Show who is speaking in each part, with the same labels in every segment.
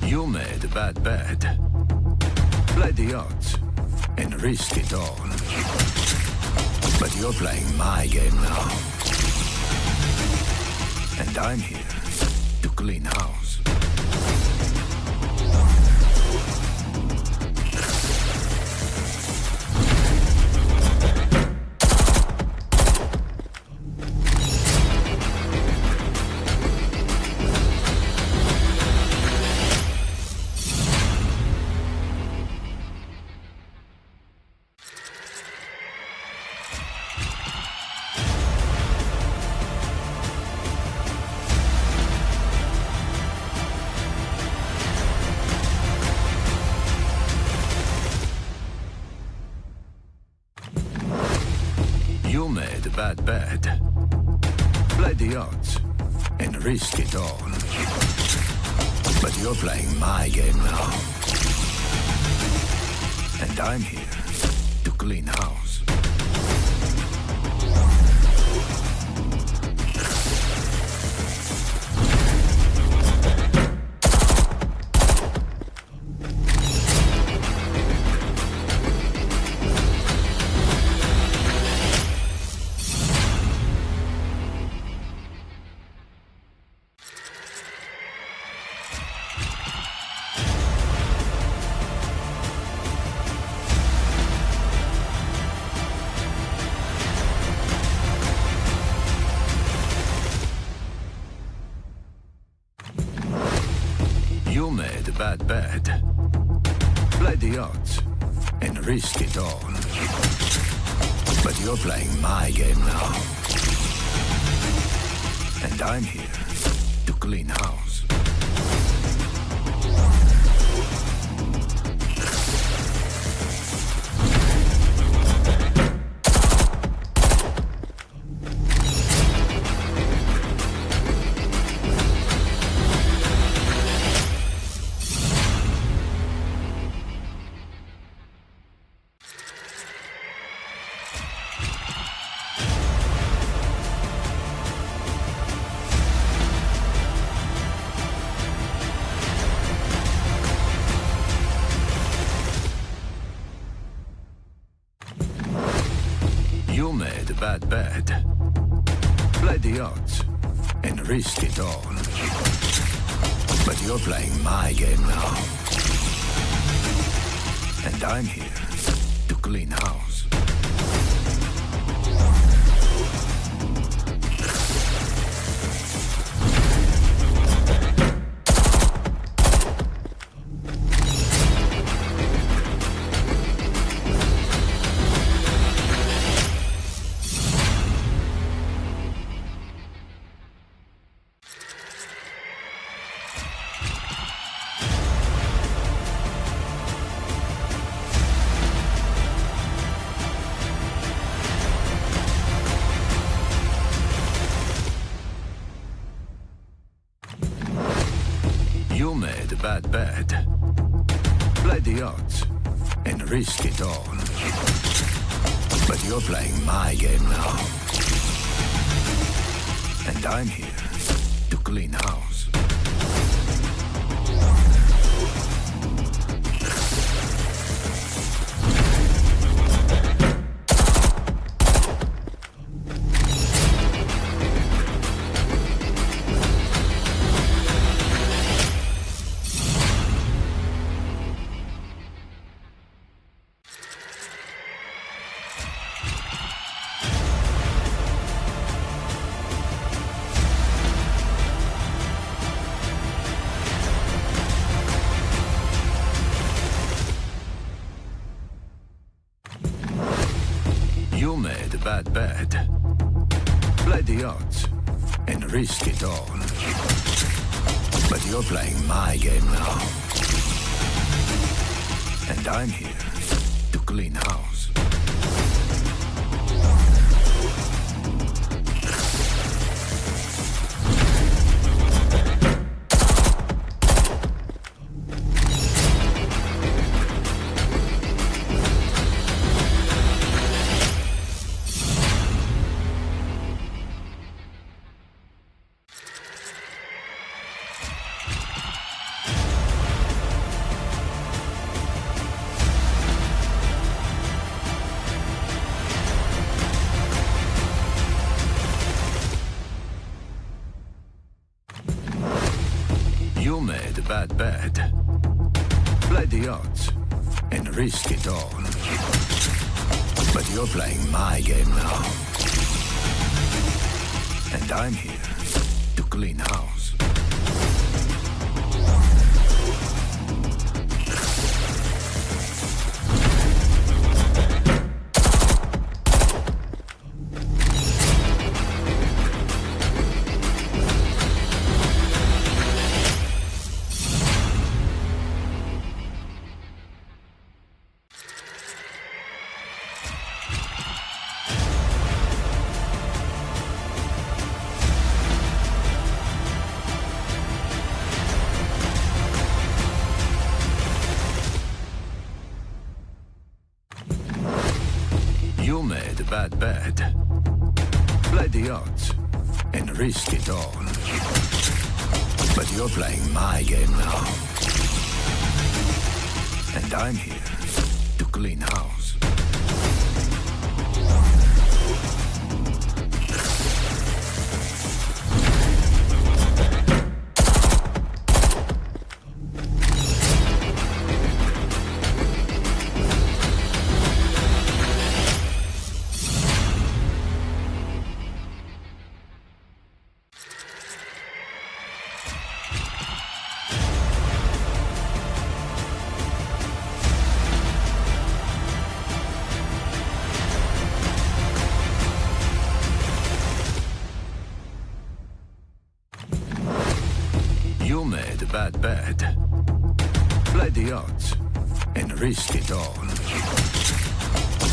Speaker 1: You made a bad bet. Play the odds and risk it all. But you're playing my game now. And I'm here to clean house. You made a bad bet. Play the odds and risk it all. But you're playing my game now. And I'm here to clean house. You made a bad bet. Play the odds and risk it all. But you're playing my game now. And I'm here to clean house. You made a bad bet. Play the odds and risk it all. But you're playing my game now. And I'm here to clean house. bad. Play the odds and risk it all. But you're playing my game now. And I'm here to clean house. You made bad. Play the odds and risk it all. But you're playing my game now. And I'm here to clean house. You made bad. Play the odds and risk it all. But you're playing my game now. And I'm here to clean house. You made bad. Play the odds and risk it all. But you're playing my game now. And I'm here to clean house. You made bad. Play the odds and risk it all.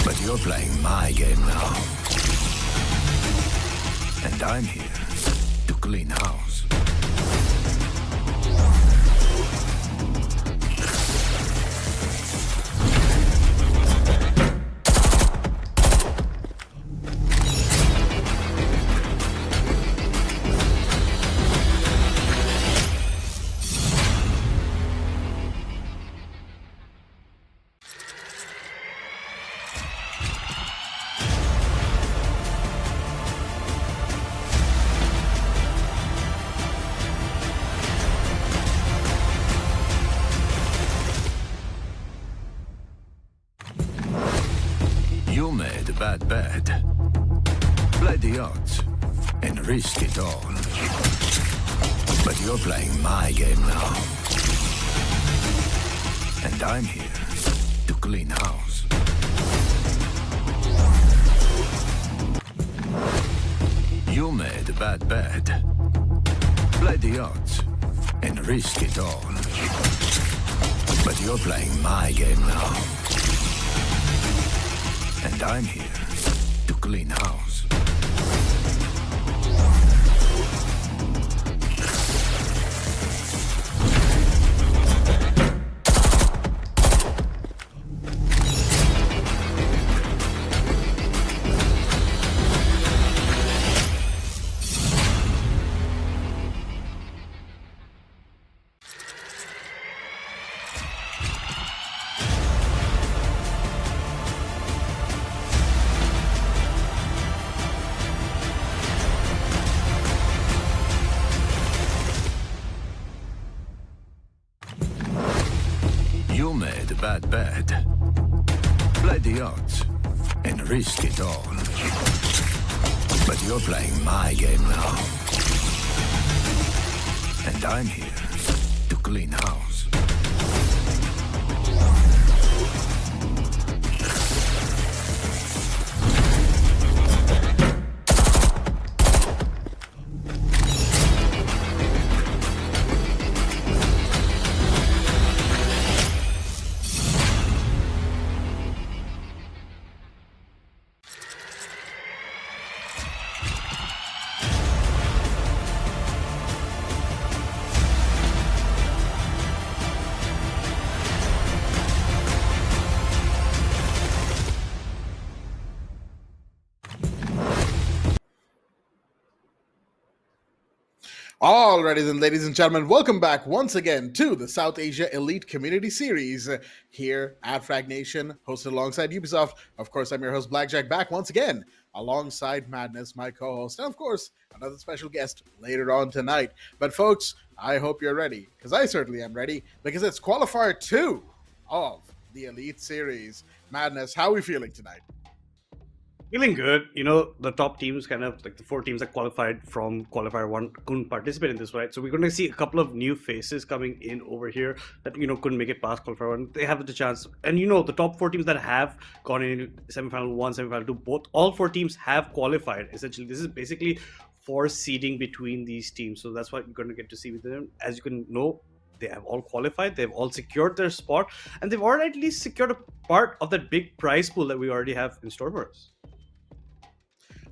Speaker 1: But you're playing my game now. And I'm here to clean house. You made bad. Play the odds and risk it all. But you're playing my game now. And I'm here to clean house. You made bad. Play the odds and risk it all. But you're playing my game now. And I'm here to clean house. and risk it all. But you're playing my game now. And I'm here to clean house.
Speaker 2: Alrighty then, ladies and gentlemen, welcome back once again to the South Asia Elite Community Series here at Frag Nation, hosted alongside Ubisoft. Of course, I'm your host, Blackjack, back once again alongside Madness, my co-host, and of course, another special guest later on tonight. But folks, I hope you're ready, because I certainly am ready, because it's Qualifier 2 of the Elite Series. Madness, how are we feeling tonight?
Speaker 3: Feeling good. You know, the top teams, kind of like the 4 teams that qualified from Qualifier 1, couldn't participate in this, right? So we're going to see a couple of new faces coming in over here that, you know, couldn't make it past Qualifier 1. They have the chance. And, you know, the top 4 teams that have gone into Semifinal 1, Semifinal 2, all 4 teams have qualified. Essentially, this is basically for seeding between these teams. So that's what you're going to get to see with them. As you can know, they have all qualified, they've all secured their spot, and they've already at least secured a part of that big prize pool that we already have in store for us.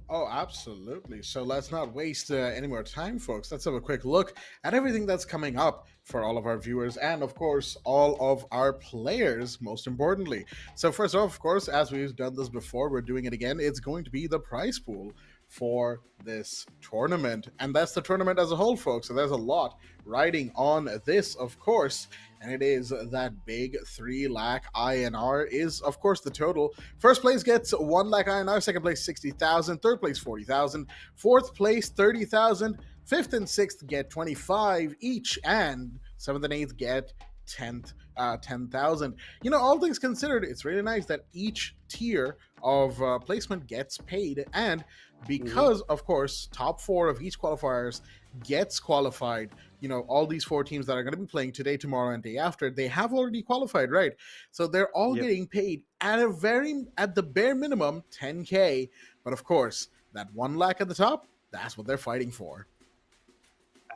Speaker 2: Oh, absolutely. So let's not waste any more time, folks. Let's have a quick look at everything that's coming up for all of our viewers and, of course, all of our players, most importantly. So first off, of course, as we've done this before, we're doing it again. It's going to be the prize pool for this tournament. And that's the tournament as a whole, folks. So there's a lot riding on this, of course. And it is that big 3 lakh INR is, of course, the total. First place gets 1 lakh INR, second place 60,000, third place 40,000, fourth place 30,000, fifth and sixth get 25 each, and seventh and eighth get 10,000. You know, all things considered, it's really nice that each tier of placement gets paid, and because, of course, top 4 of each qualifiers gets qualified, you know, all these 4 teams that are going to be playing today, tomorrow, and day after, they have already qualified, right? So they're all getting paid at the bare minimum 10K. But of course, that 1 lakh at the top, that's what they're fighting for.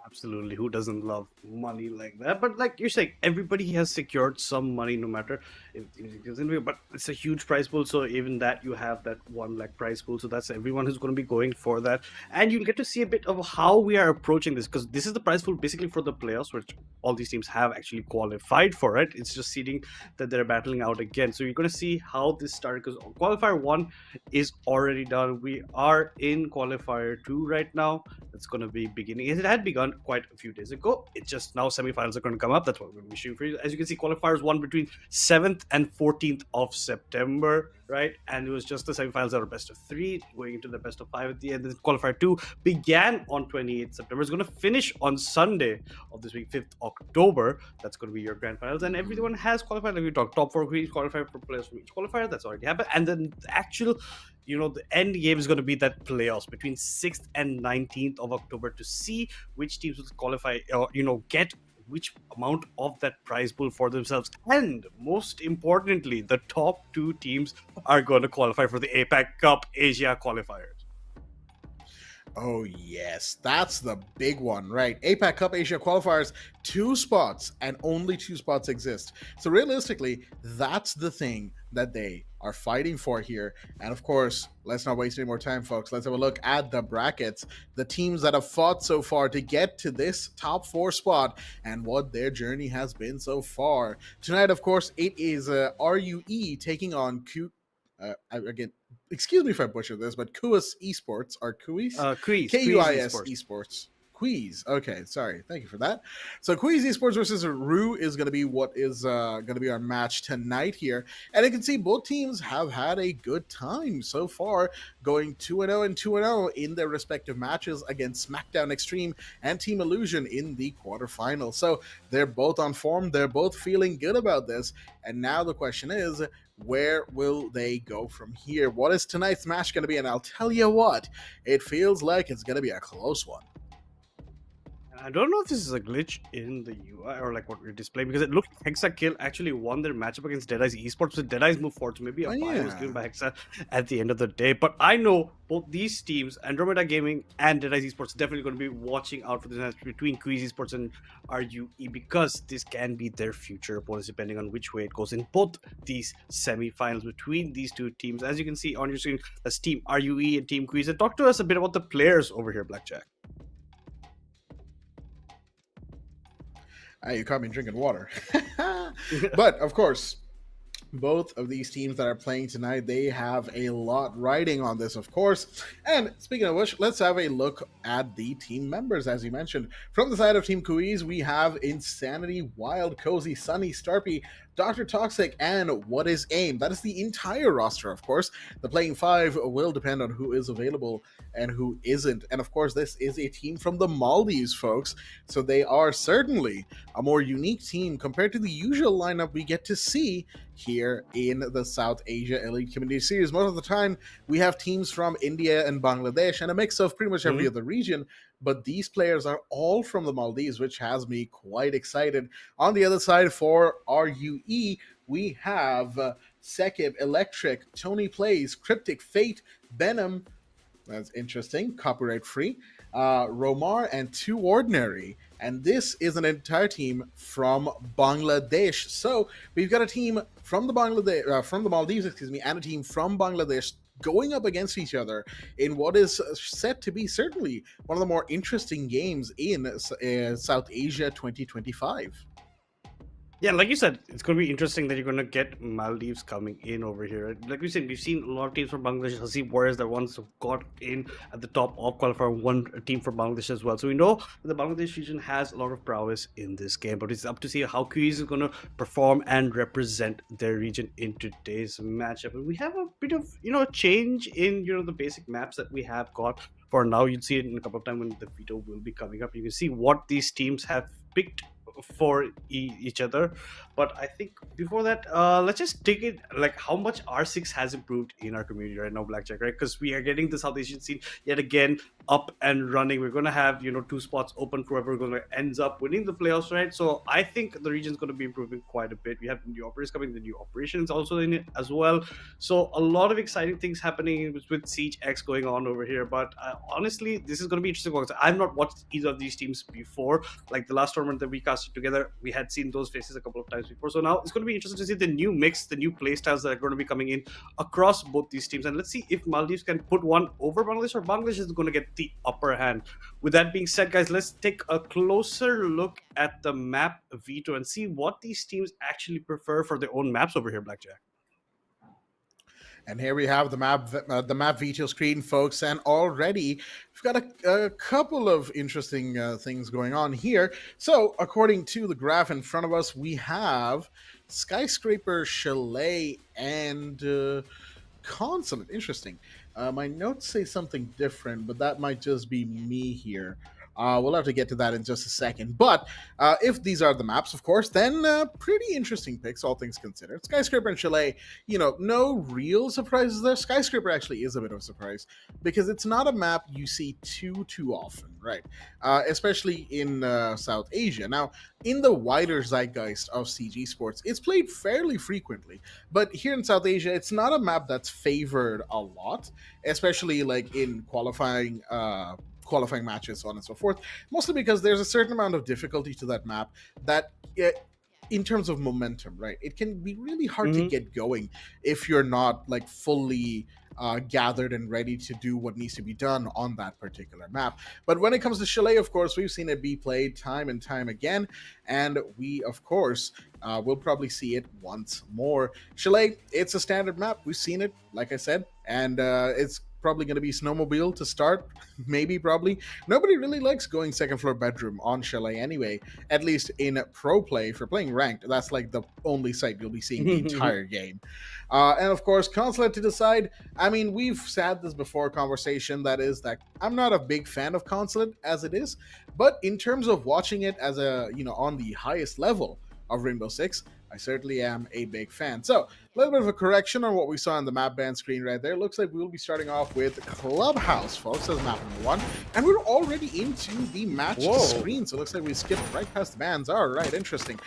Speaker 3: Absolutely, who doesn't love money like that? But like you're saying, everybody has secured some money, no matter if it goes in. But it's a huge prize pool, so even that you have that 1 lakh prize pool. So that's everyone who's going to be going for that, and you'll get to see a bit of how we are approaching this, because this is the prize pool basically for the playoffs, which all these teams have actually qualified for it. It's just seeding that they're battling out again. So you're going to see how this started, because Qualifier 1 is already done. We are in Qualifier 2 right now. It's going to be beginning. It had begun quite a few days ago. It's just now semifinals are going to come up. That's what we're going to be shooting for you. As you can see, qualifiers won between 7th and 14th of September, right? And it was just the semifinals that were best of 3, going into the best of 5 at the end. Then qualifier 2 began on 28th September. It's going to finish on Sunday of this week, 5th October. That's going to be your grand finals, and everyone has qualified. Like we talked, top 4 qualified for players from each qualifier. That's already happened. And then the actual, you know, the end game is going to be that playoffs between 6th and 19th of October to see which teams will qualify, or, you know, get which amount of that prize pool for themselves. And most importantly, the top 2 teams are going to qualify for the APAC Cup Asia qualifiers.
Speaker 2: Oh, yes, that's the big one, right? APAC Cup Asia qualifiers, 2 spots, and only 2 spots exist. So realistically, that's the thing that they are fighting for here. And of course, let's not waste any more time, folks. Let's have a look at the brackets, the teams that have fought so far to get to this top 4 spot, and what their journey has been so far. Tonight, of course, it is RUE taking on again, excuse me if I butcher this, but KUIS Esports, or KUIS?
Speaker 3: KUIS
Speaker 2: KUIS Esports. KUIS. Okay, sorry. Thank you for that. So KUIS Esports versus RUE is going to be what is going to be our match tonight here. And you can see both teams have had a good time so far, going 2-0 and 2-0 in their respective matches against SmackDown Extreme and Team Illusion in the quarterfinals. So they're both on form. They're both feeling good about this. And now the question is, where will they go from here? What is tonight's match going to be? And I'll tell you what, it feels like it's going to be a close one.
Speaker 3: I don't know if this is a glitch in the UI or like what we're displaying, because it looked like Hexakill actually won their matchup against Deadeye's Esports, so Deadeye's moved forward, so maybe a buy was given by Hexa at the end of the day. But I know both these teams, Andromeda Gaming and Deadeye's Esports, definitely going to be watching out for this match between KUIS Esports and RUE, because this can be their future opponents depending on which way it goes in both these semifinals between these two teams. As you can see on your screen, that's Team RUE and Team KUIS. And talk to us a bit about the players over here, Blackjack.
Speaker 2: You caught me drinking water. But of course, both of these teams that are playing tonight, they have a lot riding on this, of course. And speaking of which, let's have a look at the team members. As you mentioned, from the side of Team KUIS, we have Insanity, Wild, Cozy, Sunny, Starpy, Dr. Toxic, and What is AIM. That is the entire roster, of course. The playing five will depend on who is available and who isn't. And of course, this is a team from the Maldives, folks. So they are certainly a more unique team compared to the usual lineup we get to see here in the South Asia Elite Community Series. Most of the time, we have teams from India and Bangladesh and a mix of pretty much every other region. But these players are all from the Maldives, which has me quite excited. On the other side, for RUE, we have Sekib, Electric, Tony Plays, Cryptic, Fate, Venom, that's interesting, copyright free, Romar, and Too Ordinary. And this is an entire team from Bangladesh. So we've got a team from the Maldives, and a team from Bangladesh going up against each other in what is set to be certainly one of the more interesting games in South Asia 2025.
Speaker 3: Yeah, like you said, it's going to be interesting that you're going to get Maldives coming in over here. Like we said, we've seen a lot of teams from Bangladesh. I'll see Warriors that once got in at the top of Qualifier, one team from Bangladesh as well. So we know that the Bangladesh region has a lot of prowess in this game, but it's up to see how KUIS is going to perform and represent their region in today's matchup. And we have a bit of, a change in, the basic maps that we have got for now. You'll see it in a couple of times when the veto will be coming up. You can see what these teams have picked for each other. But I think before that, let's just take it like how much R6 has improved in our community right now, Blackjack, right? Because we are getting the South Asian scene yet again up and running. We're going to have 2 spots open for whoever going to ends up winning the playoffs, right? So I think the region's going to be improving quite a bit. We have new operators coming, the new operations also in it as well. So a lot of exciting things happening with Siege X going on over here. But honestly, this is going to be interesting because I've not watched either of these teams before. Like the last tournament that we casted together, we had seen those faces a couple of times before. So now it's going to be interesting to see the new mix, the new play styles that are going to be coming in across both these teams. And let's see if Maldives can put one over Bangladesh, or Bangladesh is going to get the upper hand. With that being said, guys, let's take a closer look at the map veto and see what these teams actually prefer for their own maps over here, Blackjack.
Speaker 2: And here we have the map veto screen, folks, and already we've got a couple of interesting things going on here. So according to the graph in front of us, we have Skyscraper, Chalet, and Consulate. Interesting. My notes say something different, but that might just be me here. We'll have to get to that in just a second. But if these are the maps, of course, then pretty interesting picks, all things considered. Skyscraper and Chalet, no real surprises there. Skyscraper actually is a bit of a surprise because it's not a map you see too often, right? Especially in South Asia. Now, in the wider zeitgeist of CG Sports, it's played fairly frequently. But here in South Asia, it's not a map that's favored a lot, especially like in qualifying matches, so on and so forth, mostly because there's a certain amount of difficulty to that map that in terms of momentum, right, it can be really hard to get going if you're not like fully gathered and ready to do what needs to be done on that particular map. But when it comes to Chalet, of course, we've seen it be played time and time again, and we of course We'll probably see it once more. Chalet, it's a standard map. We've seen it, like I said, and it's probably going to be snowmobile to start. Maybe, probably. Nobody really likes going second floor bedroom on Chalet anyway, at least in pro play. For playing ranked, that's like the only site you'll be seeing the entire game. And of course, consulate to decide. I mean, we've had this before conversation, that is that I'm not a big fan of consulate as it is, but in terms of watching it as a, on the highest level of Rainbow Six, I certainly am a big fan. So, a little bit of a correction on what we saw on the map band screen right there. Looks like we'll be starting off with Clubhouse, folks, as map number 1. And we're already into the match screen, so it looks like we skipped right past the bands. All right, interesting.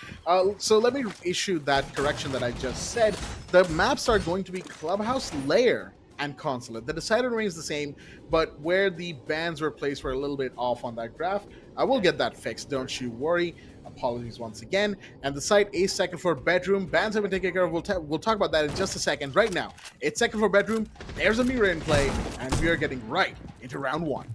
Speaker 2: So let me issue that correction that I just said. The maps are going to be Clubhouse, Lair, and Consulate. The decider remains the same, but where the bands were placed were a little bit off on that graph. I will get that fixed, don't you worry. Apologies once again. And the site is second floor bedroom. Bands have been taken care of. We'll talk about that in just a second. Right now, it's second floor bedroom. There's a mirror in play, and we are getting right into round 1.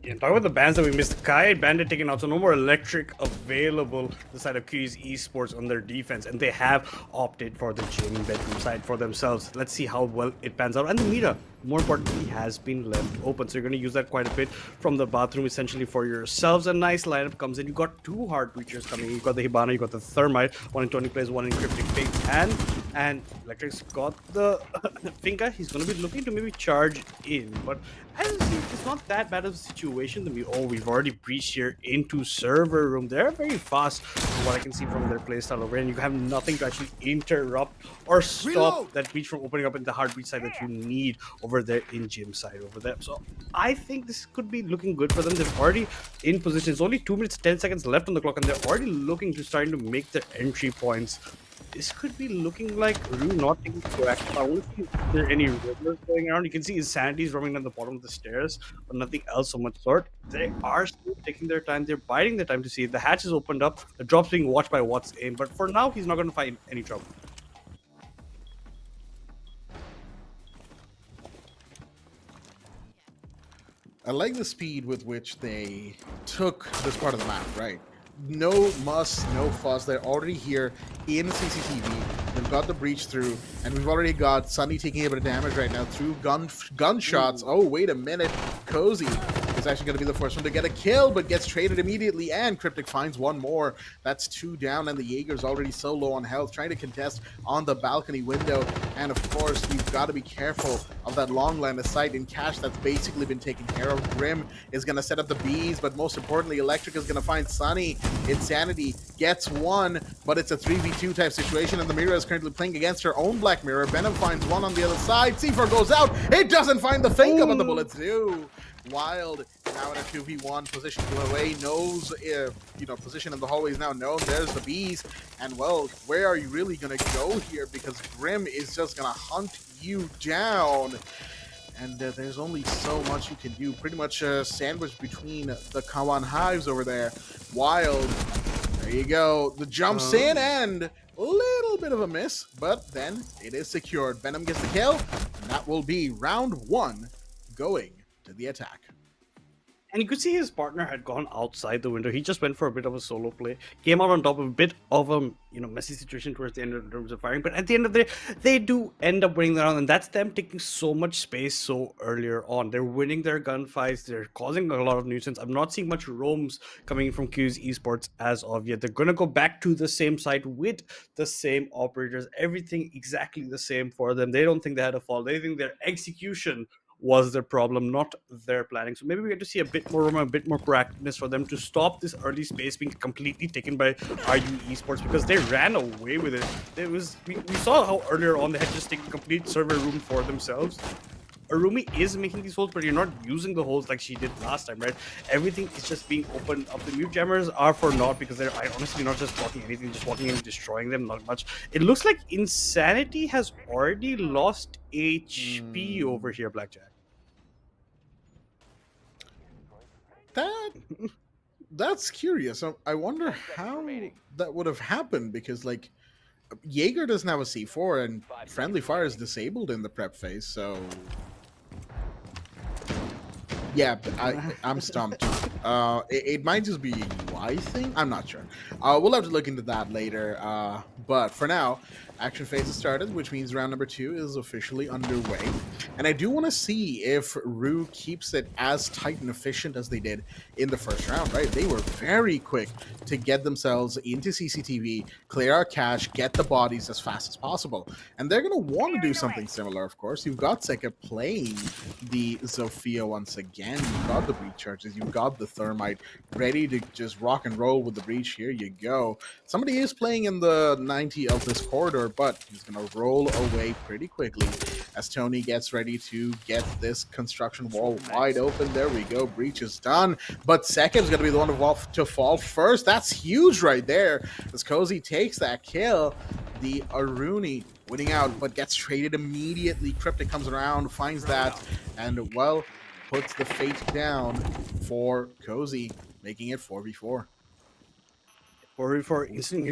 Speaker 3: Yeah, talk about the bands that we missed. Kai Bandit taken out, so no more electric available the side of KUIS Esports on their defense, and they have opted for the gym bedroom side for themselves. Let's see how well it pans out. And the Mira, more importantly, has been left open, so you're going to use that quite a bit from the bathroom essentially for yourselves. A nice lineup comes in. You got 2 hard breachers coming. You got the Hibana, you got the Thermite. 1 in 20 plays, 1 in Cryptic Pig, and Electric's got the Finka. He's going to be looking to maybe charge in, but I don't see it's not that bad of a situation. We've already breached here into server room. They're very fast from what I can see from their playstyle over here, and you have nothing to actually interrupt or stop that breach from opening up in the hard breach side that you need over there in gym side over there. So I think this could be looking good for them. They're already in position. It's only 2 minutes 10 seconds left on the clock, and they're already looking to starting to make their entry points. This could be looking like RUE not taking proactive. I want to see if there are any rumors going around. You can see Insanity is roaming down the bottom of the stairs, but nothing else of much sort. They are still taking their time. They're biding their time to see if the hatch is opened up. The drop's being watched by Watts aim, but for now, he's not going to find any trouble.
Speaker 2: I like the speed with which they took this part of the map, right? No muss, no fuss. They're already here in CCTV. They've got the breach through, and we've already got Sunny taking a bit of damage right now through gunshots. Oh, wait a minute. Cozy is actually going to be the first one to get a kill, but gets traded immediately, and Cryptic finds one more. That's 2 down, and the Jaeger's already so low on health, trying to contest on the balcony window. And of course, we've got to be careful of that long line of sight in cash that's basically been taken care of. Grim is going to set up the bees, but most importantly, Electric is going to find Sunny. Insanity gets 1, but it's a 3v2 type situation, and the Mira is currently playing against her own Black Mirror. Venom finds 1 on the other side. C4 goes out. It doesn't find the Finka, but the bullets do. Wild now in a 2v1 position away, knows if position in the hallway is now known. There's the bees, and well, where are you really gonna go here? Because Grim is just gonna hunt you down, and there's only so much you can do. Pretty much sandwiched between the Kawan hives over there. Wild, there you go. The jumps in, and a little bit of a miss, but then it is secured. Venom gets the kill, and that will be round 1 going to the attack.
Speaker 3: And you could see his partner had gone outside the window. He just went for a bit of a solo play, came out on top of a bit of a messy situation towards the end in terms of firing. But at the end of the day, they do end up winning the round, and that's them taking so much space so earlier on. They're winning their gunfights. They're causing a lot of nuisance. I'm not seeing much roams coming in from KUIS Esports as of yet. They're gonna go back to the same site with the same operators. Everything exactly the same for them. They don't think they had a fall. They think their execution was their problem, not their planning. So maybe we get to see a bit more room, a bit more proactiveness for them to stop this early space being completely taken by RUE Esports, because they ran away with it. We saw how earlier on they had just taken complete server room for themselves. Arumi is making these holes, but you're not using the holes like she did last time, right? Everything is just being opened up. The mute jammers are for naught because they're honestly not just blocking anything, just walking in and destroying them, not much. It looks like Insanity has already lost HP over here, Blackjack.
Speaker 2: That's curious. I wonder how that would have happened, because like Jaeger doesn't have a C4 and friendly fire is disabled in the prep phase, so yeah, I'm stumped. It might just be a UI thing. I'm not sure. We'll have to look into that later. But for now, action phase has started, which means round number 2 is officially underway. And I do want to see if RUE keeps it as tight and efficient as they did in the first round, right? They were very quick to get themselves into CCTV, clear our cache, get the bodies as fast as possible. And they're going to want to do something similar, of course. You've got Seka playing the Zofia once again. You've got the breach charges. You've got the thermite ready to just rock and roll with the breach. Here you go. Somebody is playing in the 90 of this corridor, but he's going to roll away pretty quickly as Tony gets ready to get this construction wall wide open. There we go. Breach is done, but Sekib's going to be the one to fall first. That's huge right there as Cozy takes that kill. The Aruni winning out, but gets traded immediately. Cryptic comes around, finds that, and, well, puts the fate down for Cozy, making it 4v4.
Speaker 3: For instant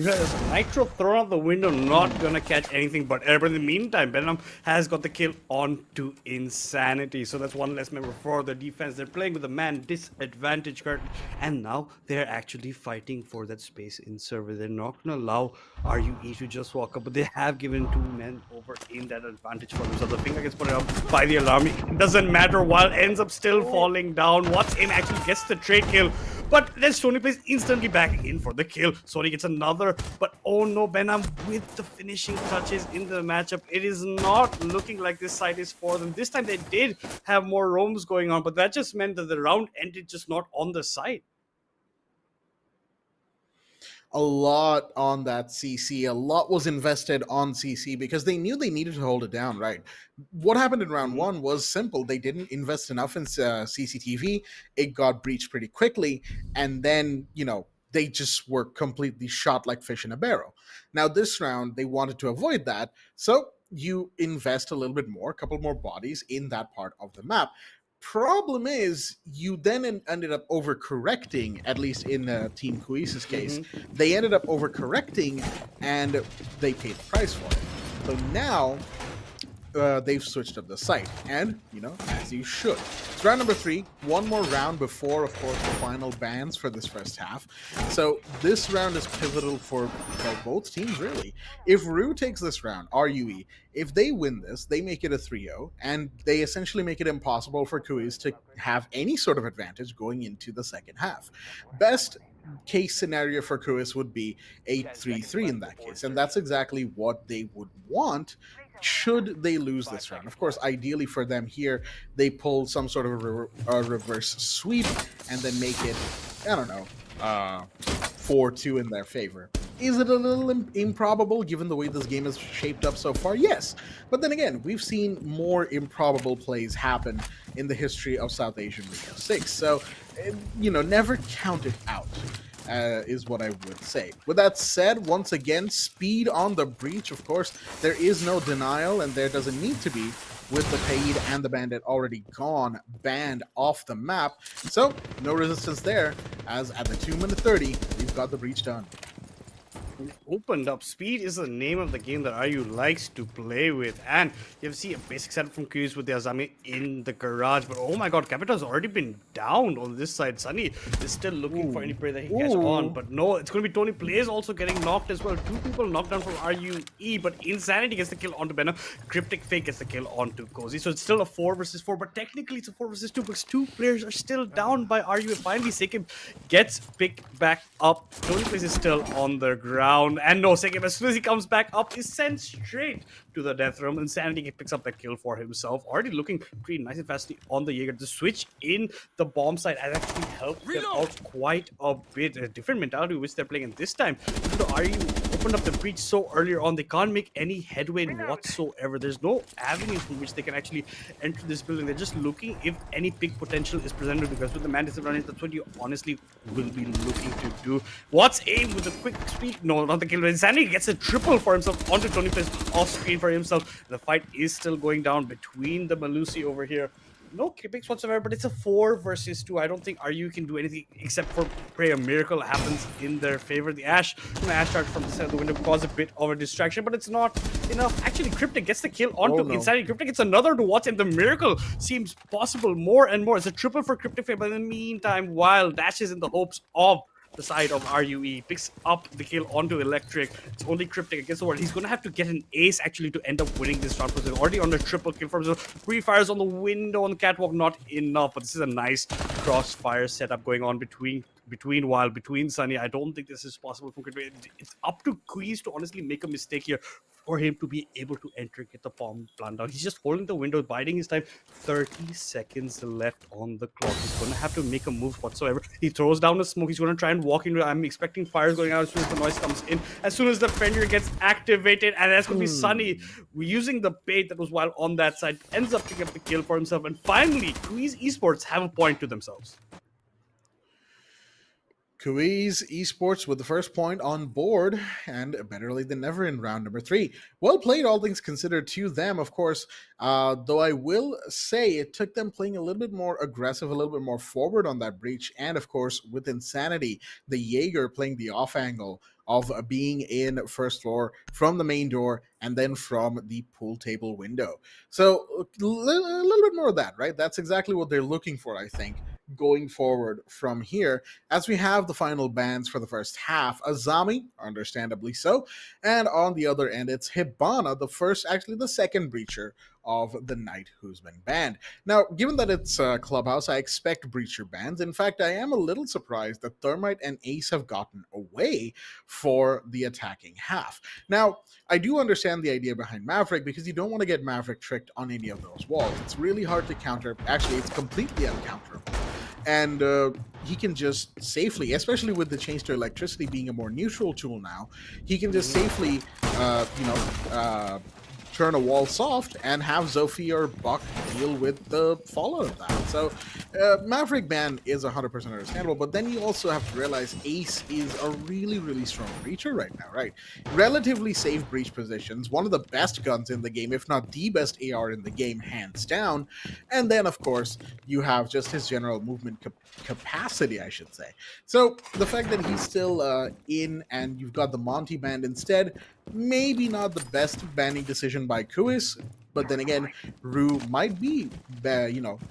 Speaker 3: Nitro thrown out the window, not gonna catch anything but air. But in the meantime, Venom has got the kill onto Insanity. So that's one less member for the defense. They're playing with a man disadvantage currently, and now they're actually fighting for that space in server. They're not gonna allow RUE to just walk up, but they have given 2 men over in that advantage for themselves. The finger gets put up by the alarm. It doesn't matter, while ends up still falling down. What's in actually gets the trade kill. But then Sony plays instantly back in for the kill. Sony gets another, but oh no, Benham with the finishing touches in the matchup. It is not looking like this side is for them. This time they did have more roams going on, but that just meant that the round ended just not on the side.
Speaker 2: A lot on that CC. A lot was invested on CC because they knew they needed to hold it down, right? What happened in round 1 was simple. They didn't invest enough in CCTV. It got breached pretty quickly. And then, you know, they just were completely shot like fish in a barrel. Now, this round, they wanted to avoid that. So you invest a little bit more, a couple more bodies in that part of the map. Problem is, you then ended up overcorrecting, at least in Team KUIS's case. They ended up overcorrecting, and they paid the price for it. So now, they've switched up the site, and, you know, as you should. It's round number 3, one more round before, of course, the final bans for this first half. So this round is pivotal for both teams, really. If RUE takes this round, RUE, if they win this, they make it a 3-0, and they essentially make it impossible for KUIS to have any sort of advantage going into the second half. Best case scenario for KUIS would be a 3-3 in that case, and that's exactly what they would want should they lose this round. Of course, ideally for them here, they pull some sort of a reverse sweep and then make it, I don't know, 4-2 in their favor. Is it a little improbable given the way this game is shaped up so far? Yes. But then again, we've seen more improbable plays happen in the history of South Asian League of 6. So, you know, never count it out. Is what I would say. With that said, once again, speed on the breach. Of course, there is no denial, and there doesn't need to be with the Kaid and the Bandit already gone, banned off the map. So, no resistance there, as at the 2-minute 30, we've got the breach done.
Speaker 3: Opened up. Speed is the name of the game that RU likes to play with, and you see a basic setup from KUIS with the Azami in the garage. But oh my god, Capita's already been downed on this side. Sunny is still looking for any prey that he can catch on, but no, it's going to be Tony Plays also getting knocked as well. 2 people knocked down from RUE, but Insanity gets the kill onto Benham. Cryptic Fake gets the kill onto Cozy. So it's still a 4 versus 4, but technically it's a 4 versus 2 because 2 players are still down by RUE. Finally, Sekib gets picked back up. Tony Plays is still on the ground. And no, Sekib, as soon as he comes back up, is sent straight to the death room. Insanity picks up that kill for himself. Already looking pretty nice and fastly on the Jaeger. The switch in the bomb side has actually helped them out quite a bit. A different mentality which they're playing. And this time, even though RU opened up the breach so earlier on, they can't make any headway whatsoever. There's no avenue through which they can actually enter this building. They're just looking if any big potential is presented, because with the man disadvantage, that's what you honestly will be looking to do. What's aim with a quick speed? No, not the kill. Insanity gets a triple for himself onto Tony Plays off screen for himself. The fight is still going down between the Malusi over here. no picks whatsoever, but it's a 4 versus 2. I don't think RU can do anything except for pray a miracle happens in their favor. The Ash starts from the side of the window, cause a bit of a distraction, but it's not enough. Actually, Cryptic gets the kill onto
Speaker 2: no.
Speaker 3: Insanity. Cryptic gets another to Watson. The miracle seems possible more and more. It's a triple for Cryptic, but in the meantime, Wild dashes in the hopes of the side of RUE, picks up the kill onto Electric. It's only Cryptic against the world. He's going to have to get an ace actually to end up winning this round because he's already on the triple kill from free fires on the window on the catwalk. Not enough, but this is a nice crossfire setup going on between Wild, between Sunny. I don't think this is possible from Cryptic. It's up to KUIS to honestly make a mistake here for him to be able to enter, get the bomb plant down. He's just holding the window, biding his time. 30 seconds left on the clock. He's going to have to make a move whatsoever. He throws down the smoke. He's going to try and walk into. I'm expecting fires going out as soon as the noise comes in. As soon as the Fenrir gets activated, and that's going to be Sunny using the bait that was Wild on that side. Ends up picking up the kill for himself. And finally, KUIS Esports have a point to themselves.
Speaker 2: KUIS Esports with the first point on board, and better late than never in round number 3. Well played, all things considered, to them, of course, though I will say it took them playing a little bit more aggressive, a little bit more forward on that breach, and of course, with Insanity, the Jaeger playing the off angle of being in first floor from the main door and then from the pool table window. So a little bit more of that, right? That's exactly what they're looking for, I think, going forward from here, as we have the final bans for the first half. Azami, understandably so, and on the other end, it's Hibana, the second breacher of the night who's been banned. Now, given that it's Clubhouse, I expect breacher bans. In fact, I am a little surprised that Thermite and Ace have gotten away for the attacking half. Now, I do understand the idea behind Maverick, because you don't want to get Maverick tricked on any of those walls. It's really hard to counter. Actually, it's completely uncounterable. And he can just safely, especially with the change to electricity being a more neutral tool now, he can just safely, turn a wall soft and have Zophie or Buck deal with the fallout of that. So Maverick ban is 100% understandable, but then you also have to realize Ace is a really, really strong breacher right now, right? Relatively safe breach positions, one of the best guns in the game, if not the best AR in the game, hands down. And then, of course, you have just his general movement capacity, I should say. So the fact that he's still in and you've got the Monty band instead, maybe not the best banning decision by KUIS, but then again, RUE might be,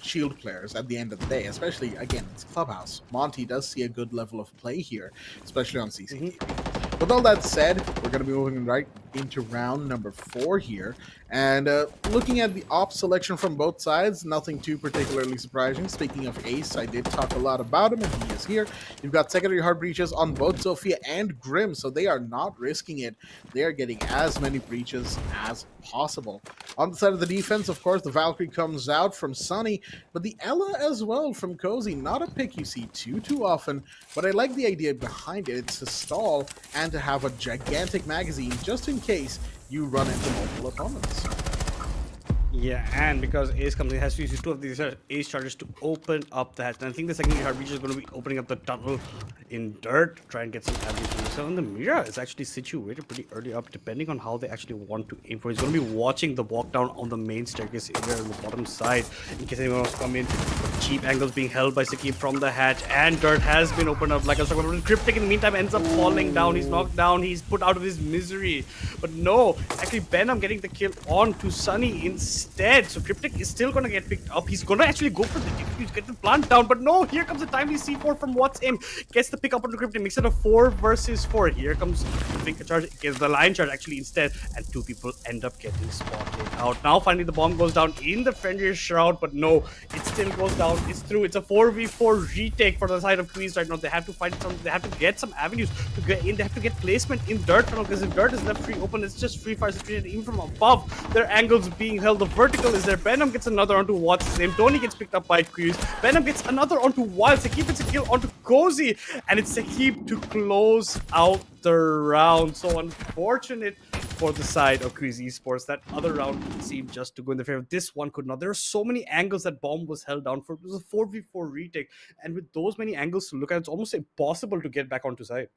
Speaker 2: shield players at the end of the day, especially, again, it's Clubhouse. Monty does see a good level of play here, especially on CCTV. With all that said, we're going to be moving right into round number 4 here. And looking at the op selection from both sides, nothing too particularly surprising. Speaking of Ace, I did talk a lot about him, and he is here. You've got secondary hard breaches on both Sophia and Grim, so they are not risking it. They are getting as many breaches as possible. On the side of the defense, of course, the Valkyrie comes out from Sunny, but the Ella as well from Cozy. Not a pick you see too often, but I like the idea behind it. It's to stall and to have a gigantic magazine just in case you run into multiple opponents.
Speaker 3: Yeah, and because Ace Company has to use 2 of these Ace charges to open up that. And I think the secondary hard breach is going to be opening up the tunnel in dirt, try and get some avenues to himself. And the Mira is actually situated pretty early up, depending on how they actually want to aim for. He's going to be watching the walk down on the main staircase area on the bottom side, in case anyone wants to come in. Cheap angles being held by Sakib from the hatch, and dirt has been opened up like I was talking about. Cryptic in the meantime ends up falling down. He's knocked down. He's put out of his misery. But no, actually Benham getting the kill on to Sunny instead. So Cryptic is still going to get picked up. He's going to actually go for the defuse, get the plant down. But no, here comes the timely C4 from What's In. Gets the pick up on the Cryptic. Makes it a 4 versus 4. Here comes the big charge. Gets the line charge actually instead. And 2 people end up getting spotted out. Now finally the bomb goes down in the Fenrir Shroud. But no, it still goes down. It's through. It's a 4v4 retake for the side of KUIS right now. They have to find some. They have to get some avenues to get in. They have to get placement in dirt tunnel, because if dirt is left free open, it's just free fire situated even from above. Their angles being held. The vertical is there. Benham gets another onto What's His Name. Tony gets picked up by KUIS. Benham gets another onto Wild. Sakib gets a kill onto Cozy, and it's Sakib to close out the round. So unfortunate for the side of KUIS Esports. That other round seemed just to go in their favor. This one could not. There are so many angles that bomb was held down for. It was a 4v4 retake, and with those many angles to look at, it's almost impossible to get back onto side.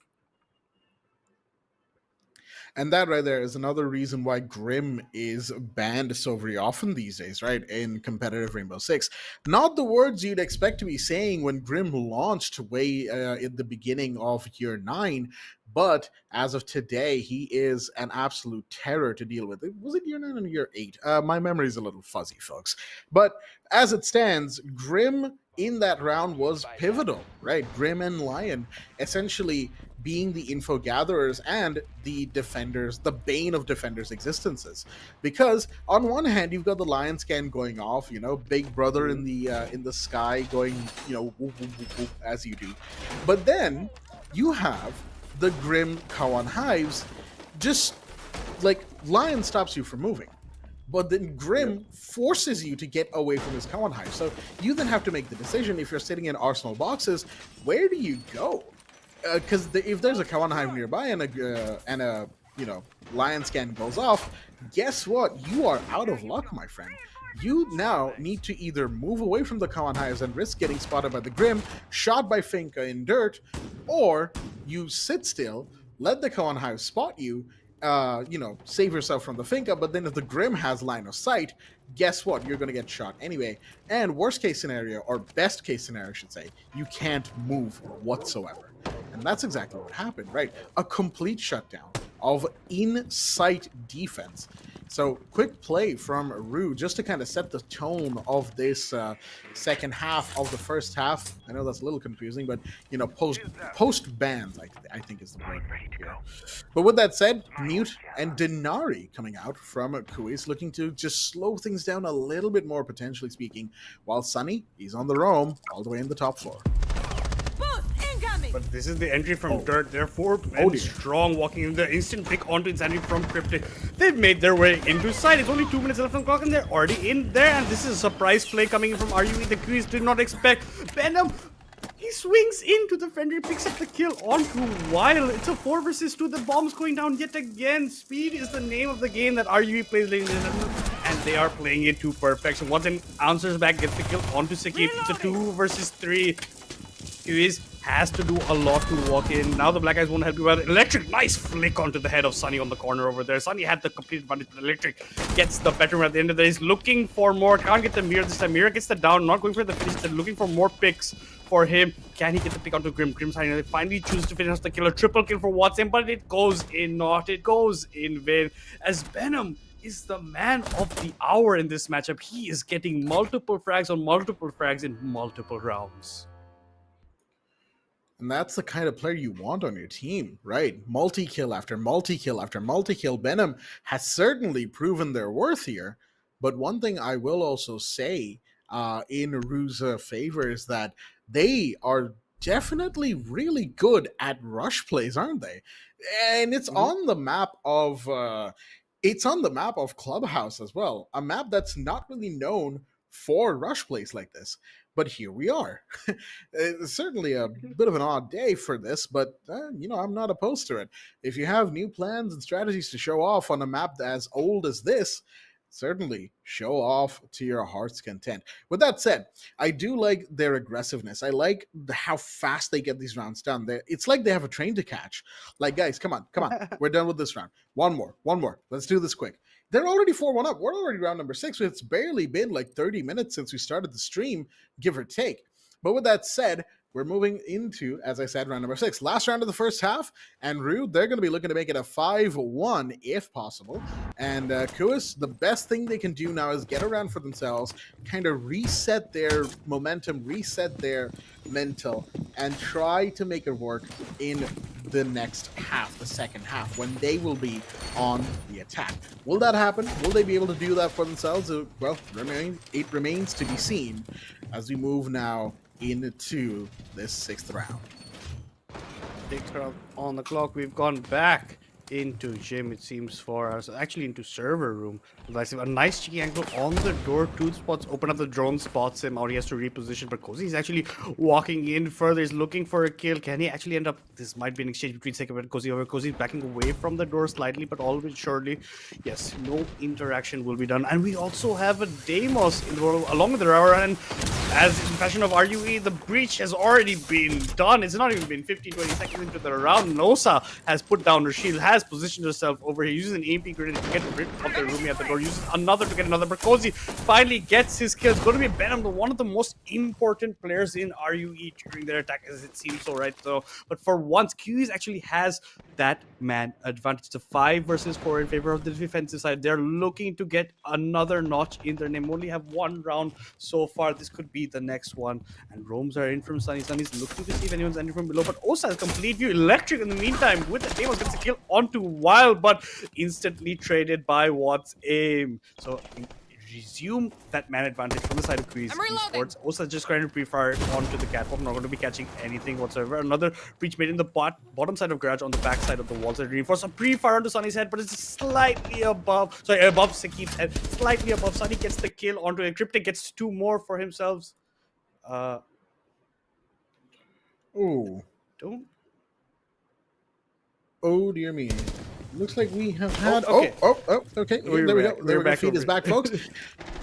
Speaker 2: And that right there is another reason why Grim is banned so very often these days, right? In competitive Rainbow Six. Not the words you'd expect to be saying when Grim launched way in the beginning of year 9, but as of today, he is an absolute terror to deal with. Was it year 9 or year 8? My memory is a little fuzzy, folks. But as it stands, Grim in that round was pivotal, right? Grim and Lion essentially being the info gatherers and the defenders, the bane of defenders' existences. Because on one hand, you've got the Lion scan going off, Big Brother in the sky going, whoop, whoop, whoop, whoop, as you do. But then you have the Grim Kawan Hives, just like Lion stops you from moving. But then Grim forces you to get away from his Kawan Hive. So you then have to make the decision, if you're sitting in Arsenal boxes, where do you go? Because if there's a Kawan Hive nearby and a Lion scan goes off, guess what? You are out of luck, my friend. You now need to either move away from the Kawan Hives and risk getting spotted by the Grim, shot by Finka in dirt, or you sit still, let the Kawan Hive spot you, save yourself from the Finka, but then if the Grim has line of sight, guess what? You're going to get shot anyway. And worst case scenario, or best case scenario, I should say, you can't move whatsoever. And that's exactly what happened, right? A complete shutdown of in-sight defense. So quick play from RUE just to kind of set the tone of this second half of the first half. I know that's a little confusing, but post bans, I think is the word here. But with that said, Mute and Denari coming out from KUIS, looking to just slow things down a little bit more, potentially speaking, while Sunny, he's on the roam all the way in the top floor.
Speaker 3: But this is the entry from Dirt. They're 4 men strong, walking in the instant pick onto Insanity from Cryptic. They've made their way into sight. It's only 2 minutes left on the clock, and they're already in there. And this is a surprise play coming in from RUE. The KUIS did not expect. Venom, he swings into the Fender, picks up the kill onto Wild. It's a 4 versus 2. The bomb's going down yet again. Speed is the name of the game that RUE plays, ladies and gentlemen. And they are playing it to perfection. Once an answers back gets the kill onto Sakib. It's a 2 versus 3. KUIS has to do a lot to walk in. Now the Black Eyes won't help you out. Electric, nice flick onto the head of Sunny on the corner over there. Sunny had the complete advantage, but Electric gets the better one at the end of the day. He's looking for more. Can't get the mirror this time. Mirror gets the down, not going for the finish. They're looking for more picks for him. Can he get the pick onto Grim? Grim finally chooses to finish the kill. A triple kill for Watson, but it goes in not. It goes in vain. As Venom is the man of the hour in this matchup. He is getting multiple frags on multiple frags in multiple rounds.
Speaker 2: And that's the kind of player you want on your team, right? Multi-kill after multi-kill after multi-kill. Venom has certainly proven their worth here. But one thing I will also say in RUE's favor is that they are definitely really good at rush plays, aren't they? And it's on the map of Clubhouse as well, a map that's not really known for rush plays like this. But here we are. It's certainly a bit of an odd day for this, but, I'm not opposed to it. If you have new plans and strategies to show off on a map as old as this, certainly show off to your heart's content. With that said, I do like their aggressiveness. I like how fast they get these rounds done. It's like they have a train to catch. Like, guys, come on. We're done with this round. One more. Let's do this quick. They're already 4-1 up. We're already round number 6. It's barely been like 30 minutes since we started the stream, give or take. But with that said, we're moving into, as I said, round number 6. Last round of the first half, and RUE, they're going to be looking to make it a 5-1 if possible. And KUIS, the best thing they can do now is get around for themselves, kind of reset their momentum, reset their mental, and try to make it work in the next half, the second half, when they will be on the attack. Will that happen? Will they be able to do that for themselves? Well, it remains to be seen as we move now into this 6th round.
Speaker 3: 6th round on the clock. We've gone back into gym, it seems, for us. Actually, into server room. A nice cheeky angle on the door. 2 spots open up. The drone spots him out. He has to reposition, but Cozy is actually walking in further. He's looking for a kill. Can he actually end up? This might be an exchange between Sekib and Cozy. Cozy backing away from the door slightly, but always surely. Yes, no interaction will be done. And we also have a Deimos in the world along with the Rara, and as in fashion of RUE, the breach has already been done. It's not even been 15-20 seconds into the round. Nosa has put down her shield, has positioned herself over here, uses an AP grenade to get rid of their roomie at the door, uses another to get another. Berkozy finally gets his kill. It's going to be Venom, one of the most important players in RUE during their attack, as it seems so, right? So, but for once, KUIS actually has that man advantage. The 5 versus 4 in favor of the defensive side. They're looking to get another notch in their name. Only have one round so far. This could be the next one. And roams are in from Sunny. Sunny's looking to see if anyone's entering from below. But Osa has complete view. Electric in the meantime with the Amos gets a kill onto Wild, but instantly traded by Watt's aim. So resume that man advantage from the side of KUIS Esports. Osa just trying to pre-fire onto the catwalk, not going to be catching anything whatsoever. Another breach made in the bottom side of garage on the back side of the walls. Reinforce a pre-fire onto Sunny's head, but it's slightly above, above Sakib's head, slightly above. Sunny gets the kill onto it. Cryptic gets 2 more for himself.
Speaker 2: Oh.
Speaker 3: Don't.
Speaker 2: Oh, dear me. Looks like we have had...
Speaker 3: okay.
Speaker 2: Okay. There we go. There we go. Feed is back, folks.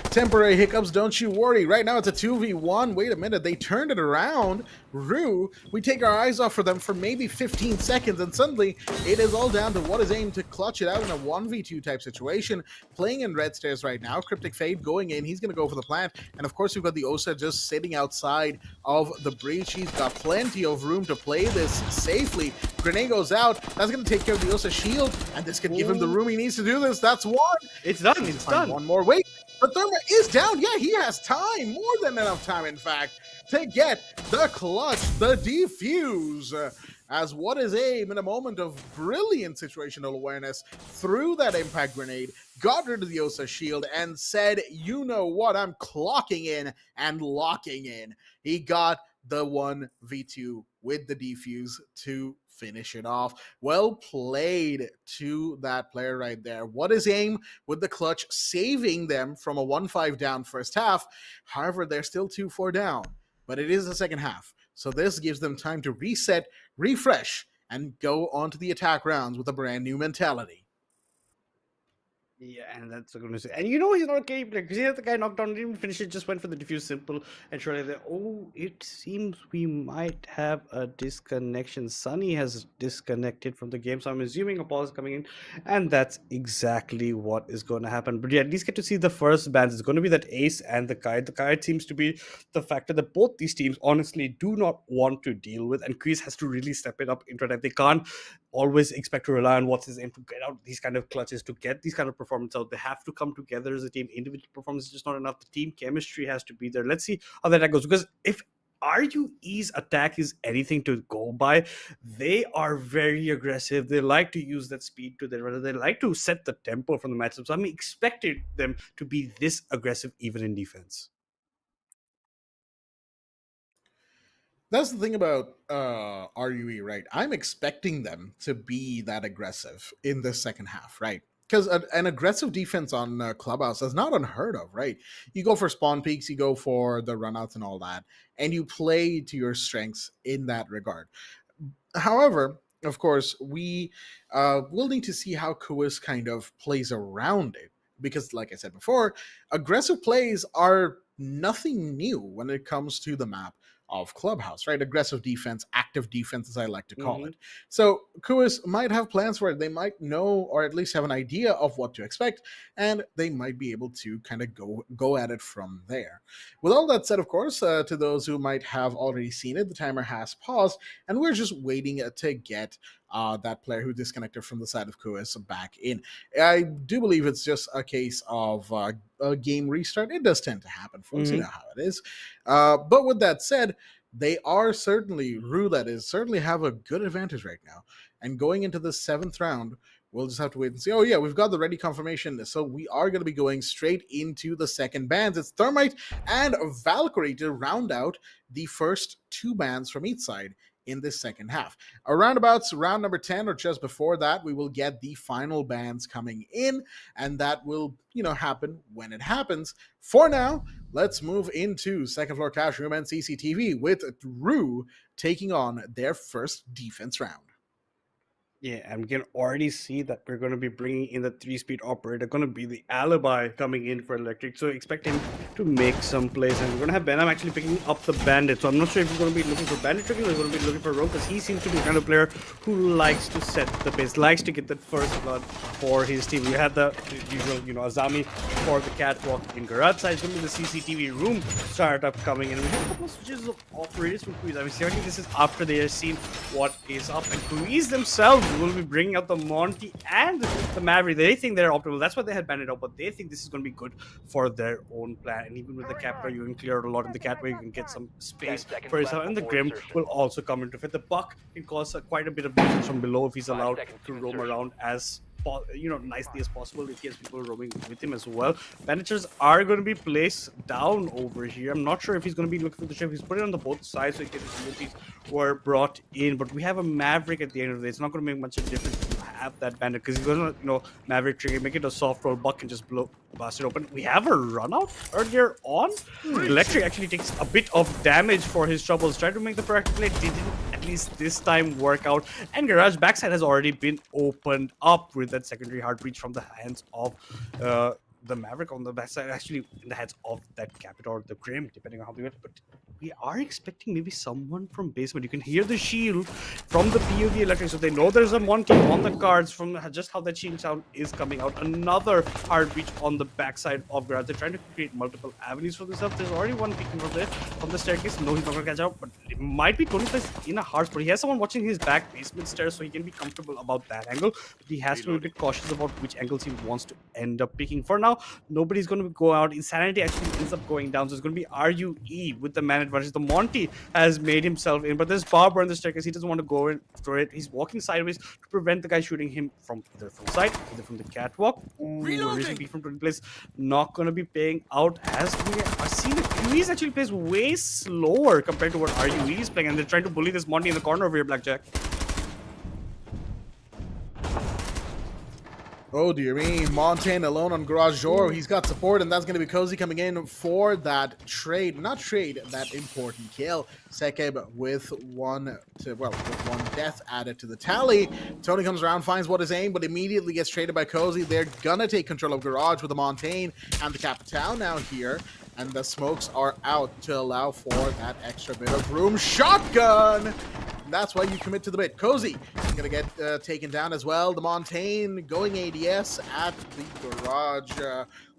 Speaker 2: Temporary hiccups, don't you worry. Right now it's a 2v1. Wait a minute. They turned it around. RUE, we take our eyes off for them for maybe 15 seconds, and suddenly it is all down to what is aimed to clutch it out in a 1v2 type situation. Playing in red stairs right now. Cryptic Fade going in. He's going to go for the plant. And of course, we've got the Osa just sitting outside of the breach. He's got plenty of room to play this safely. Grenade goes out. That's going to take care of the Osa shield, and this could give him the room he needs to do this. That's one.
Speaker 3: It's done. It's done.
Speaker 2: One more. Wait. But Therma is down. Yeah, he has time. More than enough time, in fact, to get the clutch, the defuse. As what is aim in a moment of brilliant situational awareness threw that impact grenade, got rid of the Osa shield, and said, you know what, I'm clocking in and locking in. He got the 1v2 with the defuse to finish it off. Well played to that player right there. What is aim with the clutch, saving them from a 1-5 down first half. However, they're still 2-4 down, but it is the second half. So this gives them time to reset, refresh, and go on to the attack rounds with a brand new mentality.
Speaker 3: Yeah, and that's what I'm gonna say. And you know he's not a KD player because he had the guy knocked down, didn't even finish it, just went for the diffuse simple and surely there. Oh, it seems we might have a disconnection. Sunny has disconnected from the game, so I'm assuming a pause coming in, and that's exactly what is going to happen. But yeah, at least get to see the first bans. It's going to be that Ace and the Kite. The Kite seems to be the factor that both these teams honestly do not want to deal with, and KUIS has to really step it up into it. They can't always expect to rely on what's his aim to get out these kind of clutches, to get these kind of performance out. They have to come together as a team. Individual performance is just not enough. The team chemistry has to be there. Let's see how that goes, because if RUE's attack is anything to go by, they are very aggressive. They like to use that speed to their run. They like to set the tempo from the matchup. So I'm expecting them to be this aggressive even in defense.
Speaker 2: That's the thing about RUE, right? I'm expecting them to be that aggressive in the second half, right? Because an aggressive defense on Clubhouse is not unheard of, right? You go for spawn peaks, you go for the runouts and all that, and you play to your strengths in that regard. However, of course, we will need to see how KUIS kind of plays around it. Because, like I said before, aggressive plays are nothing new when it comes to the map of Clubhouse, right? Aggressive defense, active defense, as I like to call it. So KUIS might have plans for it. They might know, or at least have an idea of what to expect, and they might be able to kind of go at it from there. With all that said, of course, to those who might have already seen it, the timer has paused, and we're just waiting to get that player who disconnected from the side of KUIS back in. I do believe it's just a case of a game restart. It does tend to happen, folks. You know how it is. But with that said, they are certainly, RUE that is, certainly have a good advantage right now. And going into the 7th round, we'll just have to wait and see. Oh yeah, we've got the ready confirmation. So we are going to be going straight into the second bans. It's Thermite and Valkyrie to round out the first 2 bans from each side in this second half. Around about round number 10 or just before that, we will get the final bans coming in, and that will, happen when it happens. For now, let's move into second floor cash room and CCTV with RUE taking on their first defense round.
Speaker 3: Yeah, and we can already see that we're going to be bringing in the 3-speed operator, going to be the alibi coming in for Electric. So expect him to make some plays. And we're going to have Benham actually picking up the Bandit. So I'm not sure if he's going to be looking for Bandit tricking or he's going to be looking for Rogue, because he seems to be the kind of player who likes to set the pace, likes to get that first blood for his team. We had the usual, Azami for the catwalk in garage side. It's going to be the CCTV room startup coming in. And we have a couple of switches of operators from KUIS. I mean, certainly this is after they have seen what is up. And KUIS themselves will be bringing out the Monty and the Maverick. They think they're optimal. That's what they had banded out, but they think this is going to be good for their own plan. And even with the Captor, you can clear out a lot in the Catway. You can get some space for yourself. And the Grim will also come into fit. The Buck can cause quite a bit of damage from below if he's allowed to roam around as nicely as possible if he has people roaming with him as well. Bandages are going to be placed down over here. I'm not sure if he's going to be looking for the ship. He's put it on the both sides so he can abilities were brought in, but we have a Maverick at the end of the day. It's not going to make much of a difference to have that bandit because he's going to Maverick trigger, make it a soft roll. Buck can just blast it open. We have a run out earlier on. Electric actually takes a bit of damage for his troubles. Tried to make the proactive play, didn't at least this time work out. And Garage backside has already been opened up with that secondary hard breach from the hands of the Maverick on the backside, actually in the hands of that Captain or the Grim, depending on how they get. But we are expecting maybe someone from basement. You can hear the shield from the POV Electric, so they know there's a Monty on the cards from just how that shield sound is coming out. Another hard breach on the backside of Garage. They're trying to create multiple avenues for themselves. There's already one peeking from there from the staircase. No, he's not going to catch out, but it might be Tony Place in a hard spot. He has someone watching his back basement stairs, so he can be comfortable about that angle. But he has to be a bit cautious about which angles he wants to end up picking. For now, nobody's going to go out. Insanity actually ends up going down, so it's going to be RUE with the man advantage. The Monty has made himself in, but there's Barber on the staircase. He doesn't want to go in for it. He's walking sideways to prevent the guy shooting him from either from side, either from the catwalk. Reloading from 20 place. Not going to be paying out as we are seeing the QEs actually plays way slower compared to what RUE is playing, and they're trying to bully this Monty in the corner over here, Blackjack.
Speaker 2: Oh dear me, Montaigne alone on Garage Door. He's got support, and that's going to be Cozy coming in for that that important kill. Sekeb with one death added to the tally. Tony comes around, finds what is aim, but immediately gets traded by Cozy. They're gonna take control of Garage with the Montaigne and the Capital now here. And the smokes are out to allow for that extra bit of room. Shotgun! That's why you commit to the bit. Cozy is going to get taken down as well. The Montaigne going ADS at the Garage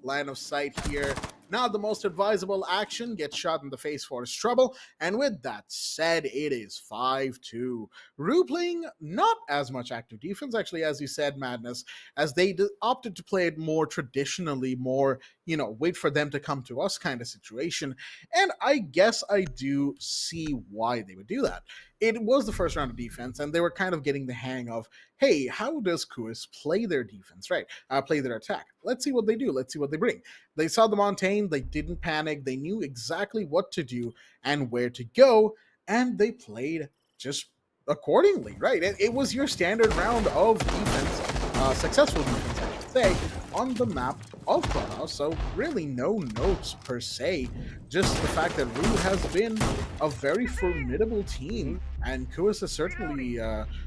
Speaker 2: line of sight here. Not the most advisable action. Gets shot in the face for his trouble. And with that said, it is 5-2. RUE playing not as much active defense, actually, as you said, Madness, as they opted to play it more traditionally, more, wait for them to come to us kind of situation. And I guess I do see why they would do that. It was the first round of defense, and they were kind of getting the hang of, hey, how does KUIS play their defense, right? Play their attack. Let's see what they do. Let's see what they bring. They saw the Montaigne. They didn't panic. They knew exactly what to do and where to go, and they played just accordingly, right? It was your standard round of defense, successful defense, I should say, on the map of Clubhouse. So really no notes per se, just the fact that RUE has been a very formidable team, and KUIS has certainly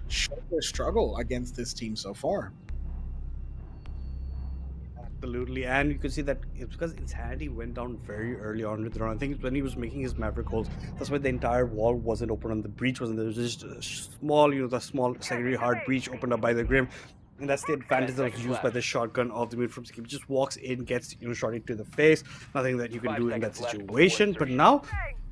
Speaker 2: shown their struggle against this team so far.
Speaker 3: Absolutely, and you can see that it's because Insanity went down very early on with the round. I think when he was making his Maverick holes, that's why the entire wall wasn't open and the breach wasn't there. There was just a small, the small secondary hard breach opened up by the Grim. And that's the advantage that was used by the shotgun of the mid from Skip. Just walks in, gets shot into the face. Nothing that you can do in that situation. But now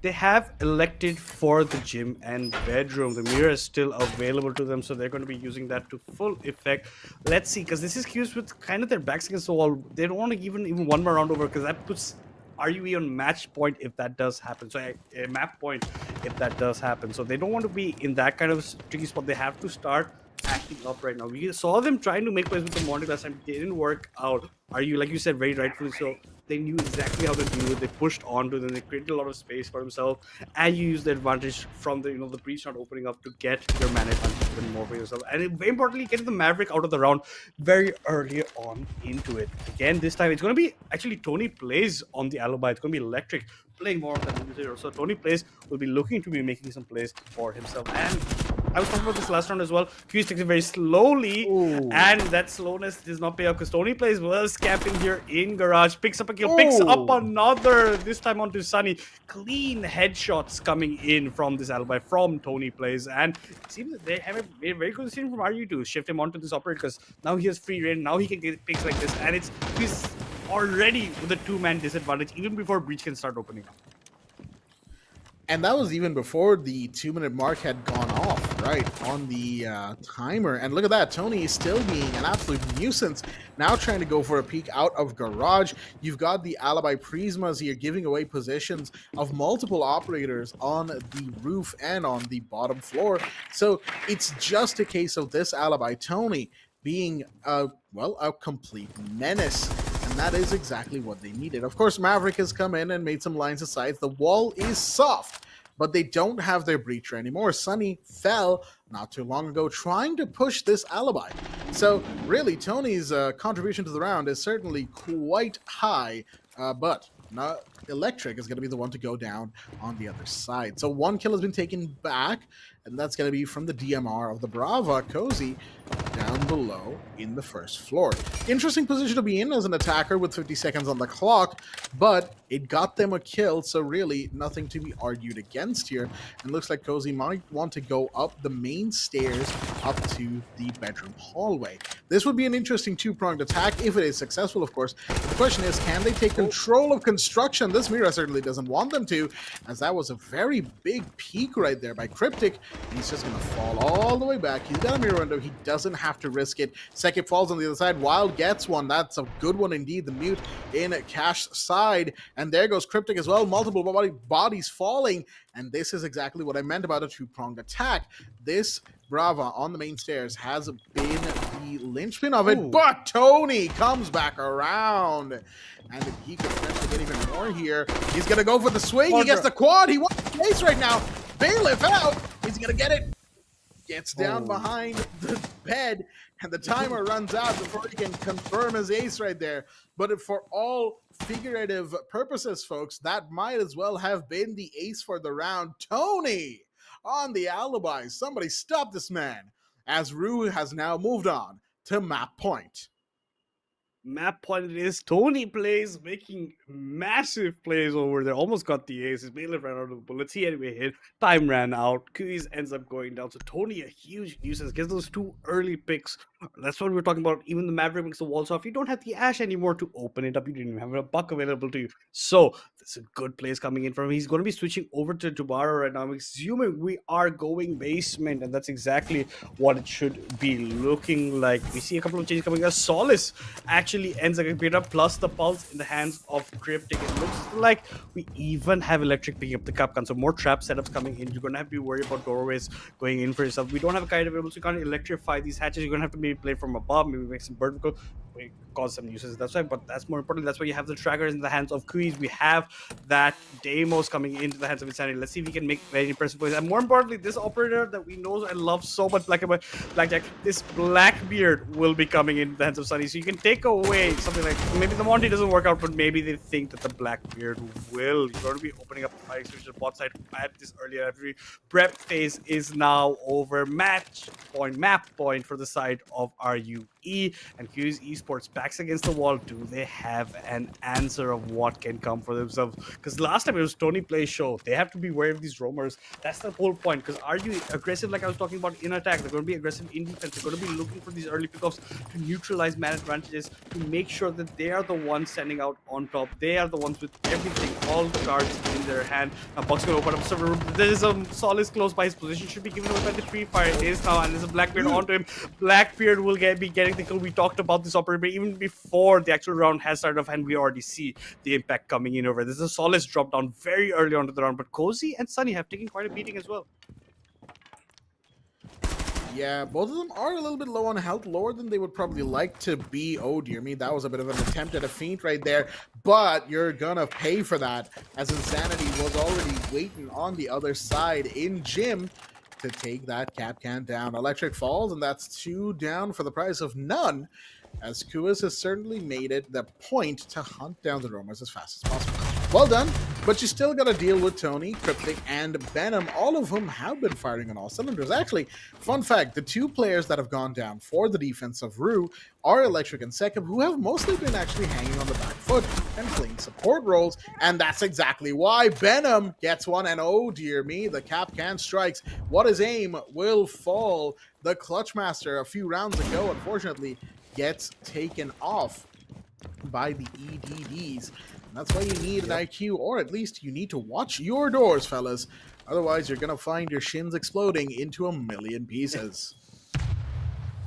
Speaker 3: they have elected for the gym and bedroom. The mirror is still available to them, so they're going to be using that to full effect. Let's see, because this is QUIS with kind of their backs against the wall. They don't want to even one more round over, because that puts RUE on match point if that does happen. So a map point if that does happen. So they don't want to be in that kind of tricky spot. They have to start acting up right now. We saw them trying to make plays with the Monty last time. It didn't work out. RUE, like you said, very rightfully so, they knew exactly how to do it. They pushed onto them. They created a lot of space for themselves, and you use the advantage from the the breach not opening up to get your man advantage even more for yourself. And very importantly, getting the Maverick out of the round very early on into it. Again, this time it's going to be actually Tony plays on the alibi. It's going to be Electric playing more of that. So Tony plays will be looking to be making some plays for himself, and I was talking about this last round as well. KUIS takes it very slowly,
Speaker 2: Ooh.
Speaker 3: and that slowness does not pay off because Tony plays well, camping here in garage, picks up a kill,
Speaker 2: Ooh.
Speaker 3: picks up another, this time onto Sunny. Clean headshots coming in from this alibi from Tony plays, and it seems that they have a very good decision from RUE to shift him onto this operator because now he has free reign, now he can get picks like this, and he's already with a 2-man disadvantage even before Breach can start opening up.
Speaker 2: And that was even before the 2-minute mark had gone off, right, on the timer. And look at that, Tony is still being an absolute nuisance, now trying to go for a peek out of garage. You've got the alibi Prismas here giving away positions of multiple operators on the roof and on the bottom floor. So it's just a case of this alibi Tony being, a complete menace. And that is exactly what they needed. Of course, Maverick has come in and made some lines aside. The wall is soft, but they don't have their breacher anymore. Sunny fell not too long ago trying to push this alibi. So really, Tony's contribution to the round is certainly quite high, but not Electric is going to be the one to go down on the other side. So 1 kill has been taken back, and that's going to be from the DMR of the Brava, Cozy, down below in the first floor. Interesting position to be in as an attacker with 50 seconds on the clock, but it got them a kill, so really nothing to be argued against here. And looks like Cozy might want to go up the main stairs up to the bedroom hallway. This would be an interesting two-pronged attack if it is successful, of course. The question is, can they take control of construction? This Mira certainly doesn't want them to, as that was a very big peek right there by Cryptic. And he's just going to fall all the way back. He's got a mirror window. He doesn't have to risk it. Second falls on the other side. Wild gets one. That's a good one indeed. The mute in Cash's side. And there goes Cryptic as well. Multiple bodies falling. And this is exactly what I meant about a two-pronged attack. This Brava on the main stairs has been the linchpin of it, but Tony comes back around. And if he could potentially get even more here, he's going to go for the swing. He gets the quad. He wants the ace right now. Bailiff out. He's going to get it. Gets down behind the bed, and the timer runs out before he can confirm his ace right there. But for all figurative purposes, folks, that might as well have been the ace for the round. Tony on the alibi. Somebody stop this man, as RUE has now moved on to map point.
Speaker 3: Map point it is. Tony plays, making massive plays over there. Almost got the ace. His bailiff ran out of the bullets. He anyway hit. Time ran out. KUIS ends up going down. So Tony, a huge nuisance. Gets those 2 early picks. That's what we're talking about. Even the Maverick makes the wall soft. You don't have the Ash anymore to open it up. You didn't even have a buck available to you. So that's a good plays coming in from him. He's going to be switching over to Tubara right now. I'm assuming we are going basement, and that's exactly what it should be looking like. We see a couple of changes coming. A Solace actually ends up getting up, plus the pulse in the hands of Cryptic. It looks like we even have Electric picking up the Capcan, so more trap setups coming in. You're going to have to be worried about doorways going in for yourself. We don't have a kite available, so you can't electrify these hatches. You're going to have to maybe play from above, maybe make some vertical, cause some nuisance. That's why, but that's more important. That's why you have the trackers in the hands of KUIS. We have that Deimos coming into the hands of Insanity. Let's see if we can make very impressive plays. And more importantly, this operator that we know and love so much, Blackjack, this Blackbeard will be coming in the hands of Sunny. So you can take away something like, maybe the Monty doesn't work out, but maybe they think that the Blackbeard will. You're going to be opening up the fire extinguisher bot side at this earlier. Every prep phase is now over. Map point for the side of RUE, and KUIS Esports backs against the wall. Do they have an answer of what can come for themselves? Because last time it was Tony Play's show. They have to be wary of these roamers. That's the whole point. Because RUE aggressive, like I was talking about in attack, they're going to be aggressive in defense. They're going to be looking for these early pickoffs to neutralize man advantages, to make sure that they are the ones standing out on top. They are the ones with everything, all the cards in their hand. Now Buck's going to open up server room. There is a Solace close by. His position should be given away by the Free Fire. It is now, and there's a Blackbeard onto him. Blackbeard will be getting the kill. We talked about this operator even before the actual round has started off, and we already see the impact coming in over. There's a Solace drop down very early onto the round, but Cozy and Sunny have taken quite a beating as well.
Speaker 2: Yeah, both of them are a little bit low on health, lower than they would probably like to be. Oh, dear me, that was a bit of an attempt at a feint right there, but you're gonna pay for that, as Insanity was already waiting on the other side in gym to take that Capcan down. Electric falls, and that's 2 down for the price of none, as KUIS has certainly made it the point to hunt down the roamers as fast as possible. Well done. But you still got to deal with Tony, Cryptic, and Venom, all of whom have been firing on all cylinders. Actually, fun fact, the two players that have gone down for the defense of RUE are Electric and Sekib, who have mostly been actually hanging on the back foot and playing support roles, and that's exactly why Venom gets one, and oh dear me, the cap can strikes. What is aim will fall. The Clutch Master a few rounds ago, unfortunately, gets taken off by the EDDs. And that's why you need an IQ, or at least you need to watch your doors, fellas. Otherwise, you're going to find your shins exploding into a million pieces.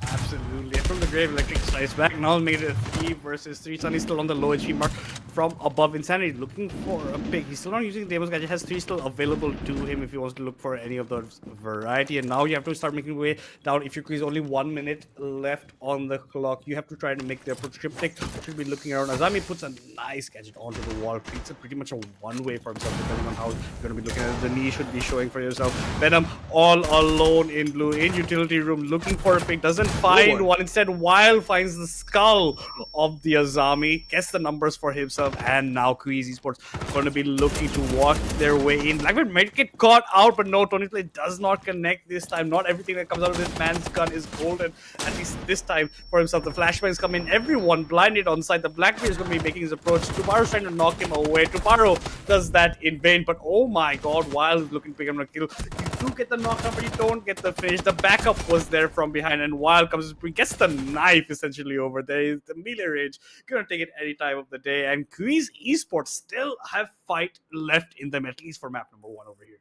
Speaker 3: Absolutely. From the grave, Electric strikes back. Now made it 3 versus 3. Sunny still on the low HP mark from above. Insanity looking for a pick. He's still not using Demon's Gadget. Has 3 still available to him if he wants to look for any of those variety. And now you have to start making way down. If you increase only 1 minute left on the clock, you have to try to make the approach. Cryptic should be looking around. Azami puts a nice gadget onto the wall. Creates a pretty much a one-way for himself, depending on how you're going to be looking at it. The knee should be showing for yourself. Venom all alone in blue, in utility room, looking for a pick. Doesn't find one. Instead, Wild finds the skull of the Azami, gets the numbers for himself, and now KUIS Esports going to be looking to walk their way in. Blackbeard might get caught out, but no, Tony's play does not connect this time. Not everything that comes out of this man's gun is golden, at least this time for himself. The flashbangs come in, everyone blinded on site. The Blackbeard is going to be making his approach. Tubaro's trying to knock him away. Tubaro does that in vain, but oh my god, Wild is looking to pick him a kill. You do get the knockdown, but you don't get the finish. The backup was there from behind, and Wild comes, gets the knife essentially over there. The melee range, gonna take it any time of the day, and KUIS Esports still have fight left in them, at least for map number 1 over here.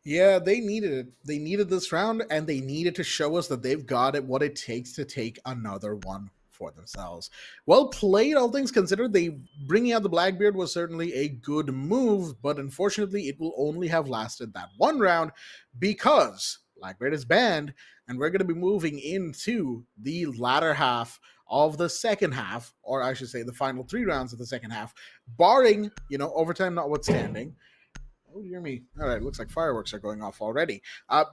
Speaker 2: Yeah, they needed it. They needed this round, and they needed to show us that they've got it, what it takes to take another one for themselves. Well played, all things considered. They bringing out the Blackbeard was certainly a good move, but unfortunately, it will only have lasted that one round because Blackbeard is banned, and we're going to be moving into the latter half of the second half, or I should say the final 3 rounds of the second half, barring, overtime notwithstanding. Oh, dear me. All right, looks like fireworks are going off already.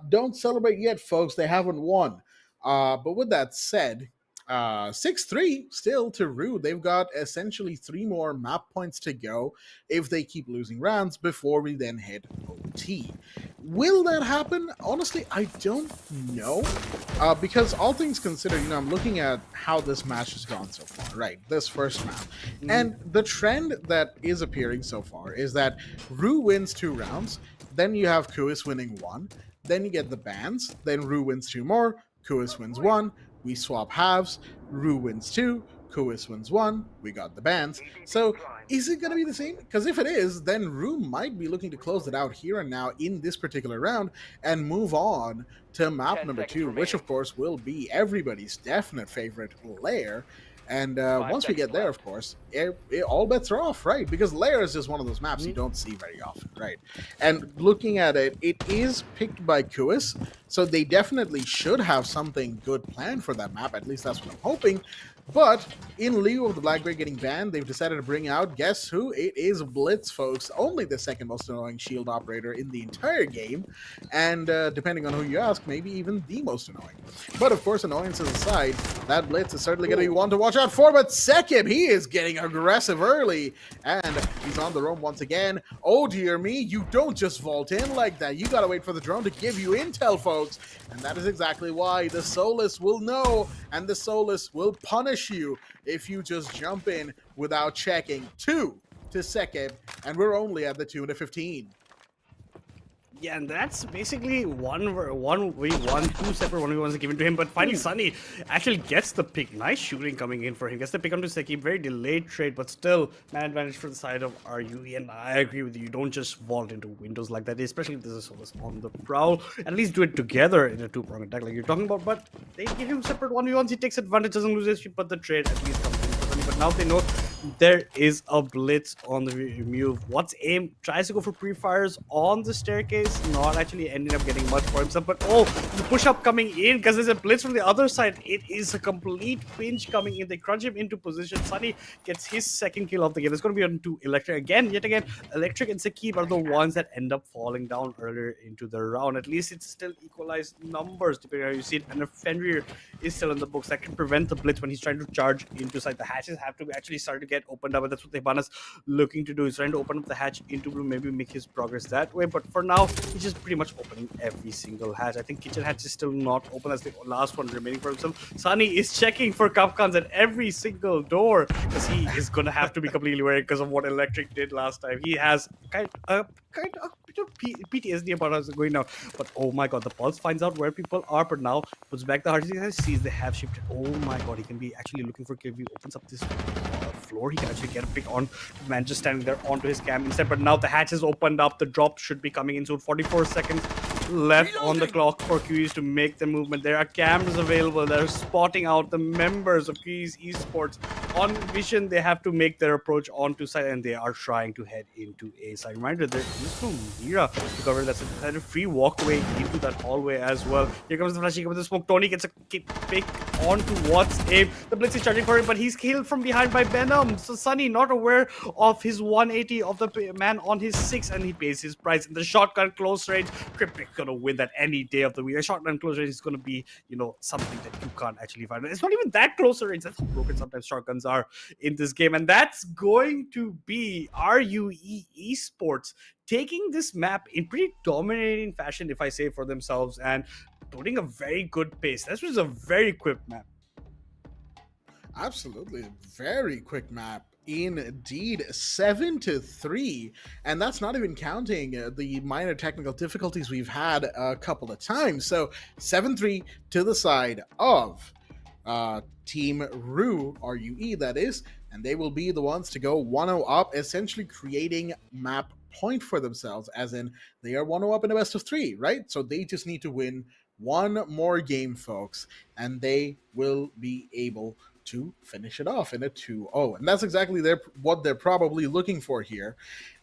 Speaker 2: Don't celebrate yet, folks. They haven't won. But with that said, 6-3 still to RUE. They've got essentially 3 more map points to go if they keep losing rounds before we then hit OT. Will that happen? Honestly, I don't know. Because all things considered, I'm looking at how this match has gone so far, right? This first map. And the trend that is appearing so far is that RUE wins 2 rounds, then you have KUIS winning 1, then you get the bans, then RUE wins 2 more, KUIS wins 1, we swap halves, RUE wins 2, KUIS wins 1, we got the bans. So is it going to be the same? Because if it is, then RUE might be looking to close it out here and now in this particular round and move on to map number 2, which of course will be everybody's definite favorite lair. And once we get there, of course, all bets are off, right? Because Lair is just one of those maps you don't see very often, right? And looking at it, it is picked by KUIS, so they definitely should have something good planned for that map. At least that's what I'm hoping. But in lieu of the Blackbeard getting banned, they've decided to bring out, guess who? It is Blitz, folks. Only the second most annoying shield operator in the entire game. And depending on who you ask, maybe even the most annoying. But of course, annoyances aside, that Blitz is certainly going to be one to watch out for. But Sekib, he is getting aggressive early. And he's on the roam once again. Oh dear me, you don't just vault in like that. You got to wait for the drone to give you intel, folks. And that is exactly why the Solus will know, and the Solus will punish you if you just jump in without checking. 2 to Sekib, and we're only at the 2-15.
Speaker 3: Yeah, and that's basically 2 separate 1v1s given to him, but finally Sunny actually gets the pick. Nice shooting coming in for him. Gets the pick onto Seki. Very delayed trade, but still man advantage for the side of RUE, and I agree with you. You don't just vault into windows like that, especially if there's a Solus on the prowl. At least do it together in a 2-prong attack like you're talking about, but they give him separate 1v1s. He takes advantage, doesn't lose his, but the trade at least comes in for Sunny. But now they know there is a Blitz on the move. What's aim? Tries to go for pre-fires on the staircase, not actually ending up getting much for himself. But oh, the push-up coming in because there's a Blitz from the other side. It is a complete pinch coming in. They crunch him into position. Sunny gets his second kill of the game. It's going to be on to Electric again. Yet again, Electric and Sekib are the ones that end up falling down earlier into the round. At least it's still equalized numbers depending on how you see it. And if Fenrir is still in the books, that can prevent the Blitz when he's trying to charge into side. The hatches have to actually start to get get opened up, and that's what Hibana's looking to do. He's trying to open up the hatch into blue, maybe make his progress that way. But for now, he's just pretty much opening every single hatch. I think kitchen hatch is still not open. That's the last one remaining for himself. Sunny is checking for Kapkans at every single door because he is going to have to be completely wary because of what Electric did last time. He has kind of PTSD about us going now. But oh my god, the Pulse finds out where people are, but now puts back the heart. He sees they have shifted. Oh my god, he can be actually looking for KV. Opens up this floor. He can actually get a pick on man just standing there onto his cam instead. But now the hatch is opened up. The drop should be coming in soon. 44 seconds left on the clock for KUIS to make the movement. There are cameras available. They're spotting out the members of KUIS Esports on vision. They have to make their approach onto site, and they are trying to head into A side. Reminder, there is no Mira to cover. That's a kind of free walkway into that hallway as well. Here comes the flash. Here comes the smoke. Tony gets a pick onto what's aim. The Blitz is charging for him, but he's killed from behind by Venom. So Sunny not aware of his 180 of the man on his 6, and he pays his price in the shotgun close range. Cryptic gonna win that any day of the week. A shotgun close range is gonna be, something that you can't actually find. It's not even that close range. That's how broken sometimes shotguns are in this game. And that's going to be RUE Esports taking this map in pretty dominating fashion, if I say for themselves, and putting a very good pace. This was a very quick map.
Speaker 2: Absolutely, very quick map. Indeed, 7-3, and that's not even counting the minor technical difficulties we've had a couple of times. So 7-3 to the side of Team RUE, that is, and they will be the ones to go 1-0 up, essentially creating map point for themselves, as in they are 1-0 up in a best of 3, right? So they just need to win one more game, folks, and they will be able to finish it off in a 2-0. And that's exactly what they're probably looking for here.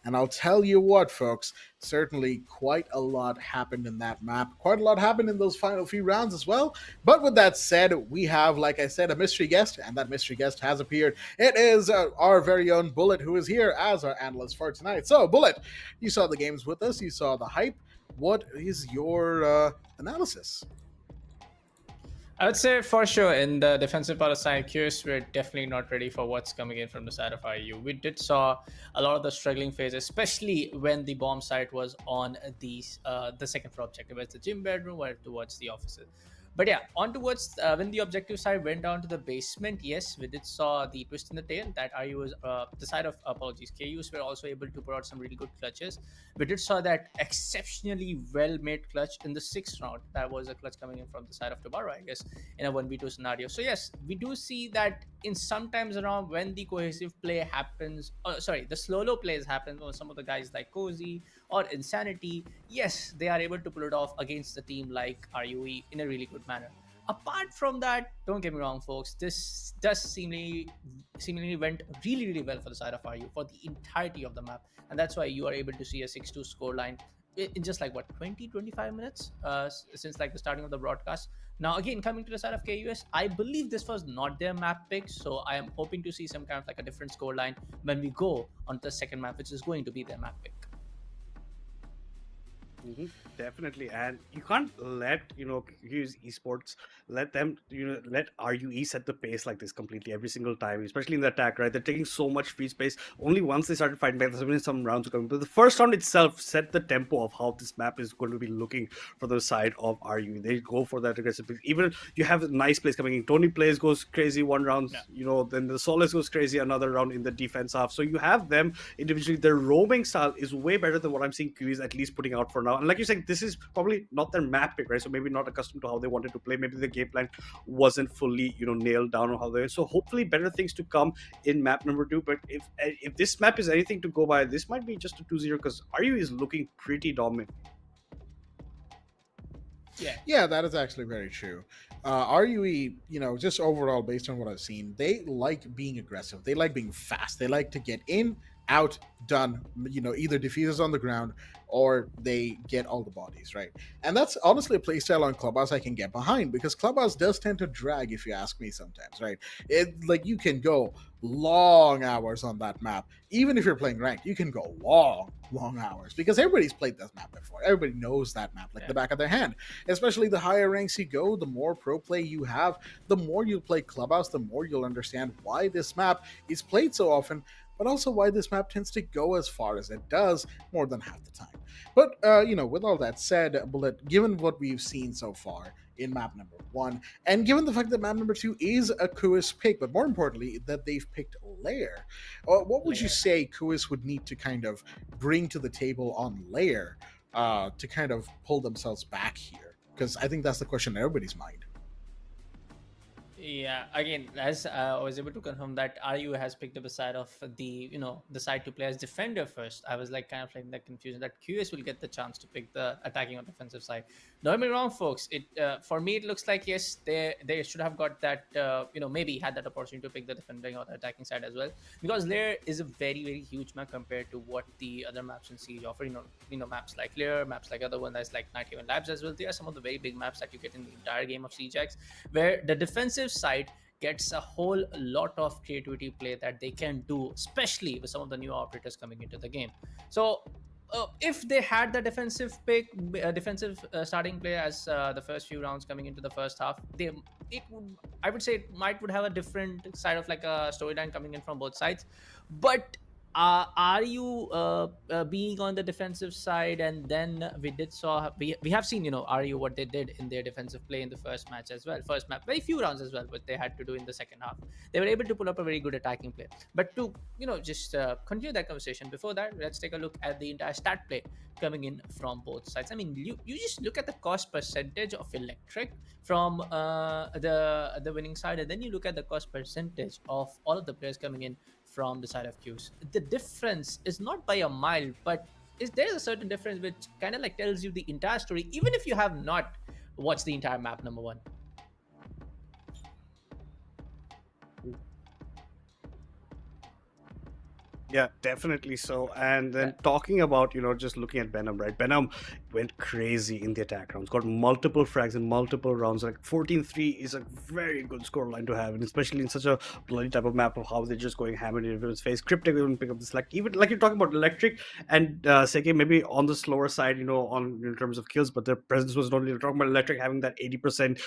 Speaker 2: And I'll tell you what, folks, certainly quite a lot happened in that map. Quite a lot happened in those final few rounds as well. But with that said, we have, like I said, a mystery guest, and that mystery guest has appeared. It is our very own Bullet, who is here as our analyst for tonight. So, Bullet, you saw the games with us. You saw the hype. What is your analysis?
Speaker 4: I would say for sure in the defensive part of side, KUIS, we're definitely not ready for what's coming in from the side of RU. We did saw a lot of the struggling phase, especially when the bomb site was on the second floor objective, as the gym bedroom or towards the offices. But yeah, on towards when the objective side went down to the basement, yes, we did saw the twist in the tail that RU was the side of KUIS were also able to put out some really good clutches. We did saw that exceptionally well made clutch in the 6th round. That was a clutch coming in from the side of Tomorrow, I guess, in a 1v2 scenario. So yes, we do see that in sometimes around when the cohesive play happens, the slow plays happen for some of the guys like Cozy or Insanity, yes, they are able to pull it off against a team like RUE in a really good manner. Apart from that, don't get me wrong, folks, this does seemingly went really, really well for the side of RU for the entirety of the map, and that's why you are able to see a 6-2 scoreline in just like 20-25 minutes since like the starting of the broadcast. Now again, coming to the side of KUIS, I believe this was not their map pick, so I am hoping to see some kind of like a different scoreline when we go on the second map, which is going to be their map pick.
Speaker 3: Mm-hmm, definitely, and you can't let KUIS Esports let RUE set the pace like this completely every single time, especially in the attack. Right, they're taking so much free space. Only once they started fighting back, there's been some rounds coming, but the first round itself set the tempo of how this map is going to be looking for the side of RUE. They go for that aggressive. Even you have nice plays coming in. Tony goes crazy one round, yeah. Then the Solace goes crazy another round in the defense half. So you have them individually. Their roaming style is way better than what I'm seeing KUIS at least putting out for now. And like you're saying, this is probably not their map pick, right? So maybe not accustomed to how they wanted to play. Maybe the game plan wasn't fully, nailed down on how they. So hopefully better things to come in map number 2. But if this map is anything to go by, this might be just a 2-0 because RU is looking pretty dominant.
Speaker 2: Yeah, that is actually very true. RUE, just overall, based on what I've seen, they like being aggressive. They like being fast. They like to get in, outdone, either defeaters on the ground or they get all the bodies, right? And that's honestly a playstyle on Clubhouse I can get behind, because Clubhouse does tend to drag, if you ask me, sometimes, right? Like, you can go long hours on that map. Even if you're playing ranked, you can go long hours, because everybody's played that map before. Everybody knows that map like the back of their hand. Especially the higher ranks you go, the more pro play you have, the more you play Clubhouse, the more you'll understand why this map is played so often, but also why this map tends to go as far as it does more than half the time. But, with all that said, Bullet, given what we've seen so far in map number 1, and given the fact that map number 2 is a KUIS pick, but more importantly, that they've picked Lair, what would you say KUIS would need to kind of bring to the table on Lair to kind of pull themselves back here? Because I think that's the question in everybody's mind.
Speaker 4: Yeah, again, as I was able to confirm that RU has picked up a side of the side to play as defender first. I was like kind of like that confusion that QS will get the chance to pick the attacking or defensive side. Don't get me wrong, folks. It for me it looks like yes, they should have got that maybe had that opportunity to pick the defending or the attacking side as well, because Lair is a very huge map compared to what the other maps in Siege offer. Maps like Lair, maps like other one that's like Night Haven Labs as well. They are some of the very big maps that you get in the entire game of Siege X, where the defensive side gets a whole lot of creativity play that they can do, especially with some of the new operators coming into the game. So if they had the defensive pick, defensive starting play as the first few rounds coming into the first half, I would say it would have a different side of like a storyline coming in from both sides. But are you being on the defensive side, and then we have seen RU what they did in their defensive play in the first match as well, first map, very few rounds as well, but they had to do in the second half. They were able to pull up a very good attacking play. But to just continue that conversation, before that, let's take a look at the entire stat play coming in from both sides. I mean, you just look at the cost percentage of Electric from the winning side, and then you look at the cost percentage of all of the players coming in from the side of queues. The difference is not by a mile, but there's a certain difference which kind of like tells you the entire story, even if you have not watched the entire map number 1.
Speaker 3: Yeah, definitely so. And then talking about, just looking at Benham, right? Benham went crazy in the attack rounds, got multiple frags in multiple rounds. Like 14-3 is a very good scoreline to have, and especially in such a bloody type of map of how they're just going hammer in everyone's face. Cryptic will pick up this, like, even like you're talking about Electric and Seke, maybe on the slower side, in terms of kills, but their presence was not really talking about Electric having that 80%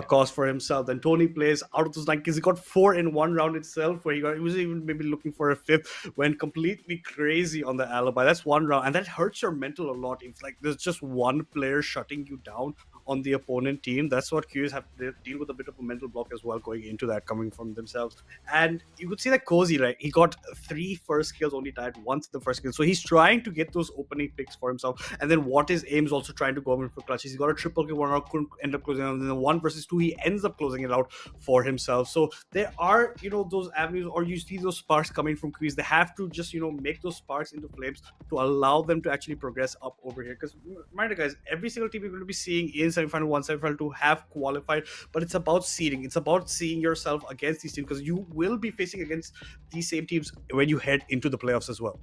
Speaker 3: cost for himself. Then Tony plays out of those 9 kills. He got 4 in one round itself, where he was even maybe looking for a 5th, when completely crazy on the alibi. That's one round, and that hurts your mental a lot. If like there's just one player shutting you down on the opponent team, that's what QS have to deal with, a bit of a mental block as well going into that, coming from themselves. And you could see that Cozy, right? He got 3 first kills, only died once in the first kill. So he's trying to get those opening picks for himself. And then what is Aim's also trying to go in for clutches. He's got a triple kill, one round, couldn't end up closing out. And then 1 versus 2, he ends up closing it out for himself. So there are, those avenues, or you see those sparks coming from QS. They have to just, make those sparks into flames to allow them to actually progress up over here. Because remember, guys, every single team you're going to be seeing in Semifinal 1, Semifinal 2 have qualified, but it's about seeding. It's about seeing yourself against these teams, because you will be facing against these same teams when you head into the playoffs as well.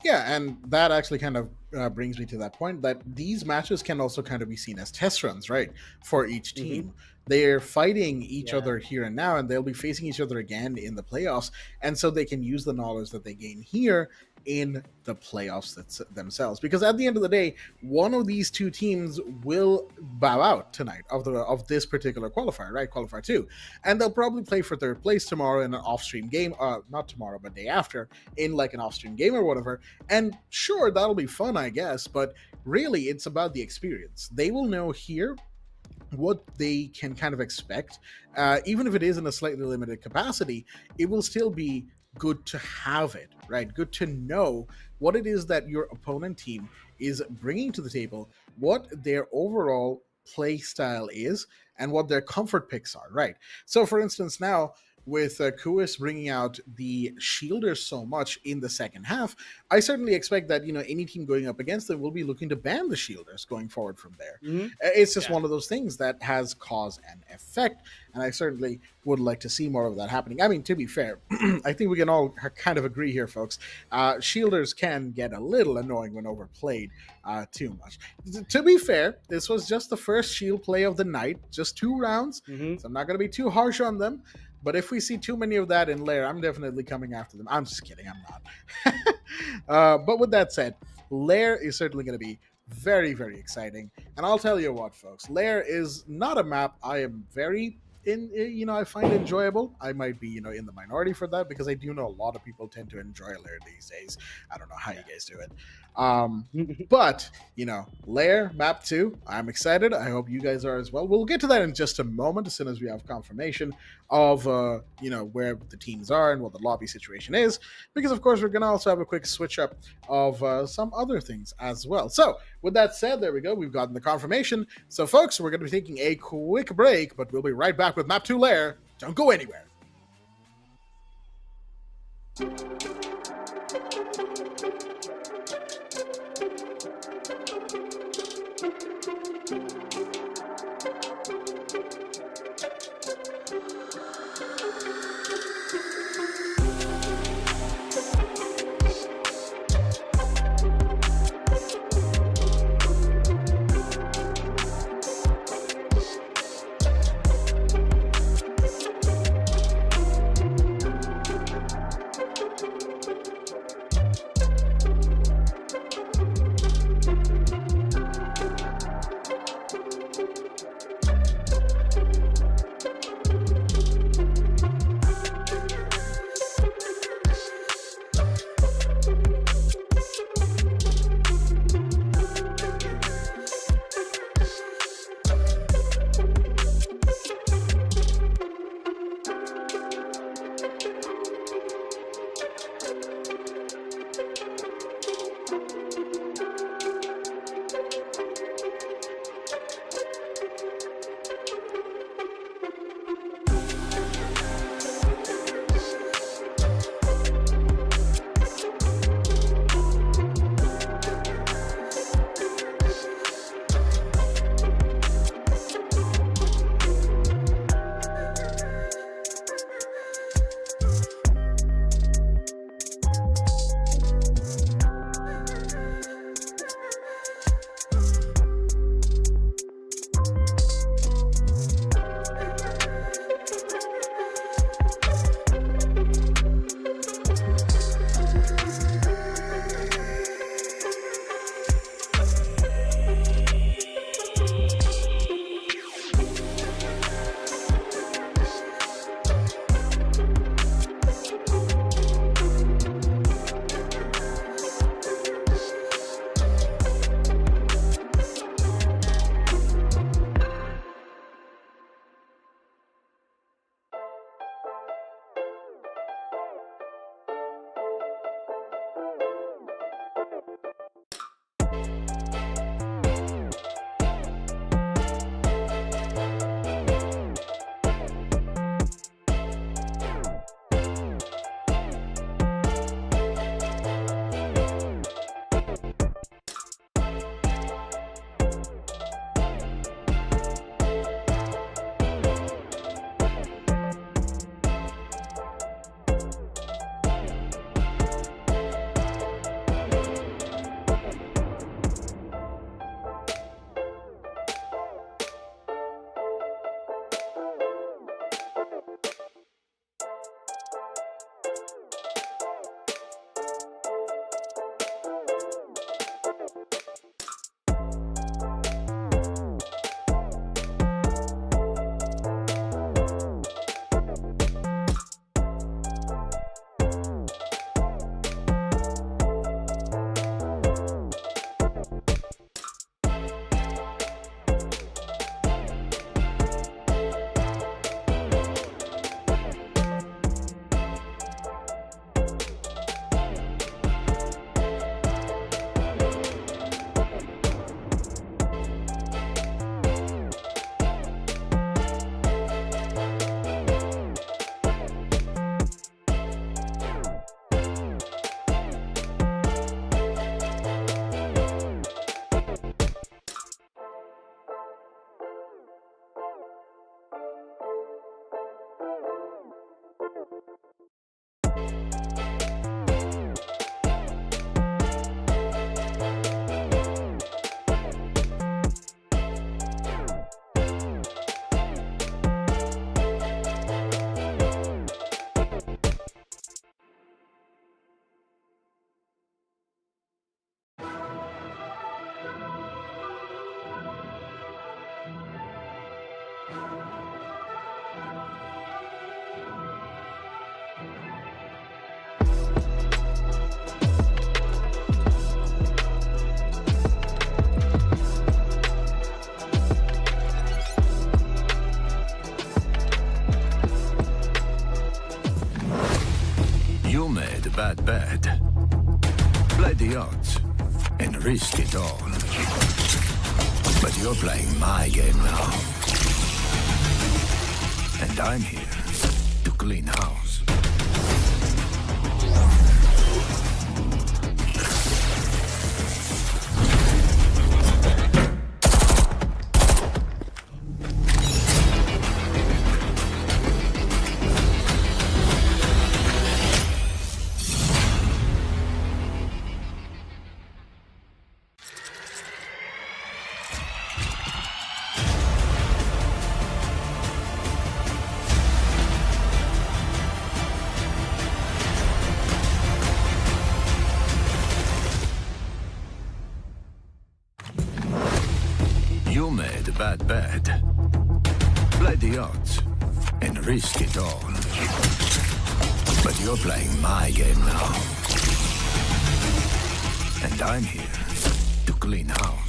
Speaker 2: Yeah, and that actually kind of brings me to that point that these matches can also kind of be seen as test runs, right? For each team. They're fighting each other here and now, and they'll be facing each other again in the playoffs. And so they can use the knowledge that they gain here in the playoffs themselves. Because at the end of the day, one of these two teams will bow out tonight of this particular qualifier, right? Qualifier 2. And they'll probably play for third place tomorrow in an off-stream game. Not tomorrow, but day after, in like an off-stream game or whatever. And sure, that'll be fun, I guess. But really, it's about the experience. They will know here what they can kind of expect. Even if it is in a slightly limited capacity, it will still be good to have it, right? Good to know what it is that your opponent team is bringing to the table, what their overall play style is, and what their comfort picks are, right? So for instance, now with KUIS bringing out the shielders so much in the second half, I certainly expect that, you know, any team going up against them will be looking to ban the shielders going forward from there. It's just one of those things that has cause and effect, and I certainly would like to see more of that happening. I mean, to be fair, I think we can all kind of agree here, folks. Shielders can get a little annoying when overplayed too much. To be fair, this was just the first shield play of the night, just 2 rounds, so I'm not going to be too harsh on them. But if we see too many of that in Lair, I'm definitely coming after them. I'm just kidding, I'm not. But with that said, Lair is certainly going to be very, very exciting. And I'll tell you what, folks, Lair is not a map I am very I find enjoyable. I might be, in the minority for that, because I do know a lot of people tend to enjoy Lair these days. I don't know how you guys do it. But, Lair, map 2, I'm excited. I hope you guys are as well. We'll get to that in just a moment, as soon as we have confirmation of, where the teams are and what the lobby situation is. Because, of course, we're going to also have a quick switch up of some other things as well. So, with that said, there we go. We've gotten the confirmation. So, folks, we're going to be taking a quick break, but we'll be right back with map 2 Lair. Don't go anywhere.
Speaker 1: Play the odds and risk it all. But you're playing my game now. And I'm here to clean house. You made a bad bet. Play the odds and risk it all. But you're playing my game now. And I'm here to clean house.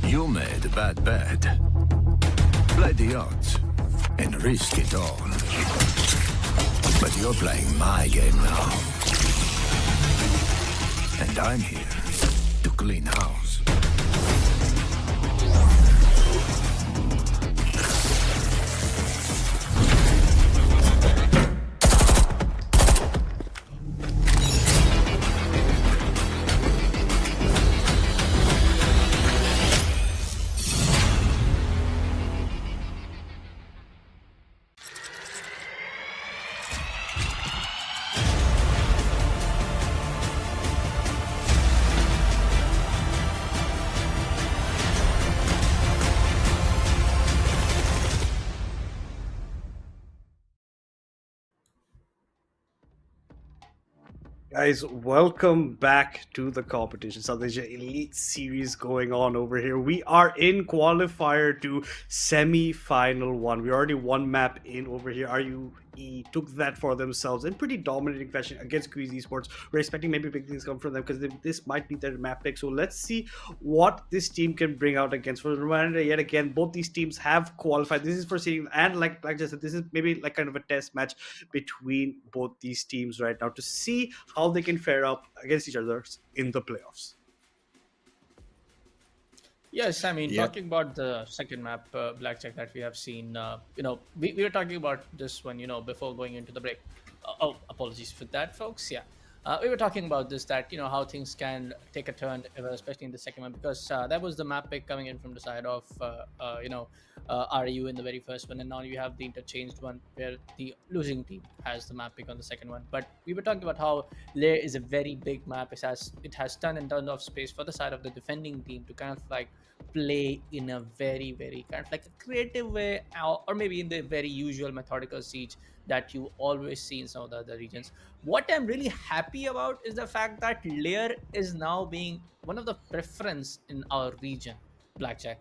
Speaker 1: You made a bad bet. Play the odds and risk it all. But you're playing my game now. And I'm here to clean house.
Speaker 3: Guys, welcome back to the competition. South Asia Elite Series going on over here. We are in Qualifier to Semifinal 1. We already one map in over here. RUE took that for themselves in pretty dominating fashion against KUIS Esports. We're expecting maybe big things come from them because this might be their map pick. So let's see what this team can bring out against. For a reminder, yet again, both these teams have qualified. This is for seeding, and like I said, this is maybe like kind of a test match between both these teams right now to see how they can fare up against each other in the playoffs.
Speaker 4: Yes, I mean, talking about the second map, Blackjack, that we have seen, we were talking about this one, before going into the break. Oh, apologies for that, folks. Yeah. We were talking about this, that, how things can take a turn, especially in the second map, because that was the map pick coming in from the side of, RU in the very first one. And now you have the interchanged one where the losing team has the map pick on the second one. But we were talking about how Lair is a very big map. It has ton and tons of space for the side of the defending team to kind of like play in a very, very kind of like a creative way, or maybe in the very usual methodical siege that you always see in some of the other regions. What I'm really happy about is the fact that Lair is now being one of the preference in our region. Blackjack,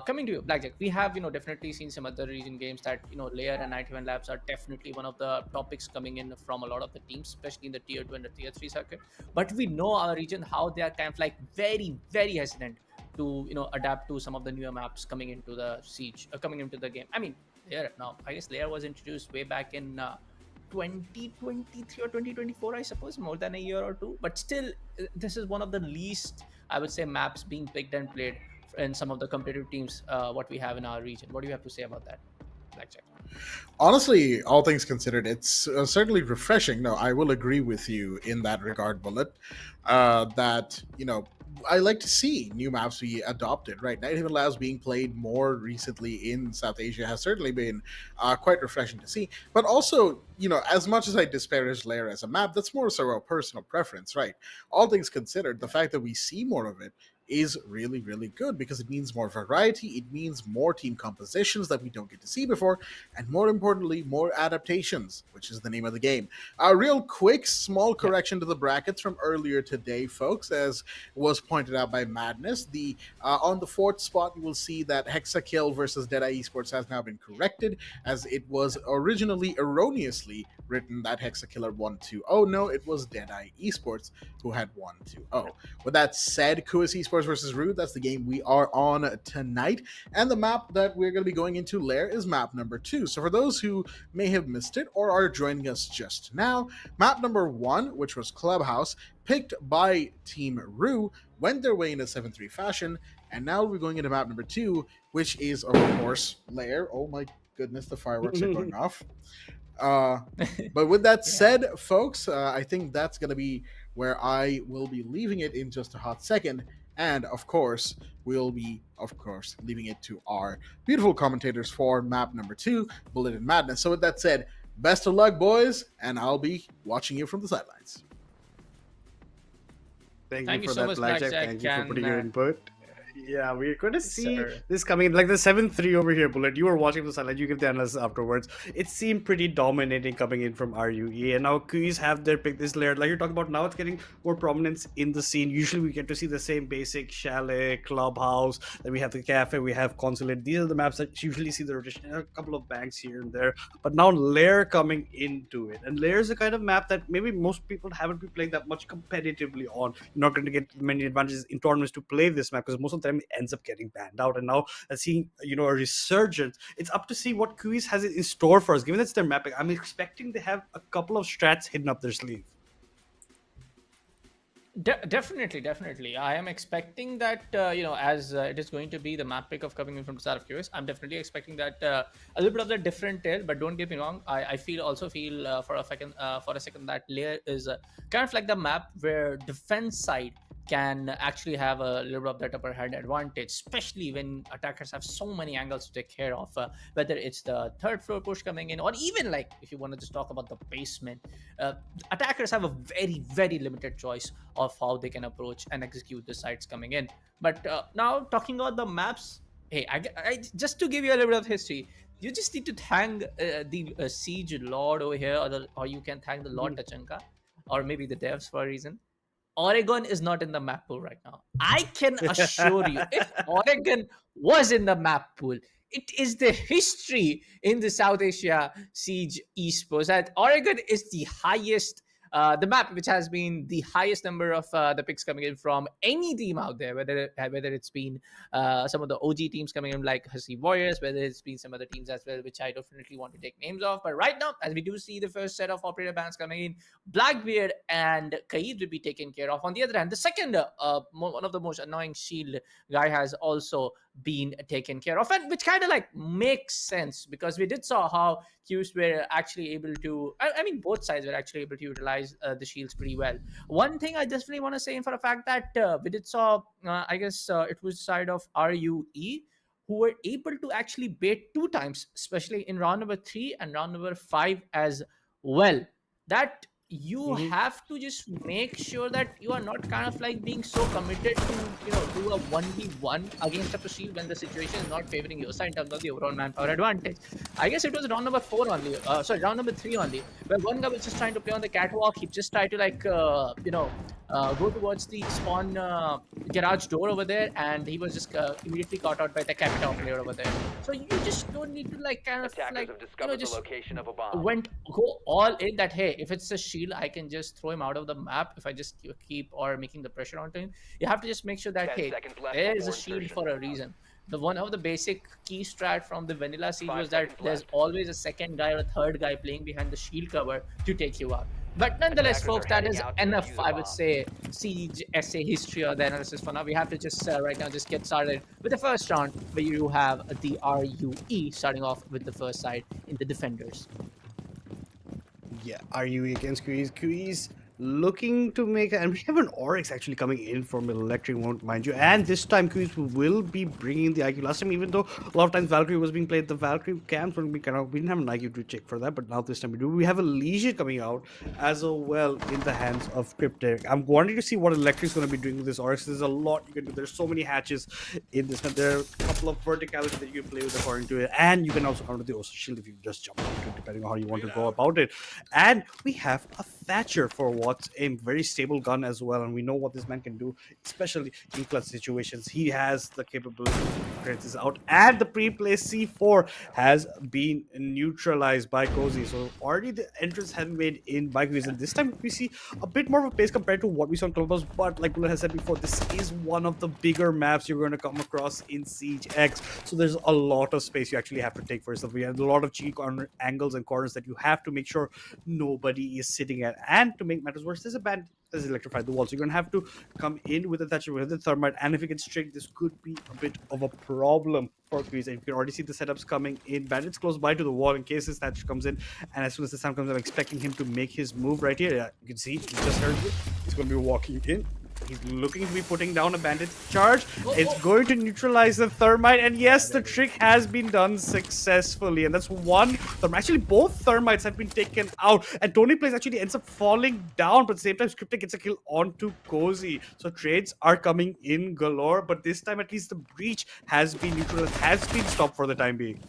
Speaker 4: coming to you, Blackjack, we have definitely seen some other region games that Lair and 91 Labs are definitely one of the topics coming in from a lot of the teams, especially in the tier 2 and the tier 3 circuit. But we know our region, how they are kind of like very, very hesitant to adapt to some of the newer maps coming into the siege, coming into the game. I mean, Lair, now I guess Lair was introduced way back in 2023 or 2024, I suppose, more than a year or two. But still, this is one of the least, I would say, maps being picked and played in some of the competitive teams, what we have in our region. What do you have to say about that, Blackjack?
Speaker 2: Honestly, all things considered, it's certainly refreshing. No, I will agree with you in that regard, Bullet. That I like to see new maps be adopted, right? 91 Labs being played more recently in South Asia has certainly been quite refreshing to see. But also, as much as I disparage Lair as a map, that's more so a personal preference, right? All things considered, the fact that we see more of it is really, really good because it means more variety, it means more team compositions that we don't get to see before, and more importantly, more adaptations, which is the name of the game. A real quick, small correction to the brackets from earlier today, folks, as was pointed out by Madness. The on the fourth spot, you will see that Hexakill versus Deadeye Esports has now been corrected, as it was originally erroneously written that Hexakiller won 2-0. No, it was Deadeye Esports who had won 2-0. With that said, KUIS Esports versus RUE, that's the game we are on tonight. And the map that we're going to be going into later is map number 2. So for those who may have missed it or are joining us just now, map number 1, which was Clubhouse, picked by Team RUE, went their way in a 7-3 fashion. And now we're going into map number 2, which is, of course, Lair. Oh my goodness, the fireworks are going off. But with that said, folks, I think that's going to be where I will be leaving it in just a hot second. And of course, we'll be, leaving it to our beautiful commentators for map number 2, Bullet and Madness. So with that said, best of luck, boys, and I'll be watching you from the sidelines.
Speaker 3: Thank you for
Speaker 4: so
Speaker 3: that,
Speaker 4: much,
Speaker 3: Blackjack.
Speaker 4: Blackjack.
Speaker 3: Thank you for putting your input. Yeah, we're going to see
Speaker 4: sir.
Speaker 3: this coming. Like the 7-3 over here, Bullet. You were watching the sideline. You give the analysis afterwards. It seemed pretty dominating coming in from RUE. And now KUIS have their pick this layer. Like you're talking about now, it's getting more prominence in the scene. Usually we get to see the same basic chalet, clubhouse. Then we have the cafe, we have consulate. These are the maps that usually see the rotation. There are a couple of banks here and there. But now Lair coming into it. And Lair is a kind of map that maybe most people haven't been playing that much competitively on. You're not going to get many advantages in tournaments to play this map because most of the time it ends up getting banned out. And now seeing a resurgence, it's up to see what KUIS has in store for us. Given that's their mapping, I'm expecting they have a couple of strats hidden up their sleeve.
Speaker 4: Definitely. I am expecting that, as it is going to be the map pick of coming in from the side of KUIS, I'm definitely expecting that a little bit of the different tail. But don't get me wrong, I also feel for a second that Lair is kind of like the map where defense side can actually have a little bit of that upper hand advantage, especially when attackers have so many angles to take care of, whether it's the third floor push coming in, or even like if you want to just talk about the basement. Attackers have a very, very limited choice of how they can approach and execute the sites coming in. But now talking about the maps, hey, I just to give you a little bit of history, you just need to thank the Siege Lord over here, or you can thank the Lord Tachanka, or maybe the devs for a reason. Oregon is not in the map pool right now. I can assure you, if Oregon was in the map pool, it is the history in the South Asia Siege Esports that Oregon is the highest, the map which has been the highest number of the picks coming in from any team out there, whether it's been some of the OG teams coming in like Husky Warriors, whether it's been some other teams as well, which I definitely want to take names of. But right now, as we do see the first set of operator bans coming in, Blackbeard and Kaid will be taken care of. On the other hand, the second, one of the most annoying shield guy has also been taken care of, and which kind of like makes sense because we did saw how KUIS were actually able to, I mean both sides were actually able to utilize the shields pretty well. One thing I definitely want to say for a fact that we did saw, I guess it was side of RUE who were able to actually bait 2 times, especially in round number 3 and round number 5 as well. That you have to just make sure that you are not kind of like being so committed to do a 1v1 against a shield when the situation is not favoring your side in terms of the overall manpower advantage. I guess it was round number 4 only, round number 3 only, where one guy was just trying to play on the catwalk. He just tried to like go towards the spawn garage door over there, and he was just immediately caught out by the Capita player over there. So you just don't need to like kind of like just
Speaker 5: location of a bomb.
Speaker 4: go all in that, hey, if it's a shield, I can just throw him out of the map if I just keep or making the pressure onto him. You have to just make sure that, hey, there is a shield for a reason. The one of the basic key strat from the vanilla siege was that there's always a second guy or a third guy playing behind the shield cover to take you out. But nonetheless, folks, that is enough, I would say, Siege essay history or the analysis for now. We have to just right now just get started with the first round, where you have the RUE starting off with the first side in the defenders.
Speaker 3: Yeah, RUE against KUIS. KUIS looking to make, and we have an Oryx actually coming in from Electric, won't mind you. And this time, KUIS will be bringing the IQ. Last time, even though a lot of times Valkyrie was being played, the Valkyrie camps were being kind of, we didn't have an IQ to check for that, but now this time we do. We have a Legion coming out as well in the hands of Cryptic. I'm wanting to see what Electric's going to be doing with this Oryx. There's a lot you can do. There's so many hatches in this map. There are a couple of verticality that you can play with according to it, and you can also counter the Osa Shield if you just jump into it, depending on how you want to go about it. And we have a Thatcher for what's a very stable gun as well, and we know what this man can do, especially in clutch situations. He has the capability to create this out, and the pre-placed C4 has been neutralized by Cozy. So already the entrance has been made in by KUIS, and this time we see a bit more of a pace compared to what we saw in Clubhouse. But like Bullet has said before, this is one of the bigger maps you're going to come across in Siege X. So there's a lot of space you actually have to take for yourself. We have a lot of cheeky corner angles and corners that you have to make sure nobody is sitting at. And to make matters worse, there's a band that's electrified the wall. So you're going to have to come in with a Thatcher, with the Thermite. And if it gets tricked, this could be a bit of a problem for KUIS. And you can already see the setups coming in. Bandit's close by to the wall in case his Thatcher comes in. And as soon as the sound comes, I'm expecting him to make his move right here. Yeah, you can see, he just heard it. He's going to be walking in. He's looking to be putting down a bandit charge. It's going to neutralize the Thermite. And yes, the trick has been done successfully. And that's one Thermite. Actually, both Thermites have been taken out. And Tony Plays actually ends up falling down. But at the same time, Cryptic gets a kill onto Cozy. So trades are coming in galore. But this time, at least the breach has been neutralized, has been stopped for the time being.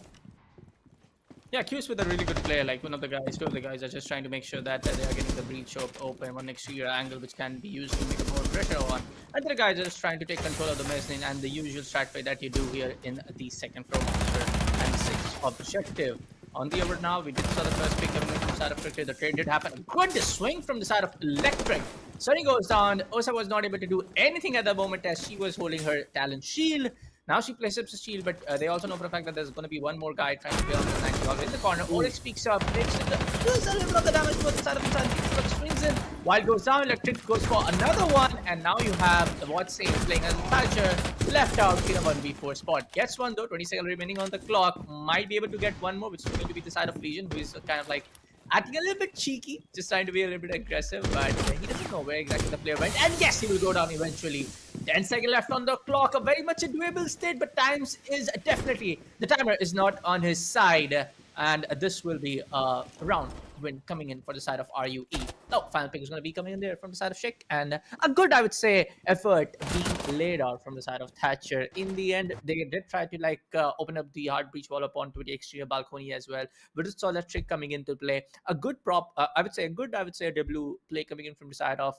Speaker 4: Yeah, KUIS with a really good player. Like one of the guys, two of the guys are just trying to make sure that they are getting the breach open, one exterior angle which can be used to make more pressure on. And the guys are just trying to take control of the mezzanine and the usual strat play that you do here in the second floor monster and 6 objective. On the over now, we did saw the first pick coming from the side of Cryptic. The trade did happen. Good swing from the side of Electric. Sunny goes down. Osa was not able to do anything at the moment as she was holding her talent shield. Now she places the shield, but they also know for a fact that there's going to be one more guy trying to play on the 90 all in the corner. Oryx speaks up, takes in does a little of the damage to the side of the sun, swings in. While goes down, Electric goes for another one, and now you have the What's Same playing as a Thatcher, left out in a 1v4 spot. Gets one though, 20 seconds remaining on the clock. Might be able to get one more, which is going to be the side of Legion, who is kind of like acting a little bit cheeky, just trying to be a little bit aggressive, but he doesn't know where exactly the player went. And yes, he will go down eventually. 10 seconds left on the clock, a very much a doable state, but times is definitely, the timer is not on his side. And this will be a round win coming in for the side of RUE. No, final pick is going to be coming in there from the side of Shik. And a good, I would say, effort being laid out from the side of Thatcher. In the end, they did try to like open up the hard breach wall up onto the exterior balcony as well. But it's all that trick coming into play. A good prop, I would say a good, a W play coming in from the side of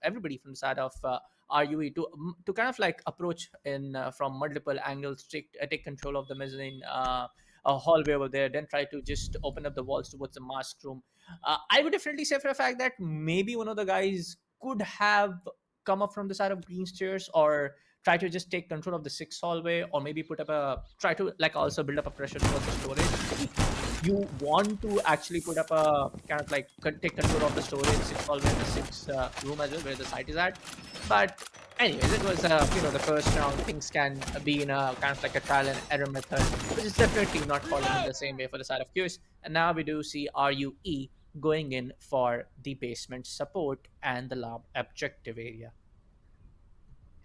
Speaker 4: everybody from the side of RUE to kind of like approach in from multiple angles, take control of the mezzanine a hallway over there, then try to just open up the walls towards the mask room. I would definitely say for a fact that maybe one of the guys could have come up from the side of green stairs or try to just take control of the 6th hallway, or maybe put up try to like also build up a pressure towards the storage. You want to actually put up a kind of like take control of the storage 6th hallway and the 6th room as well, where the site is at. But anyways, it was the first round. Things can be in a kind of like a trial and error method, which is definitely not following in the same way for the side of KUIS. And now we do see RUE going in for the basement support and the lab objective area.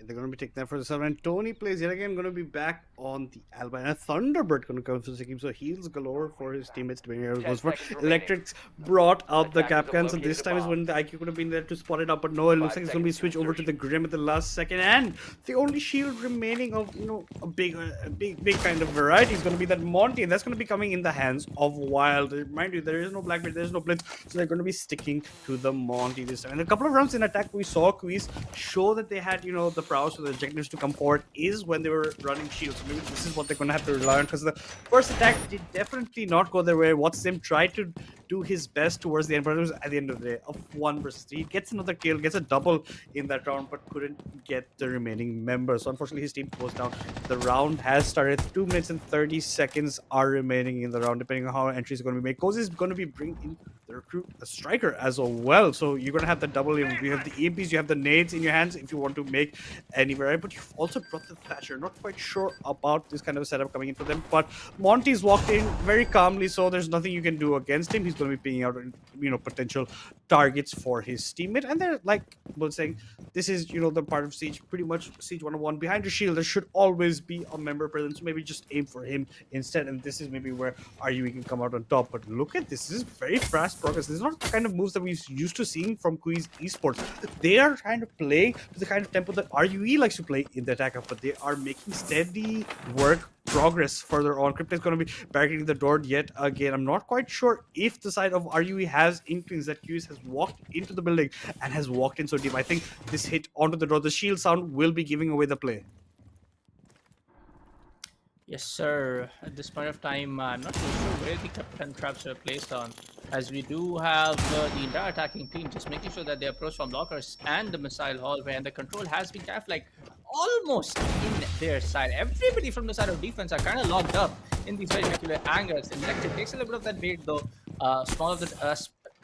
Speaker 3: They're going to be taking that for the server. And Tony Plays yet again going to be back on the Alba. And a Thunderbird going to come for the team. So heals galore for his teammates. Goes for Electrics brought out the Capcan. So this time is when the IQ could have been there to spot it up. But no, it looks like it's going to be switched over to the Grim at the last second. And the only shield remaining of, a big kind of variety is going to be that Monty. And that's going to be coming in the hands of Wild. Mind you, there is no Blackbeard, there is no Blitz. So they're going to be sticking to the Monty this time. And a couple of rounds in attack, we saw KUIS show that they had, the prowess for the objectives to come forward is when they were running shields. Maybe this is what they're going to have to rely on, because the first attack did definitely not go their way. What's him tried to do his best towards the end, but it was at the end of the day of 1 versus 3. He gets another kill, gets a double in that round, but couldn't get the remaining members. So unfortunately, his team goes down. The round has started. 2 minutes and 30 seconds are remaining in the round, depending on how entries are going to be made. Cozy is going to be bringing in the recruit a striker as well. So you're gonna have the double. You have the EMPs, you have the nades in your hands if you want to make any variety. But you've also brought the Thatcher. Not quite sure about this kind of setup coming in for them. But Monty's walked in very calmly, so there's nothing you can do against him. He's gonna be picking out potential targets for his teammate, and they're like Bull saying, this is the part of Siege, pretty much Siege 101. Behind your shield, there should always be a member present, so maybe just aim for him instead. And this is maybe where RUE can come out on top. But look at this is very fast progress. This is not the kind of moves that we used to seeing from KUIS Esports. They are trying to play to the kind of tempo that RUE likes to play in the attack, but they are making steady progress further on. Crypto is going to be barricading the door yet again. I'm not quite sure if the side of RUE has inklings that KUIS has walked into the building and has walked in so deep. I think this hit onto the door, the shield sound will be giving away the play.
Speaker 4: Yes, sir. At this point of time, I'm not too sure where the captain traps are placed on, as we do have the entire attacking team just making sure that they approach from lockers and the missile hallway, and the control has been kind of like almost in their side. Everybody from the side of defense are kind of locked up in these very peculiar angles. Electric takes a little bit of that bait though.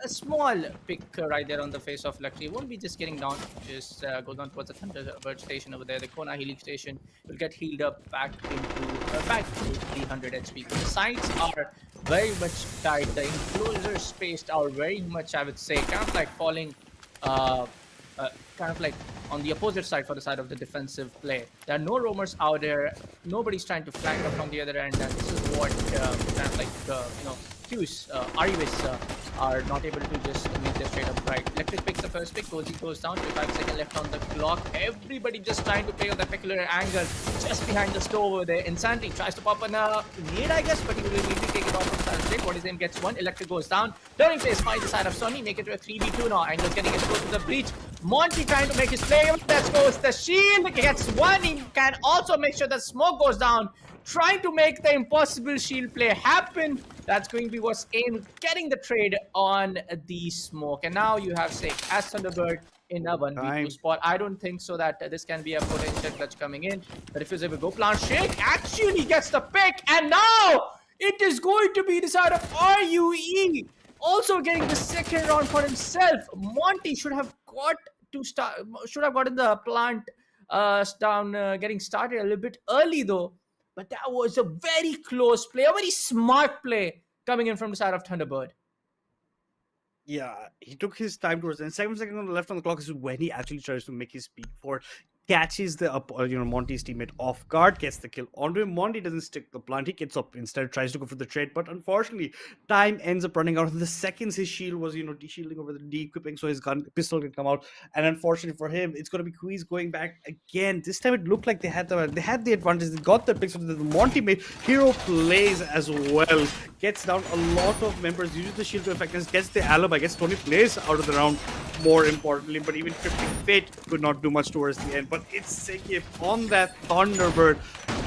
Speaker 4: A small pick right there on the face of Electric. He won't be just getting down, just go down towards the Thunderbird station over there. The Kona healing station will get healed up back to 300 HP. The sides are very much tight. The enclosures spaced are very much, I would say, kind of like falling kind of like on the opposite side for the side of the defensive play. There are no roamers out there. Nobody's trying to flank up from the other end, and this is what kind of like KUIS, RUE are not able to just make their straight up right. Electric picks the first pick, Cozy goes down, 5 seconds left on the clock. Everybody just trying to play on that peculiar angle just behind the stove over there. Insanity tries to pop on a nade, I guess, but he will immediately take it off from the side. What is in gets one. Electric goes down. Turning place finds the side of Sony, make it to a 3v2 now. Angle's getting exposed to the breach. Monty trying to make his play. That goes the shield, gets one. He can also make sure the smoke goes down, trying to make the impossible shield play happen. That's going to be what's in getting the trade on the smoke. And now you have Sake as Thunderbird in a 1v2 spot. I don't think so that this can be a potential clutch coming in. But if he's able to go plant, Shake actually gets the pick. And now it is going to be the side of RUE also getting the second round for himself. Monty should have gotten the plant getting started a little bit early though. But that was a very close play, a very smart play coming in from the side of Thunderbird.
Speaker 3: Yeah, he took his time towards the end. 7 seconds on the left on the clock is when he actually tries to make his peak forward. Catches the Monty's teammate off guard, gets the kill onto him. Monty doesn't stick the plant, he gets up instead, tries to go for the trade, but unfortunately time ends up running out. In the seconds his shield was de-shielding over the de-equipping, so his pistol can come out, and unfortunately for him it's going to be KUIS going back again. This time it looked like they had the advantage, they got the picks. So the Monty made hero plays as well, gets down a lot of members, uses the shield to effectiveness, gets the alibi, gets 20 plays out of the round more importantly, but even Cryptic Fate could not do much towards the end. But it's Sekip on that Thunderbird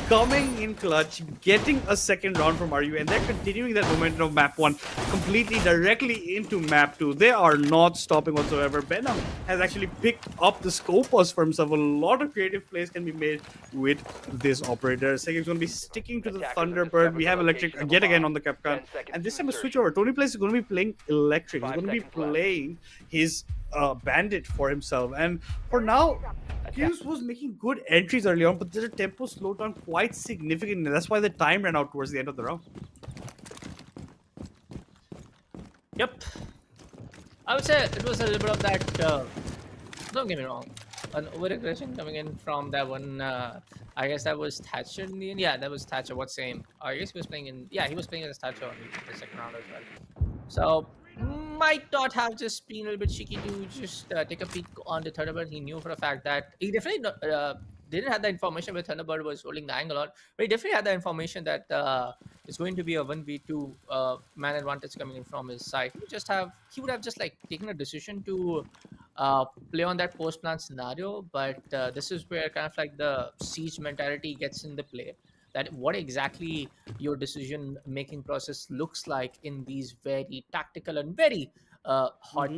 Speaker 3: coming in clutch, getting a second round from RUE, and they're continuing that momentum of map 1 completely directly into map 2. They are not stopping whatsoever. Venom has actually picked up the Scopus for himself. A lot of creative plays can be made with this operator. Sekip's going to be sticking to the Thunderbird. We have Electric yet again on the Capcan, and this time a switch over. Tony Place is going to be playing Electric. He's going to be playing his Bandit for himself, and for now KUIS was making good entries early on, but the tempo slowed down quite significantly. That's why the time ran out towards the end of the round.
Speaker 4: Yep, I would say it was a little bit of that, don't get me wrong, an over-aggression coming in from that one. I guess that was Thatcher in the end. Yeah, that was Thatcher. What same? I guess he was playing in, yeah, he was playing as Thatcher in the second round as well. So might not have just been a little bit cheeky to just take a peek on the Thunderbird. He knew for a fact that he definitely didn't have the information where Thunderbird was holding the angle on, but he definitely had the information that it's going to be a 1v2 man advantage coming in from his side. He would have just like taken a decision to play on that post plant scenario, but this is where kind of like the siege mentality gets in the play. That what exactly your decision making process looks like in these very tactical and very hot,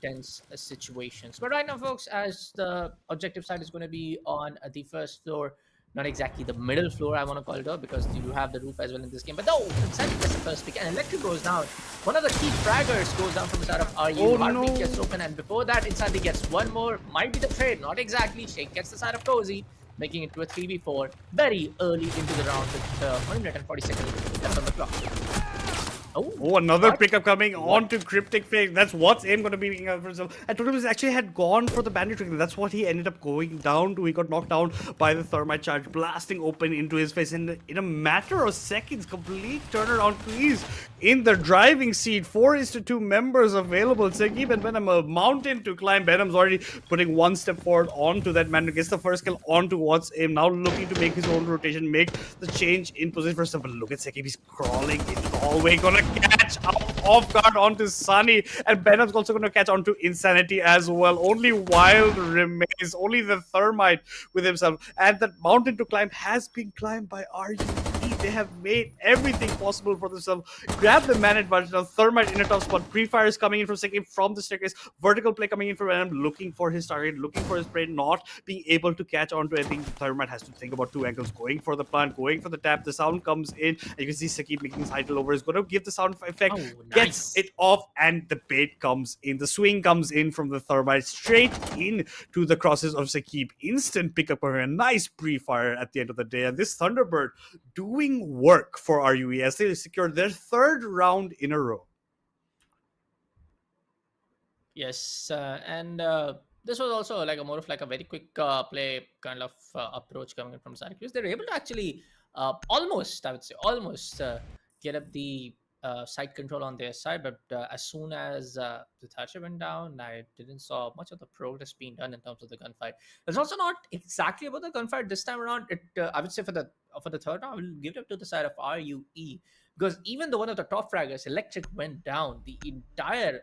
Speaker 4: tense situations. But right now, folks, as the objective side is going to be on the first floor, not exactly the middle floor, I want to call it out, because you have the roof as well in this game. But no, Insanity gets the first pick, and Electric goes down. One of the key fraggers goes down from the side of RU.
Speaker 3: Oh,
Speaker 4: Heartbeat
Speaker 3: no.
Speaker 4: gets open, and before that, Insanity gets one more. Might be the trade, not exactly. Shake gets the side of Cozy, making it to a 3v4 very early into the round with 1 minute and 40 seconds left on the clock.
Speaker 3: Oh, another
Speaker 4: what?
Speaker 3: pickup coming on to Cryptic Fake. That's what's aim going to be making out for himself. And Totems actually had gone for the bandit trick. That's what he ended up going down to. He got knocked down by the thermite charge, blasting open into his face. And in a matter of seconds, complete turnaround. KUIS in the driving seat. 4:2 members available. Sekib and Venom, a mountain to climb. Venom's already putting one step forward onto that man. Gets the first kill onto what's aim. Now looking to make his own rotation, make the change in position for himself. But look at Sekib. He's crawling into the hallway. Gonna catch out off guard onto Sunny, and Venom's also going to catch onto Insanity as well. Only Wild remains, only the Thermite with himself, and that mountain to climb has been climbed by RUE. They have made everything possible for themselves. Grab the man advantage now. Thermite in a tough spot. Pre-fire is coming in from second from the staircase. Vertical play coming in from Venom, looking for his target, looking for his prey, not being able to catch onto anything. Thermite has to think about two angles, going for the plant, going for the tap. The sound comes in, and you can see Sakib making his idle over. Is going to give the sound effect, gets it off, and the bait comes in. The swing comes in from the Thermite straight in to the crosses of Sakib. Instant pickup for a nice pre-fire at the end of the day. And this Thunderbird doing work for RUE as they secured their third round in a row.
Speaker 4: Yes, and this was also like a more of like a very quick play kind of approach coming in from Syracuse. They're able to actually almost, I would say, almost get up the side control on their side, but as soon as the Thatcher went down, I didn't saw much of the progress being done in terms of the gunfight. It's also not exactly about the gunfight this time around. It I would say for the third round, I will give it up to the side of RUE, because even though one of the top fraggers, Electric, went down, the entire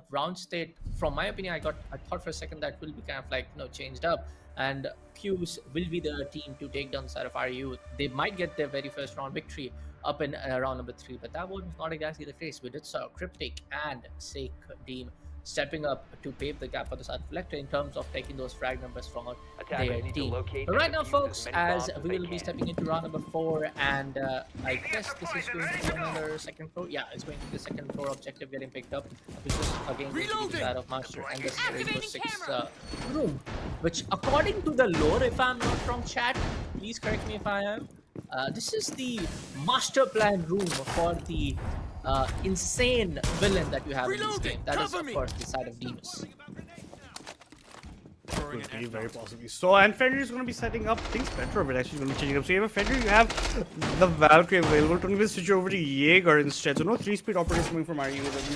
Speaker 4: round state, from my opinion, I thought for a second that will be kind of like changed up, and KUIS will be the team to take down the side of RUE. They might get their very first round victory up in round number 3, but that was not exactly the case. We did saw Cryptic and Sake Deem stepping up to pave the gap for the side of Electric in terms of taking those frag numbers from their team. But right now, folks, as we will be stepping into round number 4, and I guess this is going to be another second floor. Yeah, it's going to be the second floor objective getting picked up, which is again going to be the side of Master and the Rainbow 6 room, which according to the lore, if I'm not wrong, chat, please correct me if I am, this is the master plan room for the insane villain that you have in this game. That is, of course, the side of Demas.
Speaker 3: Could be very possibly so. And Fenrir is going to be setting up things better, but actually going to be changing up. So you have a Fenrir, you have the Valkyrie available. Don't even switch over to Jaeger instead. So no 3-speed operators coming from RUE that we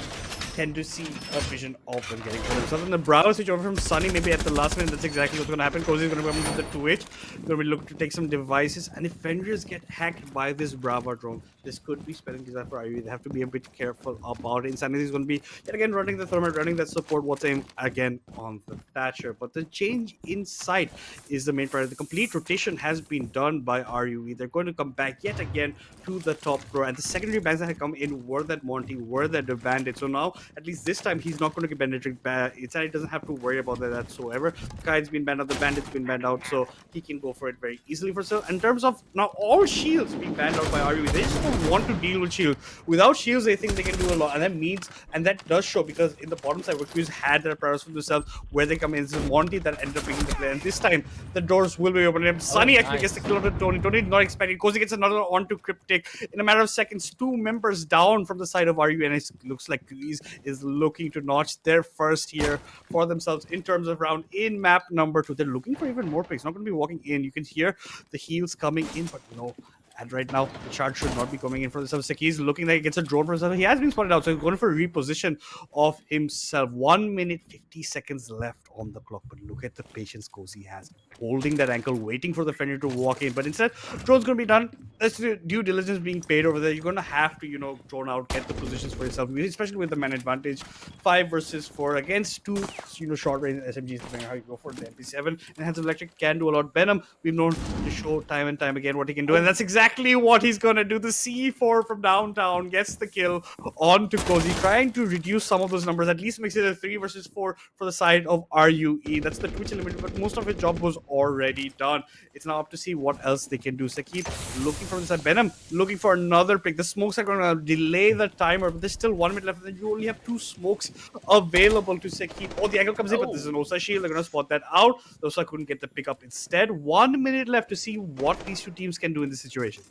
Speaker 3: tend to see a vision of them getting for themselves. And the Bravo switch over from Sunny maybe at the last minute. That's exactly what's going to happen. Cozy is going to come with the 2H. Going to be looking to take some devices. And if Fenrirs get hacked by this Bravo drone, this could be spelling disaster for RUE. They have to be a bit careful about it. Insanity is going to be yet again running the Thermite, running that support. What's aim again on the Thatcher. But the change inside is the main priority. The complete rotation has been done by RUE. They're going to come back yet again to the top floor. And the secondary bands that had come in were that Monty, were that the Bandit. So now, at least this time, he's not going to get Bandit. Insanity doesn't have to worry about that whatsoever. The Kite's been banned out, the Bandit's been banned out, so he can go for it very easily for himself. In terms of now, all shields being banned out by RUE, they just don't want to deal with shields. Without shields, they think they can do a lot, and that means, and that does show, because in the bottom side, KUIS had their prowess for themselves where they come in. This is Monty that ended up being the play, and this time the doors will be open. Sunny actually gets the kill on Tony. Tony not expecting. Cozy gets another onto Cryptic in a matter of seconds. 2 members down from the side of RUE, and it looks like KUIS is looking to notch their first here for themselves in terms of round in map number 2. They're looking for even more picks. Not going to be walking in. You can hear the heals coming in, but no. And right now, the charge should not be coming in for the Saki. He's looking like he gets a drone for himself. He has been spotted out, so he's going for a reposition of himself. 1 minute, 50 seconds left on the clock. But look at the patience Cozy has. Holding that ankle, waiting for the Fenrir to walk in. But instead, drone's going to be done. That's the due diligence being paid over there. You're going to have to, drone out, get the positions for yourself, especially with the man advantage. 5 versus 4 against 2, short range SMGs, depending on how you go for the MP7. And Hands of Electric can do a lot. Venom, we've known to show time and time again what he can do. And that's exactly exactly what he's gonna do. The C4 from downtown gets the kill onto Cozy, trying to reduce some of those numbers, at least makes it a 3 versus 4 for the side of RUE. That's the Twitch Eliminator, but most of his job was already done. It's now up to see what else they can do. Sakib looking for this side. Venom looking for another pick. The smokes are gonna delay the timer, but there's still 1 minute left, and then you only have 2 smokes available to Sakib. Oh, the angle comes in, but there's an Osa shield. They're gonna spot that out. Osa couldn't get the pick up instead. 1 minute left to see what these two teams can do in this situation.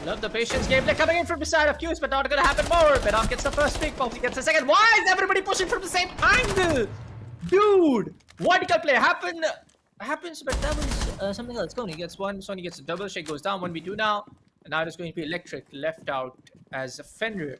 Speaker 4: Love the patience gameplay coming in from the side of KUIS, but not gonna happen more. Bedam gets the first pick, Foxy gets the second. Why is everybody pushing from the same angle? Dude! Vertical play happens, but that was something else. Coney gets one, Sony gets a double, Shake goes down, 1v2 now. And now it's going to be Electric left out as a Fenrir.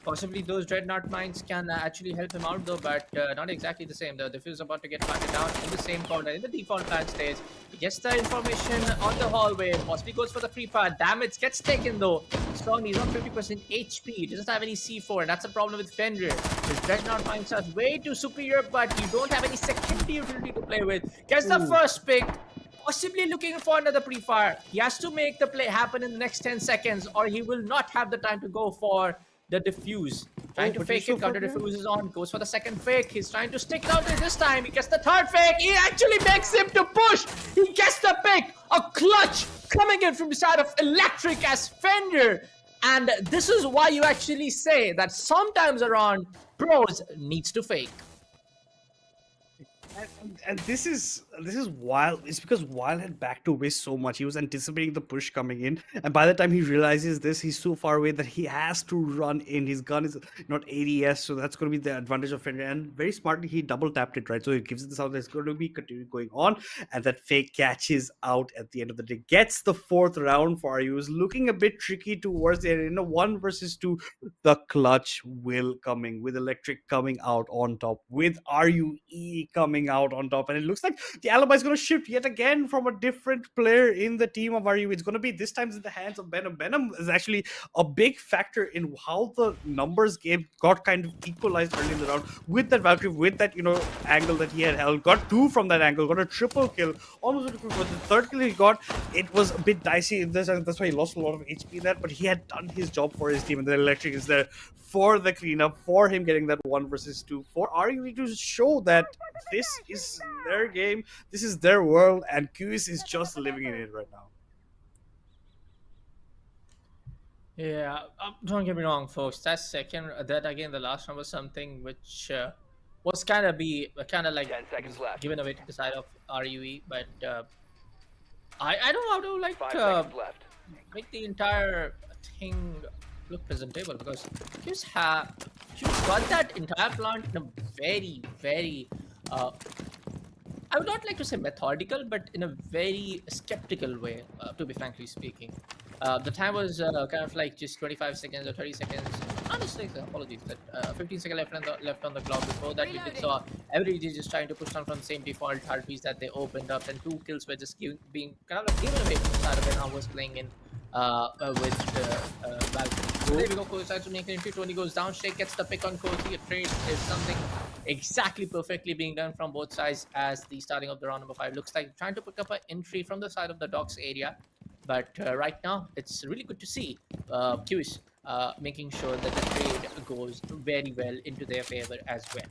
Speaker 4: Possibly those Dreadnought mines can actually help him out though, but not exactly the same. The diffuse is about to get planted down in the same corner, in the default plan stage. He gets the information on the hallway, possibly goes for the free fire. Damage gets taken though. Sony is on 50% HP, he doesn't have any C4, and that's a problem with Fenrir. His Dreadnought mines are way too superior, but you don't have any secondary utility to play with. Gets the first pick. Possibly looking for another pre-fire. He has to make the play happen in the next 10 seconds, or he will not have the time to go for the defuse. Trying to fake it, counter defuse is on, goes for the second fake. He's trying to stick it out there this time. He gets the third fake. He actually makes him to push. He gets the pick. A clutch coming in from the side of Electric as Fender. And this is why you actually say that sometimes around pros needs to fake.
Speaker 3: And this is Wild. It's because Wild had back to away so much. He was anticipating the push coming in, and by the time he realizes this, he's so far away that he has to run in. His gun is not ADS, so that's going to be the advantage of Fender. And very smartly, he double tapped it, right? So it gives it the sound that's going to be continuing going on, and that fake catches out at the end of the day. Gets the 4th round for you. Is looking a bit tricky towards the end. In a 1 versus 2, the clutch will coming with Electric coming out on top, with RUE coming out on top, and it looks like the alibi is going to shift yet again from a different player in the team of RUE. It's going to be this time in the hands of Venom. Venom is actually a big factor in how the numbers game got kind of equalized early in the round with that Valkyrie, with that angle that he had held. Got 2 from that angle, got a triple kill, almost a triple. But the third kill he got, it was a bit dicey in this, and that's why he lost a lot of HP in that. But he had done his job for his team, and the Electric is there for the cleanup, for him getting that 1 versus 2, for RUE to show that this is their game, this is their world, and KUIS is just living in it right now.
Speaker 4: Yeah, don't get me wrong, folks. That second, that again, the last one was something which was kind of like
Speaker 5: 10 seconds left.
Speaker 4: given away to the side of RUE, but I don't know how to
Speaker 5: 5 seconds left.
Speaker 4: make the entire thing look presentable, because KUIS got that entire plant in a very, very I would not like to say methodical, but in a very skeptical way, to be frankly speaking. The time was kind of like just 25 seconds or 30 seconds. Honestly, apologies, that 15 seconds left on the clock. Before that, we did saw everybody just trying to push down from the same default heartbeats that they opened up, and 2 kills were just being kind of like given away from the start of when I was playing in with Valkyrie. So there we go. Cozy decides to make an entry. Tony goes down. Shake gets the pick on Cozy. A trade is something exactly perfectly being done from both sides as the starting of the round number 5 looks like. Trying to pick up an entry from the side of the docks area. But right now, it's really good to see KUIS making sure that the trade goes very well into their favor as well.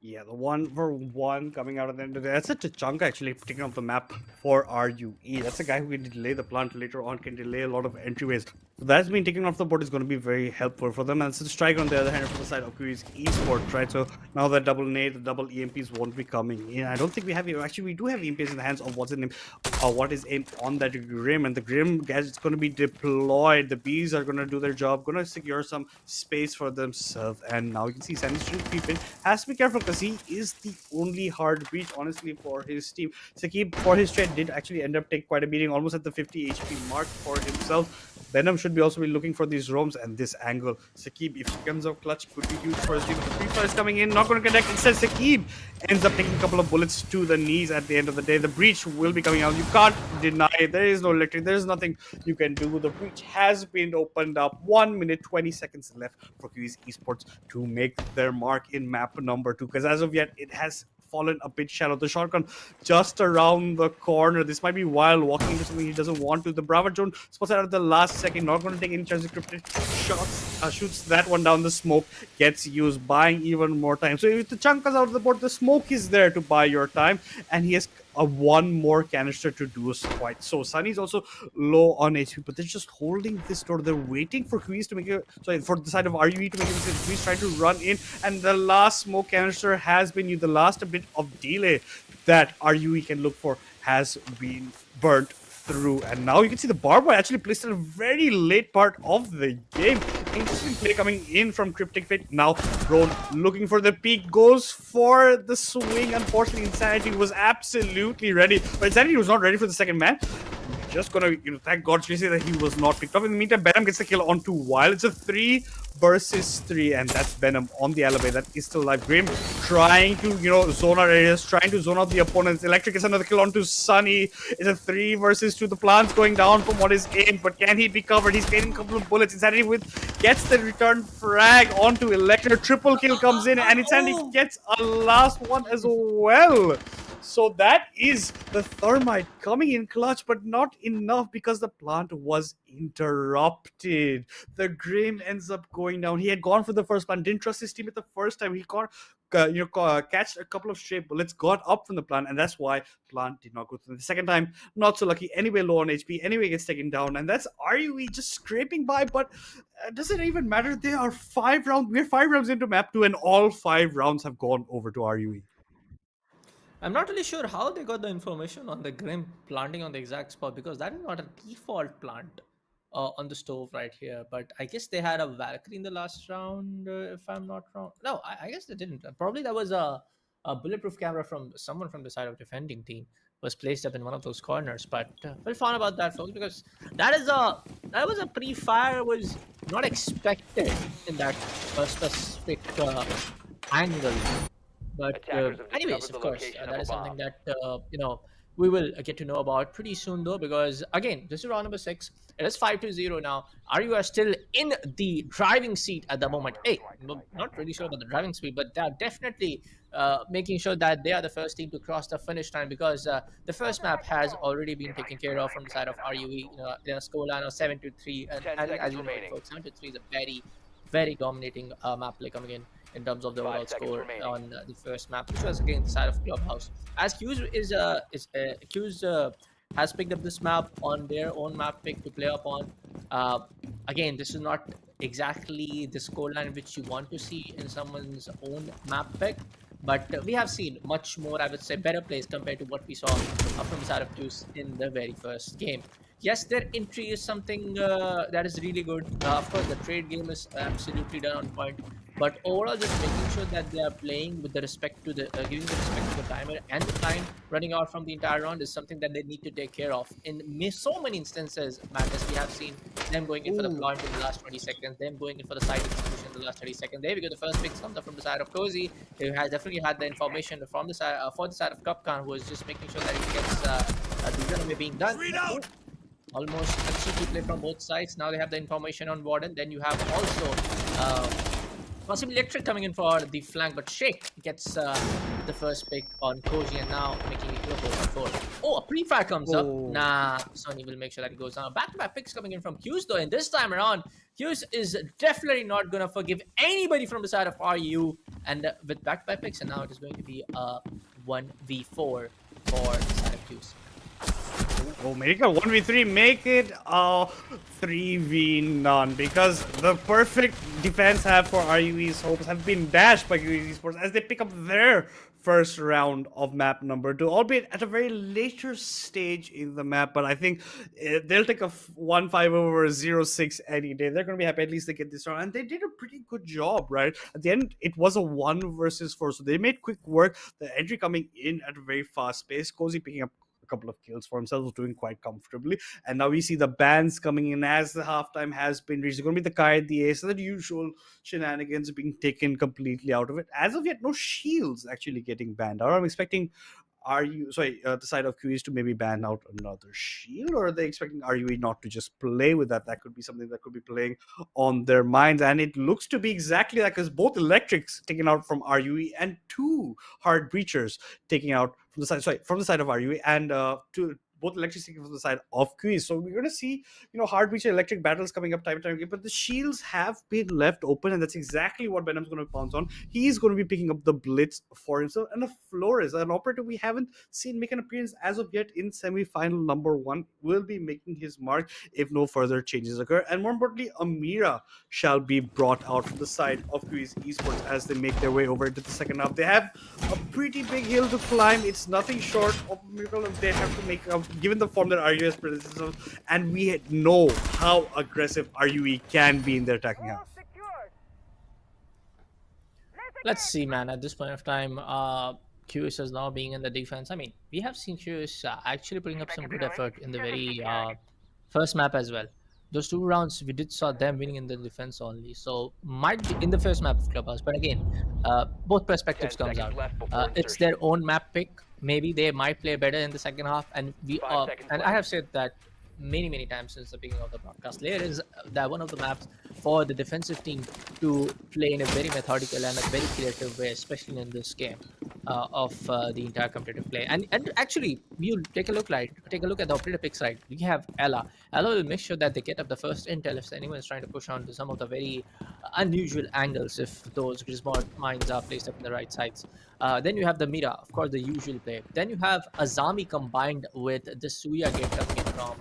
Speaker 3: Yeah, the 1-for-1 coming out of the end of the day. That's such a chunk actually taking off the map for RUE. That's a guy who can delay the plant later on, can delay a lot of entryways. So that's been taken off the board is going to be very helpful for them. And it's a strike on the other hand from the side of KUIS Esports, right? So now that double nade, the double EMPs won't be coming in. I don't think we have, actually we do have EMPs in the hands of what is aimed on that Grim, and the Grim gadget is going to be deployed. The bees are going to do their job, going to secure some space for themselves. And now you can see Sandy shouldn't creep in. Has to be careful because he is the only hard breach, honestly, for his team. Sakib, for his trade, did actually end up taking quite a beating, almost at the 50 HP mark for himself. Venom should be also be looking for these roams and this angle. Sakib, if he comes out clutch, could be huge for his team. The free fire is coming in, not going to connect. Instead, Sakib ends up taking a couple of bullets to the knees at the end of the day. The breach will be coming out. You can't deny it. There is no electric. There is nothing you can do. The breach has been opened up. 1 minute, 20 seconds left for KUIS Esports to make their mark in map number 2. Because as of yet, it has fallen a bit shallow. The shotgun just around the corner. This might be Wild walking into something he doesn't want to. The Bravo drone spots out at the last second. Not going to take any chances. Cryptic shots, shoots that one down. The smoke gets used, buying even more time. So if the chunk is out of the board, the smoke is there to buy your time, and he has one more canister to do quite so. Sunny's also low on HP, but they're just holding this door. They're waiting for KUIS to make it. Sorry, for the side of RUE to make it. KUIS trying to run in, and the last smoke canister has been used. The last bit of delay that RUE can look for has been burnt through, and now you can see the barbed wire actually placed at a very late part of the game. Interesting play coming in from Cryptic Fit. Now Drone looking for the peak, goes for the swing. Unfortunately, Insanity was absolutely ready, but Insanity was not ready for the second man. Just gonna, thank God, Tracy, that he was not picked up. In the meantime, Venom gets the kill onto Wild. It's a 3 versus 3, and that's Venom on the elevator. That is still alive. Grim trying to, zone out areas, trying to zone out the opponents. Electric gets another kill onto Sunny. It's a 3 versus 2. The plant's going down from what is in, but can he be covered? He's getting a couple of bullets. Insanity gets the return frag onto Electric. Triple kill comes in, and Insanity gets a last one as well. So that is the Thermite coming in clutch, but not enough because the plant was interrupted. The Grim ends up going down. He had gone for the first plant, didn't trust his teammate the first time. He catched a couple of stray bullets, got up from the plant, and that's why plant did not go through. The second time, not so lucky. Anyway, low on HP. Anyway, gets taken down, and that's RUE just scraping by. But does it even matter? They are 5 rounds. We're 5 rounds into map 2, and all 5 rounds have gone over to RUE.
Speaker 4: I'm not really sure how they got the information on the Grim planting on the exact spot, because that is not a default plant on the stove right here. But I guess they had a Valkyrie in the last round, if I'm not wrong. No, I guess they didn't. Probably that was a bulletproof camera from someone from the side of defending team was placed up in one of those corners. But we'll find about that, folks, because that was a pre-fire was not expected in that specific angle. But anyways, of course, that is something that we will get to know about pretty soon, though, because again, this is round number 6. It is 5-0 now. RU are still in the driving seat at the moment. Hey, not really sure about the driving speed, but they are definitely making sure that they are the first team to cross the finish line, because the first map has already been taken care of from the side of RUE. Their scoreline of 7-3, and as you know, folks, 7-3 is a very, very dominating map play coming in terms of the overall score on the first map, which was against the side of Clubhouse. As KUIS has picked up this map on their own map pick to play up on. Again, this is not exactly the scoreline which you want to see in someone's own map pick, but we have seen much more, I would say, better plays compared to what we saw from the side of KUIS in the very first game. Yes, their entry is something that is really good. Of course, the trade game is absolutely done on point. But overall, just making sure that they are playing with the respect to the giving the respect to the timer and the time running out from the entire round is something that they need to take care of. In so many instances, Madness, we have seen them going in for the plant in the last 20 seconds, them going in for the side execution in the last 30 seconds. There we go. The first pick comes up from the side of Cozy, who has definitely had the information from the side for the side of Cupcan, who is just making sure that he gets the runaway being done. Almost a cheeky play from both sides. Now they have the information on Warden. Then you have also possibly Electric coming in for the flank, but Shake gets the first pick on Koji, and now making it to a 4-4. Oh, a pre-fire comes up. Nah, Sony will make sure that it goes down. Back-to-back picks coming in from KUIS, though, and this time around, KUIS is definitely not going to forgive anybody from the side of RU, and with back-to-back picks, and now it is going to be a 1v4 for the side of KUIS.
Speaker 3: Oh, make it a 1v3, make it a 3v none, because the perfect defense have for RUE's hopes have been dashed by KUIS Esports as they pick up their first round of map number 2, albeit at a very later stage in the map. But I think they'll take a 1-5 over 0-6 any day. They're going to be happy at least they get this round, and they did a pretty good job, right? At the end, it was a 1 versus 4, so they made quick work. The entry coming in at a very fast pace. Cozy picking up a couple of kills for himself, was doing quite comfortably. And now we see the bans coming in as the halftime has been reached. It's going to be the Kite, the Ace, and the usual shenanigans being taken completely out of it. As of yet, no shields actually getting banned. I'm expecting the side of QEs to maybe ban out another shield, or are they expecting RUE not to just play with that? That could be something that could be playing on their minds, and it looks to be exactly like as both electrics taken out from RUE and 2 hard breachers taking out from the side, from the side of RUE, and two both electrics taken from the side of QEs. So we're going to see, hard breacher electric battles coming up time and time again, but the shields have been left open, and that's exactly what Venom's going to pounce on. He's going to be picking up the blitz for himself, and a Flores, an operator we haven't seen make an appearance as of yet in semi-final number 1, will be making his mark if no further changes occur. And more importantly, Amira shall be brought out from the side of KUIS Esports as they make their way over into the second half. They have a pretty big hill to climb. It's nothing short of a miracle. They have to make up, given the form that RUE has presented, and we know how aggressive RUE can be in their attacking half.
Speaker 4: Let's see, man. At this point of time, QS is now being in the defense. I mean, we have seen QS actually putting up some good effort in the very first map as well. Those 2 rounds, we did saw them winning in the defense only. So might be in the first map of Clubhouse. But again, both perspectives comes out. It's their own map pick. Maybe they might play better in the second half. And I have said that many times since the beginning of the broadcast. Layer is that one of the maps for the defensive team to play in a very methodical and a very creative way, especially in this game of the entire competitive play. And actually, you take a look at the operator pick side. We have Ella. Ella will make sure that they get up the first intel if anyone is trying to push on to some of the very unusual angles if those Grismod mines are placed up in the right sides. Then you have the Mira, of course, the usual play. Then you have Azami combined with the Suya gate coming in from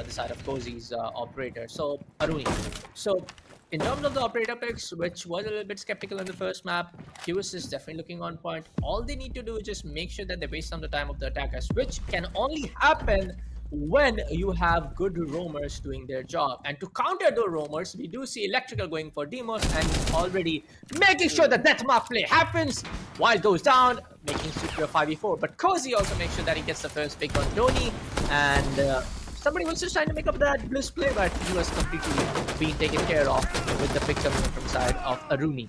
Speaker 4: the side of Cozy's operator. So Aruni. So in terms of the operator picks, which was a little bit skeptical in the first map, QS is definitely looking on point. All they need to do is just make sure that they waste some of the time of the attackers, which can only happen when you have good roamers doing their job. And to counter those roamers, we do see Electrical going for Demos and already making sure that deathmark play happens. Wild goes down, making Super 5v4. But Cozy also makes sure that he gets the first pick on Doni. And somebody was just trying to make up that Bliss play, but he was completely being taken care of with the pick coming from the side of Aruni.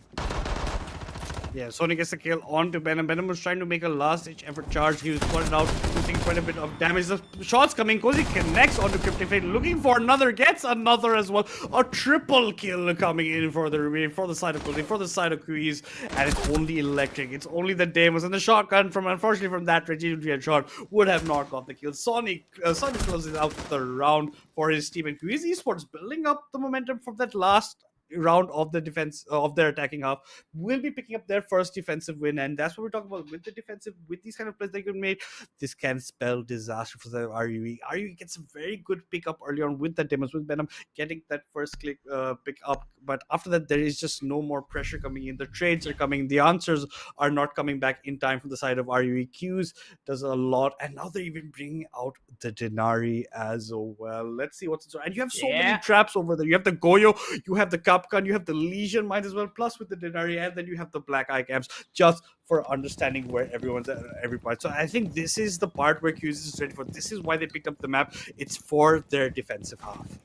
Speaker 3: Yeah, Sony gets the kill onto Benham. Benham was trying to make a last-ditch effort charge. He was putting out, using quite a bit of damage. The shots coming. Cozy connects onto Cryptifate, looking for another, gets another as well. A triple kill coming in for the side of Cozy, for the side of QEs, and it's only Electric. It's only the Demos, and the shotgun unfortunately from that Regimental shot would have knocked off the kill. Sonic closes out the round for his team, and QEs Esports building up the momentum from that last round of the defense of their attacking half will be picking up their first defensive win, and that's what we're talking about with the defensive, with these kind of plays they can make. This can spell disaster for the RUE. RUE gets a very good pick up early on with the Demos, with Venom getting that first click pick up, but after that there is just no more pressure coming in. The trades are coming, the answers are not coming back in time from the side of RUE. Qs does a lot, and now they're even bringing out the Denari as well. Let's see what's in store. And you have so many traps over there. You have the Goyo, you have the Capcan, you have the Legion mines as well, plus with the Denari, and then you have the Black Eye camps, just for understanding where everyone's at every part. So I think this is the part where QZ is ready for. This is why they picked up the map. It's for their defensive half.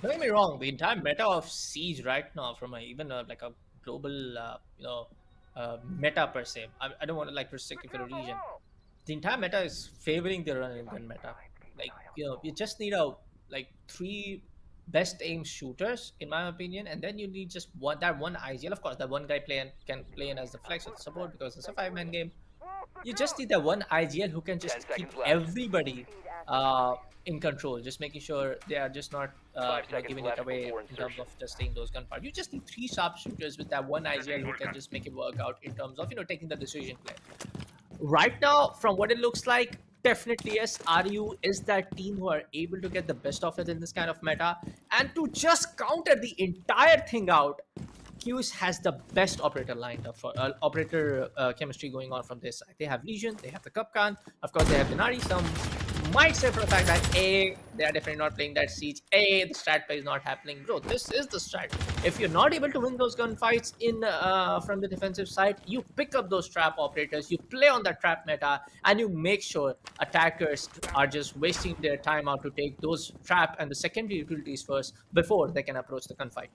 Speaker 4: Don't get me wrong, the entire meta of Siege right now, from even like a global meta per se, I don't want to like restrict it for a region. The entire meta is favoring the run and gun meta. Like, you just need like 3 best aim shooters, in my opinion, and then you need just one IGL. Of course, that one guy can play in as the flex or the support because it's a 5-man game. You just need that one IGL who can just keep everybody in control, just making sure they are just not giving it away in terms of just taking those gunfire. You just need 3 sharp shooters with that one IGL who can just make it work out in terms of taking the decision play. Right now, from what it looks like, definitely yes, RU is that team who are able to get the best of it in this kind of meta. And to just counter the entire thing out, QS has the best operator lined up for operator chemistry going on from this side. They have Legion, they have the Capcan, of course they have Denari. Some might say for the fact that they are definitely not playing that Siege. The strat play is not happening. Bro, this is the strat. If you're not able to win those gunfights in from the defensive side, you pick up those trap operators, you play on that trap meta, and you make sure attackers are just wasting their time out to take those trap and the secondary utilities first before they can approach the gunfight.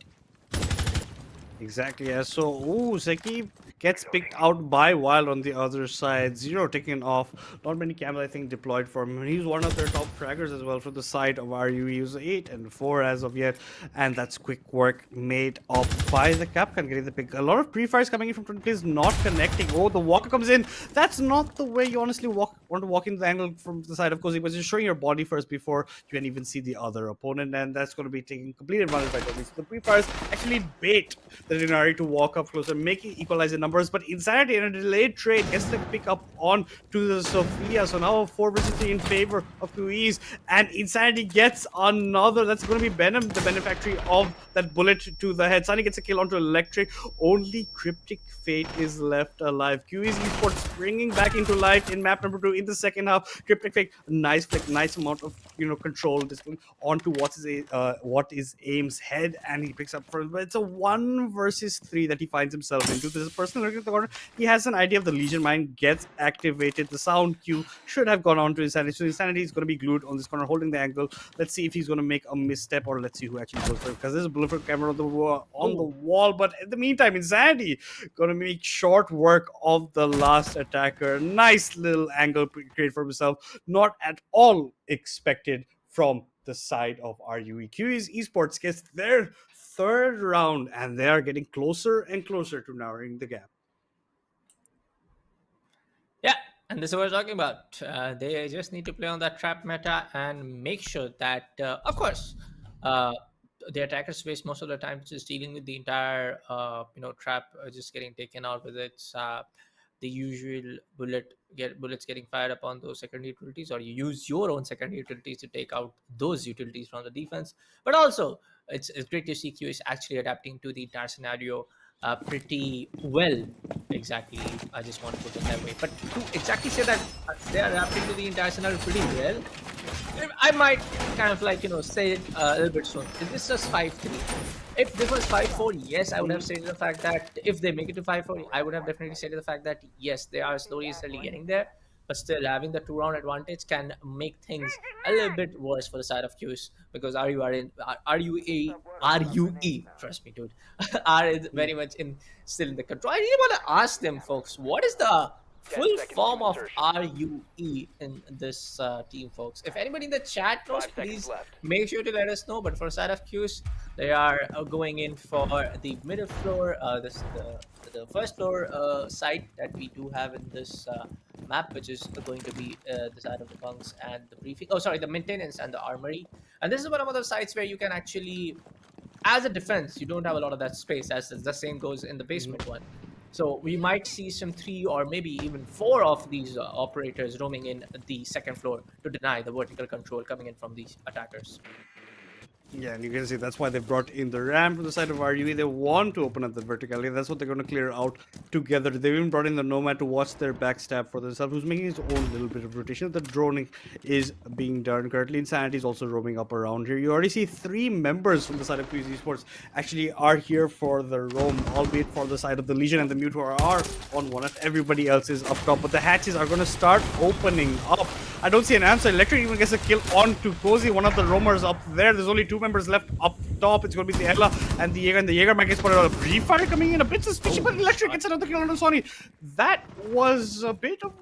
Speaker 3: Exactly, yeah. So, Zeki gets picked out by Wild on the other side. Zero taken off. Not many cameras, I think, deployed for him. He's one of their top fraggers as well for the side of RUE. He was 8 and 4 as of yet. And that's quick work made up by the Capcan getting the pick. A lot of pre-fires coming in from 20 players, not connecting. Oh, the walker comes in. That's not the way you honestly want to walk into the angle from the side of Cozy, but just showing your body first before you can even see the other opponent. And that's going to be taking complete advantage by Toby. So the pre-fires actually bait the Denari to walk up closer, making equalize the numbers. But Insanity in a delayed trade gets the pick up on to the Sophia. So now 4 versus 3 in favor of KUIS. And Insanity gets another. That's going to be Venom, the beneficiary of that bullet to the head. Sunny gets a kill onto Electric. Only Cryptic Fate is left alive. KUIS Esports bringing back into life in map number 2 in the second half. Cryptic Fate, nice flick, nice amount of control onto what is Aim's head, and he picks up for it. But it's a 1 versus 3 that he finds himself into. There's a person looking at the corner. He has an idea of the Legion Mine, gets activated. The sound cue should have gone on to Insanity. So Insanity is going to be glued on this corner, holding the angle. Let's see if he's going to make a misstep, or let's see who actually goes for it. Because there's a bullet camera on the wall. But in the meantime, Insanity going to make short work of the last attacker. Nice little angle create for himself. Not at all expected from the side of RUE. KUIS Esports gets their 3rd round, and they are getting closer and closer to narrowing the gap.
Speaker 4: Yeah, and this is what we're talking about. They just need to play on that trap meta and make sure that, of course, the attacker space most of the time just dealing with the entire, trap just getting taken out with its the usual bullets getting fired upon those secondary utilities, or you use your own secondary utilities to take out those utilities from the defense. But also, it's great to see QS actually adapting to the entire scenario pretty well. Exactly, I just want to put it that way. But to exactly say that they are adapting to the entire scenario pretty well, I might kind of say it a little bit soon. Is this just 5-3? If this was 5-4, yes, I would have stated the fact that if they make it to 5-4, I would have definitely stated the fact that yes, they are slowly getting there, but still having the 2-round advantage can make things a little bit worse for the side of QS, because RUE, trust me, dude, are very much still in the control. I really want to ask them, folks, what is the full form of RUE in this team, folks? If anybody in the chat knows, please make sure to let us know. But for side of QS, they are going in for the middle floor, the first floor site that we do have in this map, which is going to be the side of the bunks and the briefing. Oh, sorry, the maintenance and the armory. And this is one of the sites where you can actually, as a defense, you don't have a lot of that space, as the same goes in the basement one. So we might see some 3 or maybe even 4 of these operators roaming in the second floor to deny the vertical control coming in from these attackers.
Speaker 3: Yeah, and you can see that's why they brought in the ramp from the side of RUE. They want to open up the verticality. That's what they're going to clear out together. They've even brought in the Nomad to watch their backstab for themselves, who's making his own little bit of rotation. The droning is being done currently. Insanity is also roaming up around here. You already see 3 members from the side of KUIS Esports actually are here for the roam, albeit for the side of the Legion and the Mute, who are on one. Everybody else is up top, but the hatches are going to start opening up. I don't see an answer. Electric even gets a kill onto Cozy, one of the roamers up there. There's only 2 members left up top. It's going to be the Ella and the Jaeger. And the Jaeger might get spotted on a pre-fire coming in. A bit suspicious, but Electric gets another kill on Sony. That was a bit of...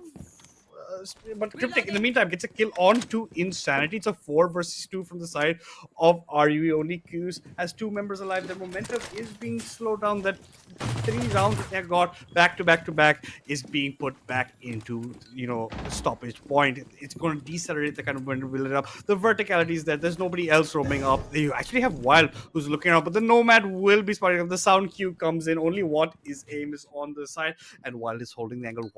Speaker 3: but Cryptic, in the meantime, gets a kill onto Insanity. It's a 4 versus 2 from the side of RUE. Only KUIS has 2 members alive. Their momentum is being slowed down. That 3 rounds that they got back to back is being put back into, the stoppage point. It's going to decelerate the kind of momentum, build it up. The verticality is there. There's nobody else roaming up. You actually have Wild who's looking out, but the Nomad will be spotting up. The sound cue comes in. Only what is Aim is on the side, and Wild is holding the angle,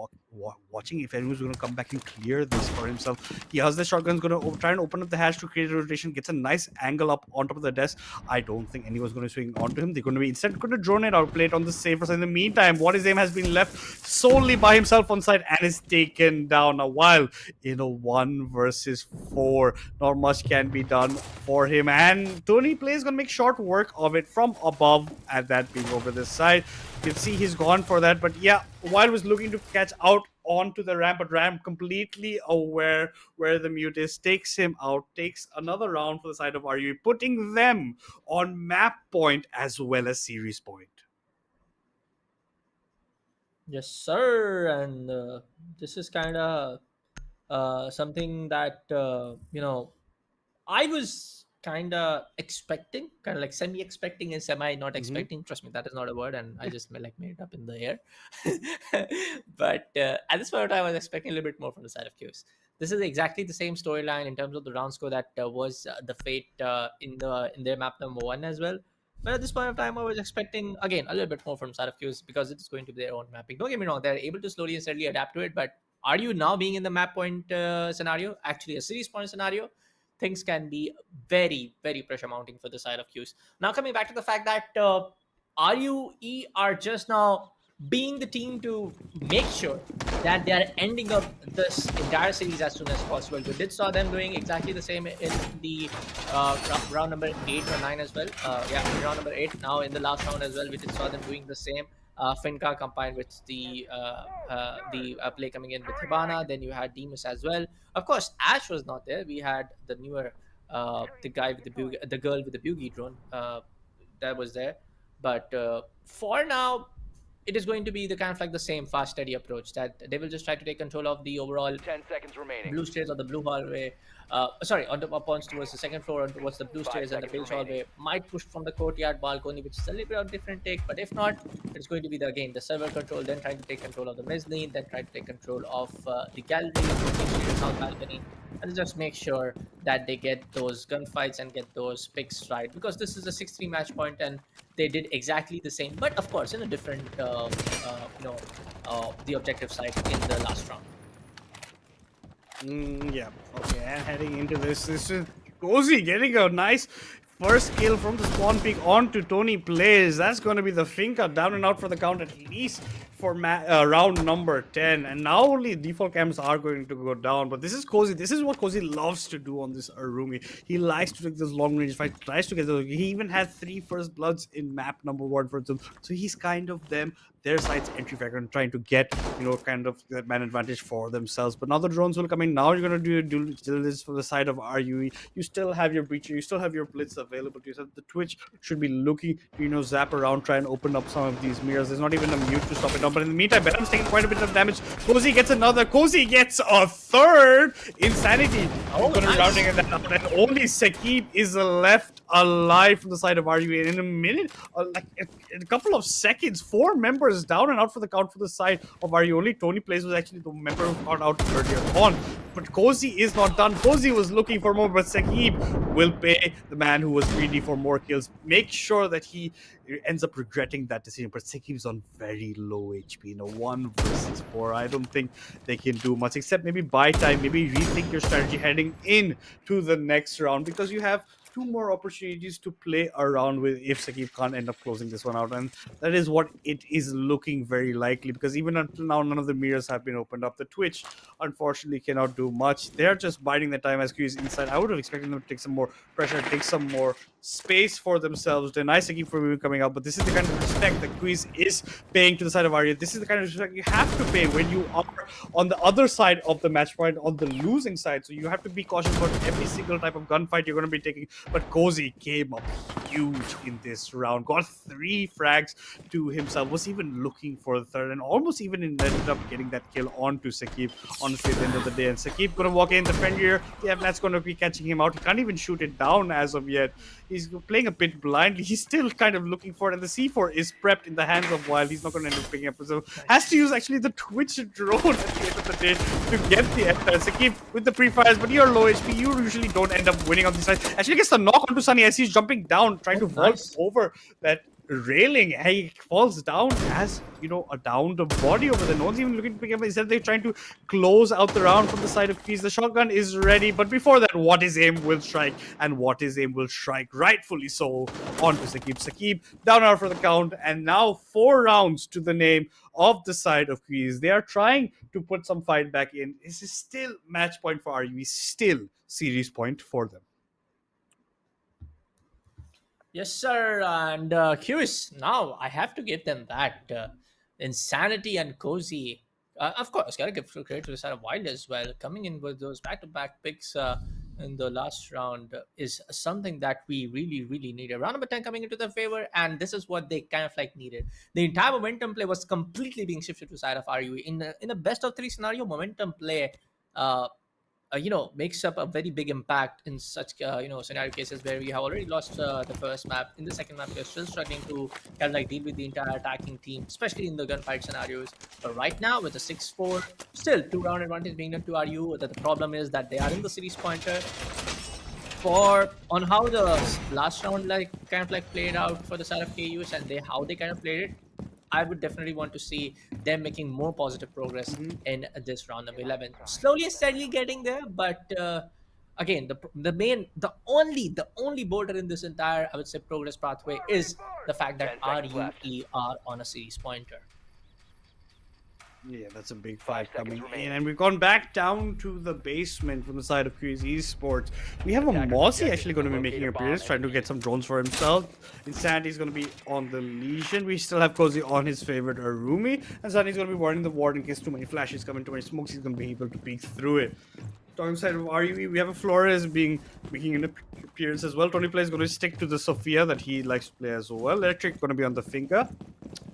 Speaker 3: watching if anyone's going to come back and clear this for himself. He has the shotgun, going to try and open up the hatch to create a rotation, gets a nice angle up on top of the desk. I don't think anyone's going to swing onto him. They're going to be instead going to drone it out, play it on the safer side. In the meantime, what is Aim has been left solely by himself on side and is taken down. A while in a 1 versus 4. Not much can be done for him, and Tony Play is going to make short work of it from above, and that being over this side. You can see he's gone for that, but yeah, Wild was looking to catch out onto the ramp, but Ramp completely aware where the Mute is, takes him out, takes another round for the side of RUE, putting them on map point as well as series point.
Speaker 4: Yes, sir. And this is kind of something that I was kind of expecting, kind of like semi expecting and semi not
Speaker 3: Hmm.
Speaker 4: expecting. Trust me, that is not a word, and I just like made it up in the air. But at this point of time, I was expecting a little bit more from the side of QS. This is exactly the same storyline in terms of the round score that was the fate in their map number one as well. But at this point of time, I was expecting again a little bit more from side of QS because it is going to be their own mapping. Don't get me wrong; they're able to slowly and steadily adapt to it. But are you now being in the map point scenario, actually a series point scenario? Things can be very, very pressure mounting for the side of queues. Now, coming back to the fact that RUE are just now being the team to make sure that they are ending up this entire series as soon as possible. We did saw them doing exactly the same in the round number 8 or 9 as well. Yeah, round number 8. Now in the last round as well, we did saw them doing the same. Finca combined with the play coming in with Hibana. Then you had Demus as well. Of course, Ash was not there. We had the newer, the guy with the girl with the Boogie drone that was there. But for now, it is going to be the kind of like the same fast, steady approach that they will just try to take control of the overall
Speaker 5: 10 seconds remaining.
Speaker 4: blue stairs or the blue hallway. Sorry, on the upons towards the second floor and towards the blue
Speaker 5: 5
Speaker 4: stairs and the
Speaker 5: seconds
Speaker 4: beige
Speaker 5: remaining.
Speaker 4: hallway. Might push from the courtyard balcony, which is a little bit of different take. But if not, it's going to be the server control, then trying to take control of the mezzanine, then trying to take control of the gallery, the south balcony, and just make sure that they get those gunfights and get those picks right. Because this is a 6-3 match point, and they did exactly the same, but of course in a different, the objective side in the last round.
Speaker 3: Yeah. Okay. And heading into this is Cozy getting a nice first kill from the spawn peak onto Tony Plays. That's going to be the Finca down and out for the count at least for round number 10. And now only default cams are going to go down. But this is Cozy. This is what Cozy loves to do on this Arumi. He likes to take those long range fights, tries to get those. He even had 3 first bloods in map number 1 for them. So he's kind of their side's entry factor and trying to get, kind of that man advantage for themselves. But now the drones will come in. Now you're going to do this for the side of RUE. You still have your breacher. You still have your blitz available to yourself. The Twitch should be looking to, zap around, try and open up some of these mirrors. There's not even a mute to stop it down. But in the meantime, Venom's taking quite a bit of damage. Cozy gets another. Cozy gets a third. Insanity.
Speaker 4: Nice.
Speaker 3: Rounding it down. And only Sakib is left alive from the side of RUE. And in a minute, in a couple of seconds, 4 members down and out for the count for the side of RUE. Only Tony Plays was actually the member who got out earlier on. But Cozy is not done. Cozy was looking for more, but Sakib will pay the man who was greedy for more kills. Make sure that he ends up regretting that decision. But Sakib's on very low HP. 1 versus 4. I don't think they can do much except maybe buy time, maybe rethink your strategy heading in to the next round, because you have 2 more opportunities to play around with if Sakib can't end up closing this one out. And that is what it is looking very likely, because even until now, none of the mirrors have been opened up. The Twitch, unfortunately, cannot do much. They're just biding their time as Q is inside. I would have expected them to take some more pressure, take some more space for themselves, deny Sakib from even coming out. But this is the kind of respect that Quiz is paying to the side of Arya. This is the kind of respect you have to pay when you are on the other side of the match point, on the losing side. So you have to be cautious about every single type of gunfight you're going to be taking. But Cozy came up huge in this round, got 3 frags to himself, was even looking for the third, and almost even ended up getting that kill onto Sakib, honestly, at the end of the day. And Sakib going to walk in, the friend here, yeah, that's going to be catching him out. He can't even shoot it down as of yet. He's playing a bit blindly. He's still kind of looking for it, and the C4 is prepped in the hands of Wild. He's not going to end up picking up. So has to use actually the Twitch drone at the end of the day to get the Sakib with the pre-fires, but you're low HP. You usually don't end up winning on this side. Actually gets the knock onto Sunny as he's jumping down, trying to vault over that railing. He falls down as a downed body over there. No one's even looking to pick him. Instead, they're trying to close out the round from the side of Keys. The shotgun is ready, but before that, what is aim will strike, and what is aim will strike, rightfully so, onto Sakib. Sakib down out for the count, and now 4 rounds to the name of the side of Keys. They are trying to put some fight back in. This is still match point for RUE, still series point for them.
Speaker 4: Yes, sir. And QUIS, now I have to give them that. Insanity and Cozy. Of course, gotta give credit to the side of Wild as well. Coming in with those back-to-back picks in the last round is something that we really, really needed. Round number 10 coming into their favor, and this is what they kind of like needed. The entire momentum play was completely being shifted to side of RUE. In a best of 3 scenario, momentum play uh, makes up a very big impact in such scenario cases where we have already lost the first map. In the second map, we're still struggling to kind of like deal with the entire attacking team, especially in the gunfight scenarios. But right now, with the 6-4, still 2-round advantage being done to RU. That the problem is that they are in the series pointer. For on how the last round like kind of like played out for the side of KUS and how they kind of played it, I would definitely want to see them making more positive progress in this round number 11. Slowly and steadily getting there, but again, the only boulder in this entire, I would say, progress pathway is the fact that
Speaker 5: 10 seconds left.
Speaker 4: RUE are on a series pointer.
Speaker 3: Yeah, that's a big
Speaker 5: 5
Speaker 3: fight coming
Speaker 5: seconds
Speaker 3: in,
Speaker 5: remaining.
Speaker 3: and we've gone back down to the basement from the side of KUIS Esports. We have a
Speaker 5: Attackers
Speaker 3: Mossy
Speaker 5: objective
Speaker 3: actually going to be
Speaker 5: to
Speaker 3: making
Speaker 5: locate
Speaker 3: an
Speaker 5: a bomb
Speaker 3: appearance,
Speaker 5: and
Speaker 3: trying to get
Speaker 5: defuse
Speaker 3: some drones for himself. Insanity is going to be on the Legion. We still have Cozy on his favorite Arumi, and Sunny's going to be warning the ward in case too many flashes come in, too many smokes. He's going to be able to peek through it. Talking side of RUE, we have a Flores making an appearance as well. Tony Play is going to stick to the Sophia that he likes to play as well. Electric going to be on the Finca.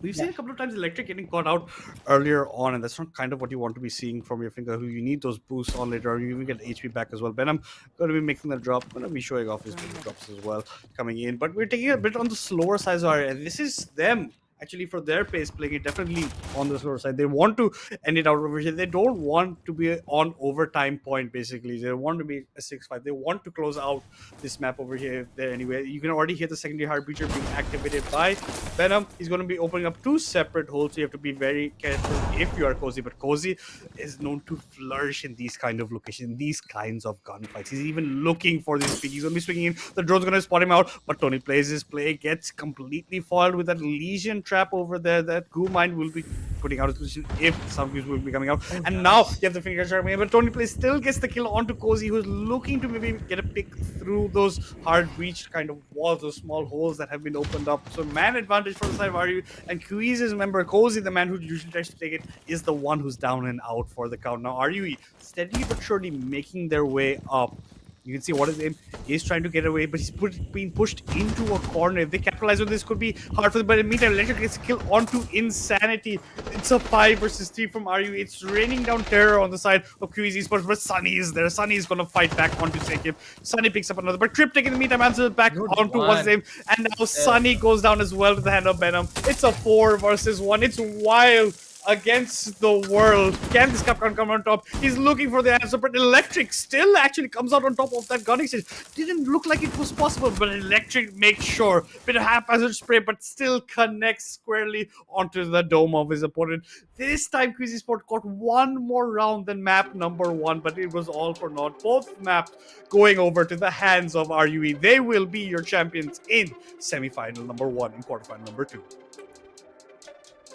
Speaker 3: We've seen a couple of times Electric getting caught out earlier on, and that's not kind of what you want to be seeing from your Finca, who you need those boosts on later on. You even get HP back as well. Benham going to be making the drop, going to be showing off his drops as well coming in. But we're taking a bit on the slower side, and this is them. Actually, for their pace, playing it definitely on the slower side. They want to end it out over here. They don't want to be on overtime point, basically. They want to be a 6-5. They want to close out this map over here. There anyway. You can already hear the secondary heartbeater being activated by Venom. He's going to be opening up 2 separate holes, so you have to be very careful if you are Cozy. But Cozy is known to flourish in these kind of locations, these kinds of gunfights. He's even looking for this pick. He's going to be swinging in. The drone's going to spot him out, but Tony plays his play, gets completely foiled with that Legion trap over there that Goo Mind will be putting out his position if some views will be coming out. And now you have the finger trap, but Tony Play still gets the kill onto Cozy, who's looking to maybe get a pick through those hard breached kind of walls, those small holes that have been opened up. So man advantage for the side of RU, and KUIS's member Cozy, the man who usually tries to take it, is the one who's down and out for the count. Now RUE steadily but surely making their way up. You can see what his aim is, trying to get away, but he's being pushed into a corner. If they capitalize on this, could be hard for them. But in the meantime, Electric gets a kill onto Insanity. It's a 5 versus 3 from RU. It's raining down terror on the side of KUIS Esports, but Sunny is there. Sunny is going to fight back onto Sekib. Sunny picks up another, but Cryptic in the meantime answers back onto what's his name. And now Sunny goes down as well with the hand of Venom. It's a 4 versus 1. It's wild. Against the world. Can this Capcom come on top? He's looking for the answer, but Electric still actually comes out on top of that gun exchange. Didn't look like it was possible, but Electric makes sure. Bit of haphazard spray, but still connects squarely onto the dome of his opponent. This time, KUIS Esports got one more round than map number 1, but it was all for naught. Both maps going over to the hands of RUE. They will be your champions in semifinal number 1 and quarterfinal number 2.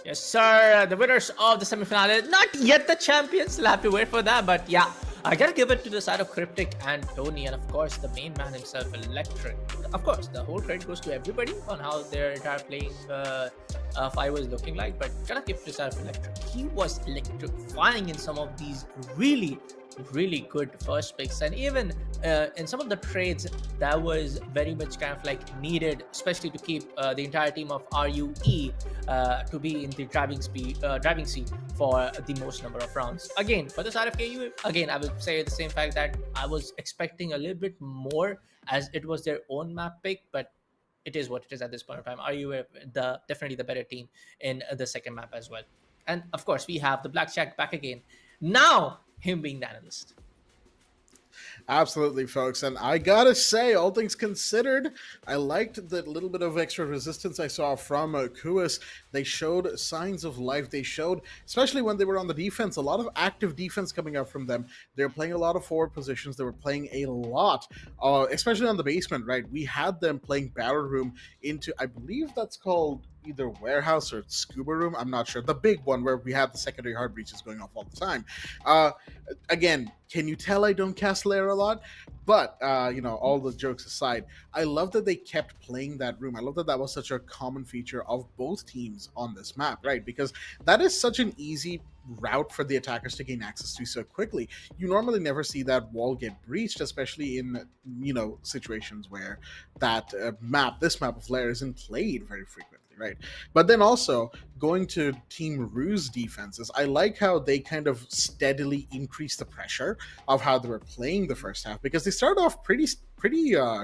Speaker 4: Yes, sir. The winners of the semifinal. Not yet the champions. We'll have to wait for that. But yeah, I gotta give it to the side of Cryptic and Tony, and of course the main man himself, Electric. Of course, the whole credit goes to everybody on how their entire playing fight was looking like. But gotta give it to the side of Electric. He was electrifying in some of these really good first picks, and even in some of the trades that was very much kind of like needed, especially to keep the entire team of RUE to be in the driving seat for the most number of rounds. Again, for the side of KU, again I would say the same fact that I was expecting a little bit more as it was their own map pick, but it is what it is at this point in time. RUE definitely the better team in the second map as well. And of course we have the Blackjack back again. Now him being the analyst.
Speaker 2: Absolutely, folks. And I gotta say, all things considered, I liked the little bit of extra resistance I saw from KUIS. They showed signs of life. They showed, especially when they were on the defense, a lot of active defense coming up from them. They were playing a lot of forward positions. They were playing a lot, especially on the basement, right? We had them playing Battle Room into, I believe that's called either Warehouse or Scuba Room. I'm not sure. The big one where we had the secondary hard breaches going off all the time. Again, can you tell I don't cast Lair a lot? But, all the jokes aside, I love that they kept playing that room. I love that that was such a common feature of both teams on this map, right? Because that is such an easy route for the attackers to gain access to so quickly. You normally never see that wall get breached, especially in situations where that this map of layer isn't played very frequently, right? But then also going to Team RUE's defenses, I like how they kind of steadily increase the pressure of how they were playing the first half, because they started off pretty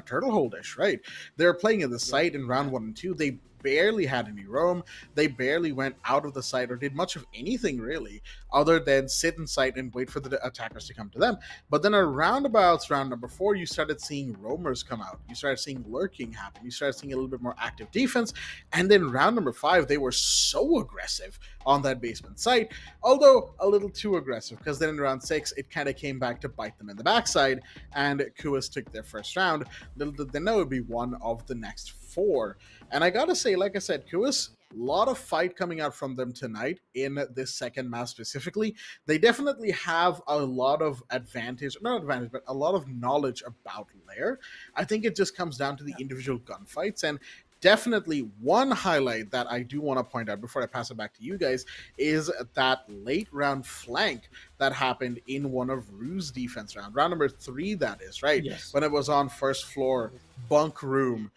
Speaker 2: turtle holdish, right? They were playing in the site in round 1 and 2. They barely had any roam. They barely went out of the site or did much of anything really, other than sit in sight and wait for the attackers to come to them. But then around about round number 4, you started seeing roamers come out. You started seeing lurking happen. You started seeing a little bit more active defense. And then round number 5, they were so aggressive on that basement site, although a little too aggressive, because then in round 6, it kind of came back to bite them in the backside, and KUIS took their first round. Little did they know it would be one of the next 4. And I gotta say, like I said, KUIS, a lot of fight coming out from them tonight in this second match specifically. They definitely have a lot of not advantage, but a lot of knowledge about Lair. I think it just comes down to the individual gunfights. And definitely one highlight that I do want to point out before I pass it back to you guys is that late round flank that happened in one of RUE's defense round number 3, that is, right?
Speaker 4: Yes.
Speaker 2: When it was on first floor bunk room.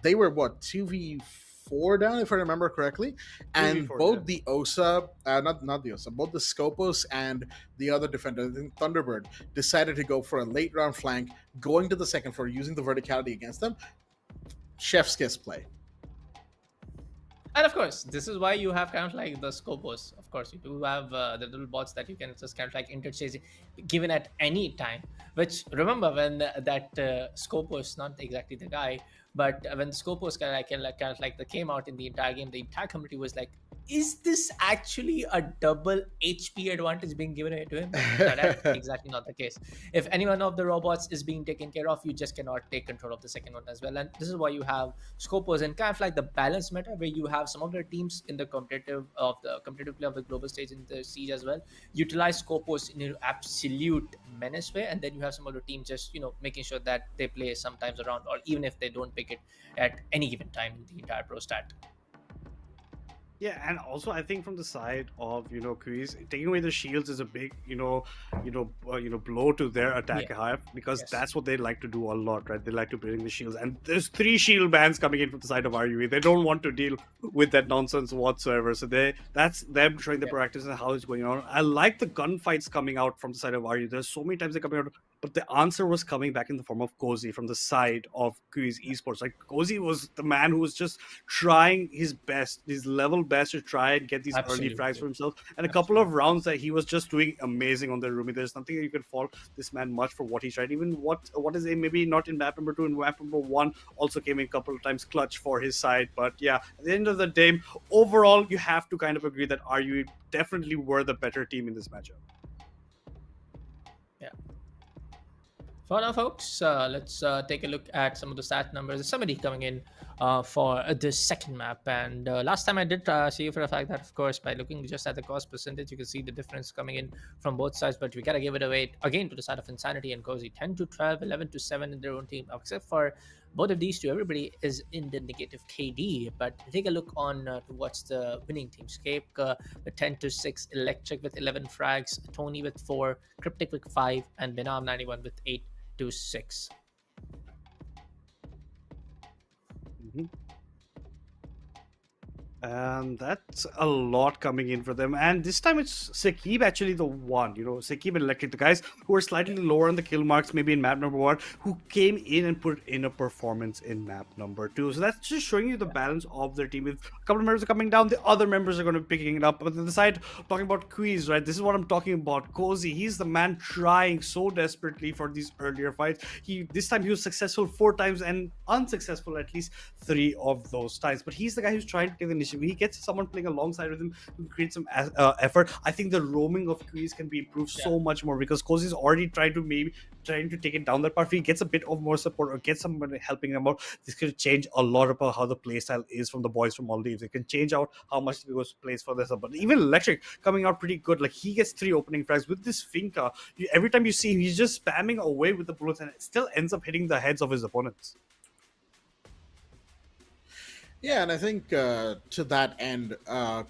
Speaker 2: They were what, 2v4 down, if I remember correctly, and both the OSA, not the OSA, both the Scopus and the other defender, I think Thunderbird, decided to go for a late round flank, going to the second floor, using the verticality against them. Chef's kiss play.
Speaker 4: And of course, this is why you have kind of like the Scopus. Of course, you do have the little bots that you can just kind of like interchange given at any time. Which, remember, when that Scopus, not exactly the guy, but when Scopus kind of like that came out in the entire game, the entire community was like, is this actually a double HP advantage being given away to him? No, that's exactly not the case. If any one of the robots is being taken care of, you just cannot take control of the second one as well. And this is why you have Scopus and kind of like the balance meta, where you have some of the teams in the competitive play of the global stage in the siege as well utilize Scopus in an absolute menace way, and then you have some of the teams just making sure that they play sometimes around, or even if they don't pick it at any given time in the entire pro stat.
Speaker 3: Yeah, and also I think from the side of KUIS, taking away the shields is a big blow to their attack high, because that's what they like to do a lot, right? They like to bring the shields, and there's 3 shield bans coming in from the side of RUE. They don't want to deal with that nonsense whatsoever. So that's them showing the proactiveness and how it's going on. I like the gunfights coming out from the side of RUE. There's so many times they're coming out, but the answer was coming back in the form of Cozy from the side of KUIS Esports. Like, Cozy was the man who was just trying his best, his level best, to try and get these early frags for himself. And a couple of rounds that he was just doing amazing on the Rumi. There's nothing that you can fault this man much for what he tried. Even what is a maybe not in map number 2, in map number 1 also came in a couple of times clutch for his side. But yeah, at the end of the day, overall, you have to kind of agree that RUE definitely were the better team in this matchup.
Speaker 4: Yeah. For now, folks, let's take a look at some of the stat numbers. There's somebody coming in for the second map. And last time I did see for the fact that, of course, by looking just at the cost percentage, you can see the difference coming in from both sides. But we got to give it away again to the side of Insanity and Cozy. 10-12, 11-7 in their own team, except for both of these two. Everybody is in the negative KD. But take a look on towards the winning team. Scape with 10-6, Electric with 11 frags, Tony with 4, Cryptic with 5, and Benam91 with 8-6.
Speaker 3: And that's a lot coming in for them. And this time it's Sakib actually the one, Sakib and Electric, the guys who are slightly lower on the kill marks, maybe in map number 1, who came in and put in a performance in map number 2. So that's just showing you the balance of their team. With a couple of members coming down, the other members are going to be picking it up. But on the side, talking about KUIS, right? This is what I'm talking about. Cozy, he's the man trying so desperately for these earlier fights. This time he was successful 4 times and unsuccessful at least 3 of those times. But he's the guy who's trying to take the initiative. He gets someone playing alongside with him who creates some effort. I think the roaming of KUIS can be improved so much more, because Cozy is already trying to take it down that part. If he gets a bit of more support or gets somebody helping him out, this could change a lot about how the playstyle is from the boys from Maldives. It can change out how much it goes plays for this. But even Electric coming out pretty good. Like, he gets 3 opening frags with this Finca. Every time you see him, he's just spamming away with the bullets, and it still ends up hitting the heads of his opponents.
Speaker 2: Yeah, and I think to that end,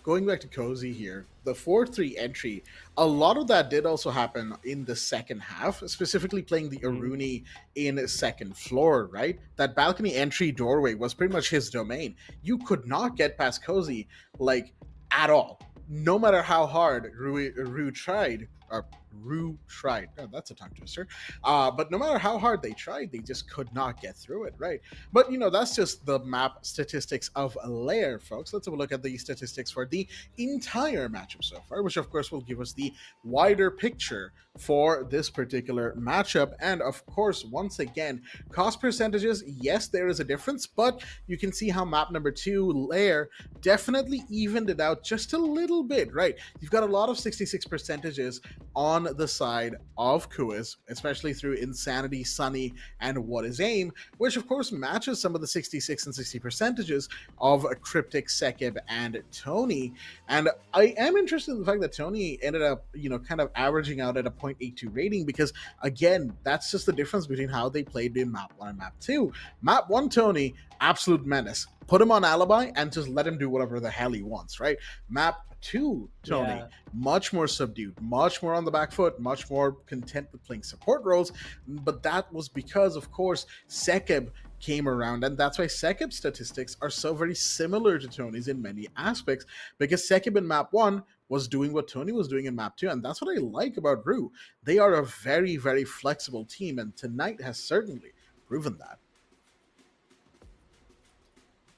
Speaker 2: going back to Cozy here, the 4-3 entry, a lot of that did also happen in the second half, specifically playing the
Speaker 3: Mhm.
Speaker 2: Aruni in second floor, right? That balcony entry doorway was pretty much his domain. You could not get past Cozy, like, at all. No matter how hard Rue tried, or Rue tried. Oh, that's a tongue twister. But no matter how hard they tried, they just could not get through it, right? But that's just the map statistics of a layer, folks. Let's have a look at the statistics for the entire matchup so far, which of course will give us the wider picture for this particular matchup. And of course, once again, cost percentages, yes, there is a difference, but you can see how map number 2 layer definitely evened it out just a little bit, right? You've got a lot of 66 percentages on the side of KUIS, especially through Insanity, Sunny, and What is Aim, which of course matches some of the 66 and 60 percentages of Cryptic, Sekib, and Tony. And I am interested in the fact that Tony ended up, kind of averaging out at a 0.82 rating, because again, that's just the difference between how they played in map 1 and map 2. Map 1, Tony, absolute menace. Put him on alibi and just let him do whatever the hell he wants, right? Map 2, Tony,
Speaker 4: Yeah.
Speaker 2: much more subdued, much more on the back foot, much more content with playing support roles. But that was because, of course, Sekib came around, and that's why Sekib's statistics are so very similar to Tony's in many aspects, because Sekib in map 1 was doing what Tony was doing in map 2, and that's what I like about RUE. They are a very, very flexible team, and tonight has certainly proven that.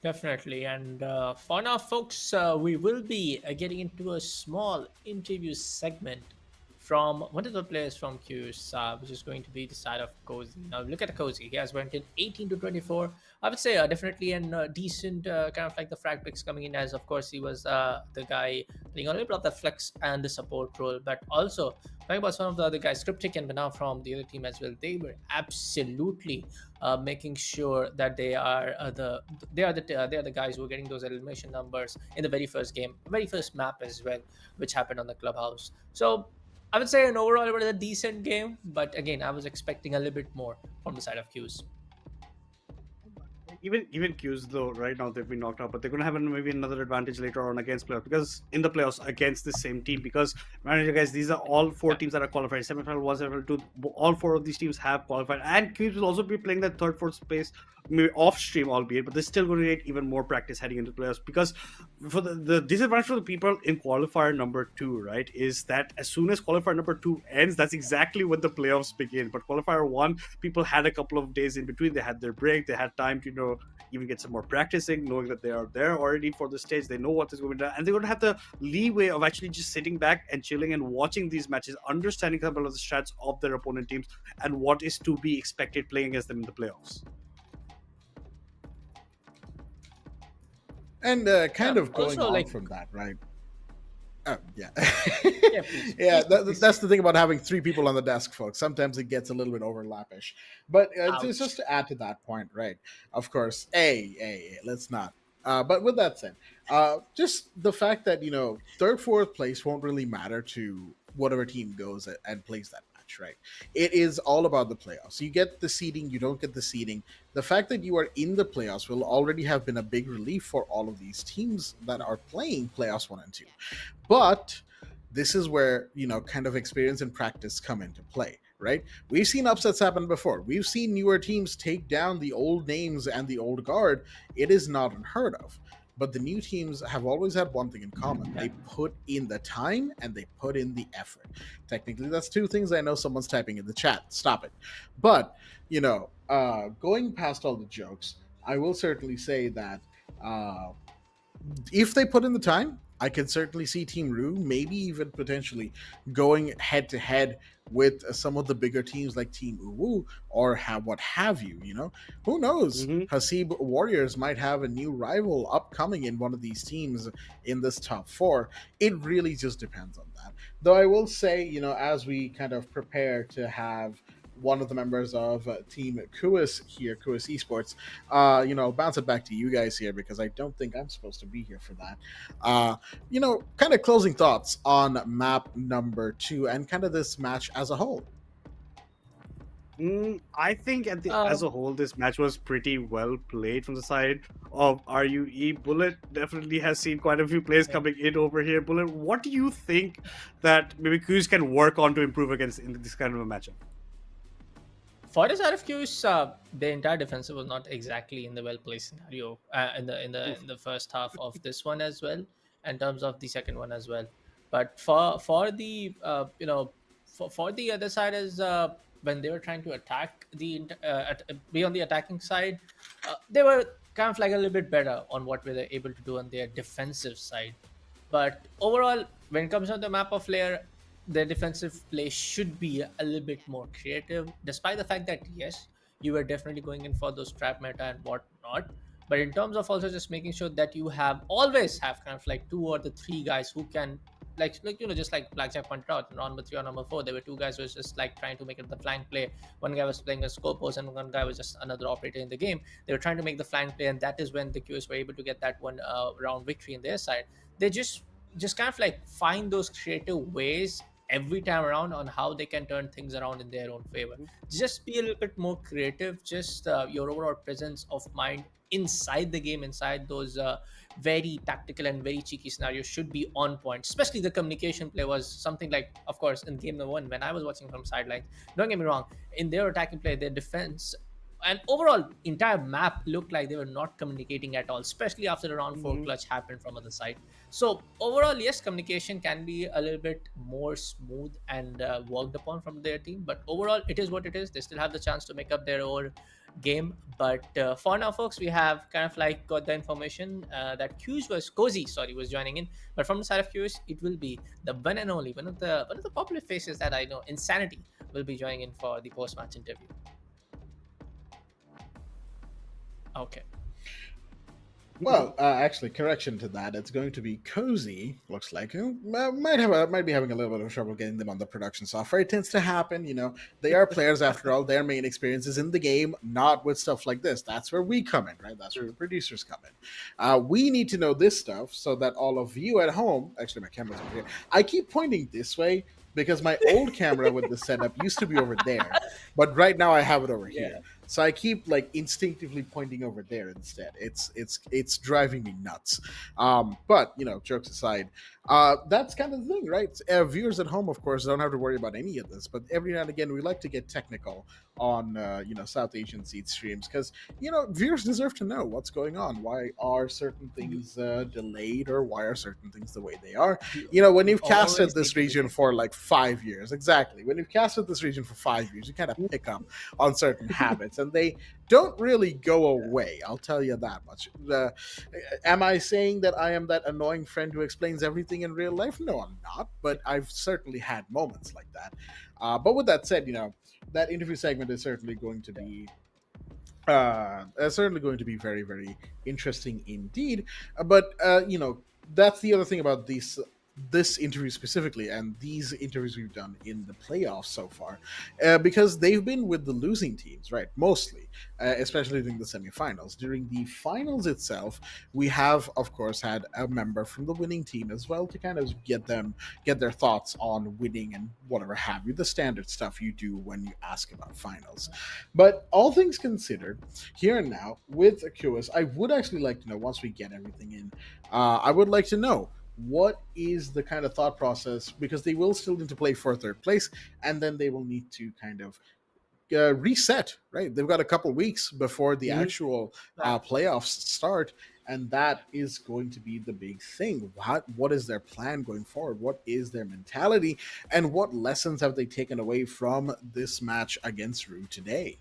Speaker 4: Definitely. And for now, folks, we will be getting into a small interview segment from one of the players from QS, which is going to be the side of Cozy. Now, look at Cozy. He has went in 18 to 24. I would say definitely a decent kind of like the frag picks coming in, as of course he was the guy playing a little bit of the flex and the support role, but also talking about some of the other guys, Cryptic and Bana from the other team as well. They were absolutely making sure that they are the guys who are getting those elimination numbers in the very first game, very first map as well, which happened on the clubhouse. So I would say an overall it was a decent game, but again, I was expecting a little bit more from the side of Qs.
Speaker 3: Even Qs though right now they've been knocked out, but they're gonna have maybe another advantage later on against playoffs, because in the playoffs against the same team, because manager guys, these are all four teams that are qualified. Semifinal 1, Semifinal 2, all four of these teams have qualified, and Qs will also be playing that third, fourth space, maybe off stream albeit, but they're still going to need even more practice heading into playoffs, because for the disadvantage for the people in qualifier number 2, right, is that as soon as qualifier number 2 ends, that's exactly when the playoffs begin. But qualifier 1, people had a couple of days in between, they had their break, they had time to even get some more practicing, knowing that they are there already for the stage, they know what is going to, and they're going to have the leeway of actually just sitting back and chilling and watching these matches, understanding some of the strats of their opponent teams and what is to be expected playing against them in the playoffs.
Speaker 2: And kind of going
Speaker 4: also,
Speaker 2: on
Speaker 4: like,
Speaker 2: from that, right? Yeah.
Speaker 4: Yeah, please.
Speaker 2: Yeah,
Speaker 4: Please.
Speaker 2: that's the thing about having 3 people on the desk, folks. Sometimes it gets a little bit overlappish. But just to add to that point, right? Of course, hey, let's not. But with that said, just the fact that, third, fourth place won't really matter to whatever team goes and plays that match, right? It is all about the playoffs. You get the seeding, you don't get the seeding. The fact that you are in the playoffs will already have been a big relief for all of these teams that are playing playoffs 1 and 2. But this is where, kind of experience and practice come into play, right? We've seen upsets happen before. We've seen newer teams take down the old names and the old guard. It is not unheard of. But the new teams have always had one thing in common. They put in the time and they put in the effort. Technically, that's 2 things. I know someone's typing in the chat. Stop it. But, going past all the jokes, I will certainly say that if they put in the time, I can certainly see Team RUE maybe even potentially going head to head with some of the bigger teams like Team Uwu or what have you. Who knows? Hasib Warriors might have a new rival upcoming in one of these teams in this top 4. It really just depends on that. Though I will say, as we kind of prepare to have one of the members of Team KUIS here, KUIS Esports, I'll bounce it back to you guys here because I don't think I'm supposed to be here for that. Kind of closing thoughts on map number 2 and kind of this match as a whole.
Speaker 3: I think
Speaker 4: Uh,
Speaker 3: as a whole, this match was pretty well played from the side of RUE. Bullet definitely has seen quite a few plays
Speaker 4: yeah.
Speaker 3: coming in over here. Bullet, what do you think that maybe KUIS can work on to improve against in this kind of a matchup?
Speaker 4: For his RFQs, the entire defensive was not exactly in the well placed scenario
Speaker 3: Oof.
Speaker 4: in the first half of this one as well, in terms of the second one as well. But for the for the other side is when they were trying to attack be on the attacking side, they were kind of like a little bit better on what were they able to do on their defensive side. But overall, when it comes on the map of layer, their defensive play should be a little bit more creative, despite the fact that yes, you were definitely going in for those trap meta and whatnot. But in terms of also just making sure that you have always have kind of like two or the three guys who can just like Blackjack pointed out, number three or number four, there were two guys who was just like trying to make it the flank play. One guy was playing a scopos and one guy was just another operator in the game. They were trying to make the flank play, and that is when the QS were able to get that one round victory in their side. They just kind of like find those creative ways every time around on how they can turn things around in their own favor. Just be a little bit more creative. Just your overall presence of mind inside the game, inside those very tactical and very cheeky scenarios should be on point. Especially the communication play was something like, of course, in game number one when I was watching from sidelines. Don't get me wrong, in their attacking play, their defense and overall entire map looked like they were not communicating at all, especially after the round four
Speaker 3: Mhm.
Speaker 4: clutch happened from other side. So overall, yes, communication can be a little bit more smooth and worked upon from their team, but overall it is what it is. They still have the chance to make up their own game. But for now, folks, we have kind of like got the information that Cozy was joining in. But from the side of QS, it will be the one and only one of the popular faces that I know, Insanity, will be joining in for the post match interview. Okay.
Speaker 2: Well, actually, correction to that. It's going to be Cozy. Looks like might be having a little bit of trouble getting them on the production software. It tends to happen. They are players after all. Their main experience is in the game, not with stuff like this. That's where we come in, right? That's where the producers come in. We need to know this stuff so that all of you at home. Actually, my camera's over here. I keep pointing this way because my old camera with the setup used to be over there, but right now I have it over here. So I keep like instinctively pointing over there instead. It's driving me nuts. But jokes aside, that's kind of the thing, right? Viewers at home, of course, don't have to worry about any of this. But every now and again, we like to get technical on South Asian seed streams because viewers deserve to know what's going on. Why are certain things delayed, or why are certain things the way they are? When you've casted
Speaker 4: Always
Speaker 2: this
Speaker 4: need to
Speaker 2: region for like 5 years, exactly. When you've casted this region for 5 years, you kind of pick up on certain habits, and they don't really go away. I'll tell you that much. Am I saying that I am that annoying friend who explains everything in real life? No, I'm not. But I've certainly had moments like that. But with that said, that interview segment is certainly going to be very, very interesting indeed. But that's the other thing about this interview specifically, and these interviews we've done in the playoffs so far, because they've been with the losing teams, right? Mostly, especially during the semifinals. During the finals itself, we have, of course, had a member from the winning team as well to kind of get their thoughts on winning and whatever have you, the standard stuff you do when you ask about finals. But all things considered, here and now with KUIS, I would actually like to know, once we get everything in, I would like to know what is the kind of thought process, because they will still need to play for third place, and then they will need to kind of reset, right? They've got a couple weeks before the
Speaker 3: Mhm.
Speaker 2: actual playoffs start, and that is going to be the big thing. What is their plan going forward? What is their mentality, and what lessons have they taken away from this match against RUE today?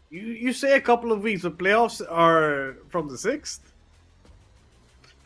Speaker 3: You say a couple of weeks, but playoffs are from the 6th.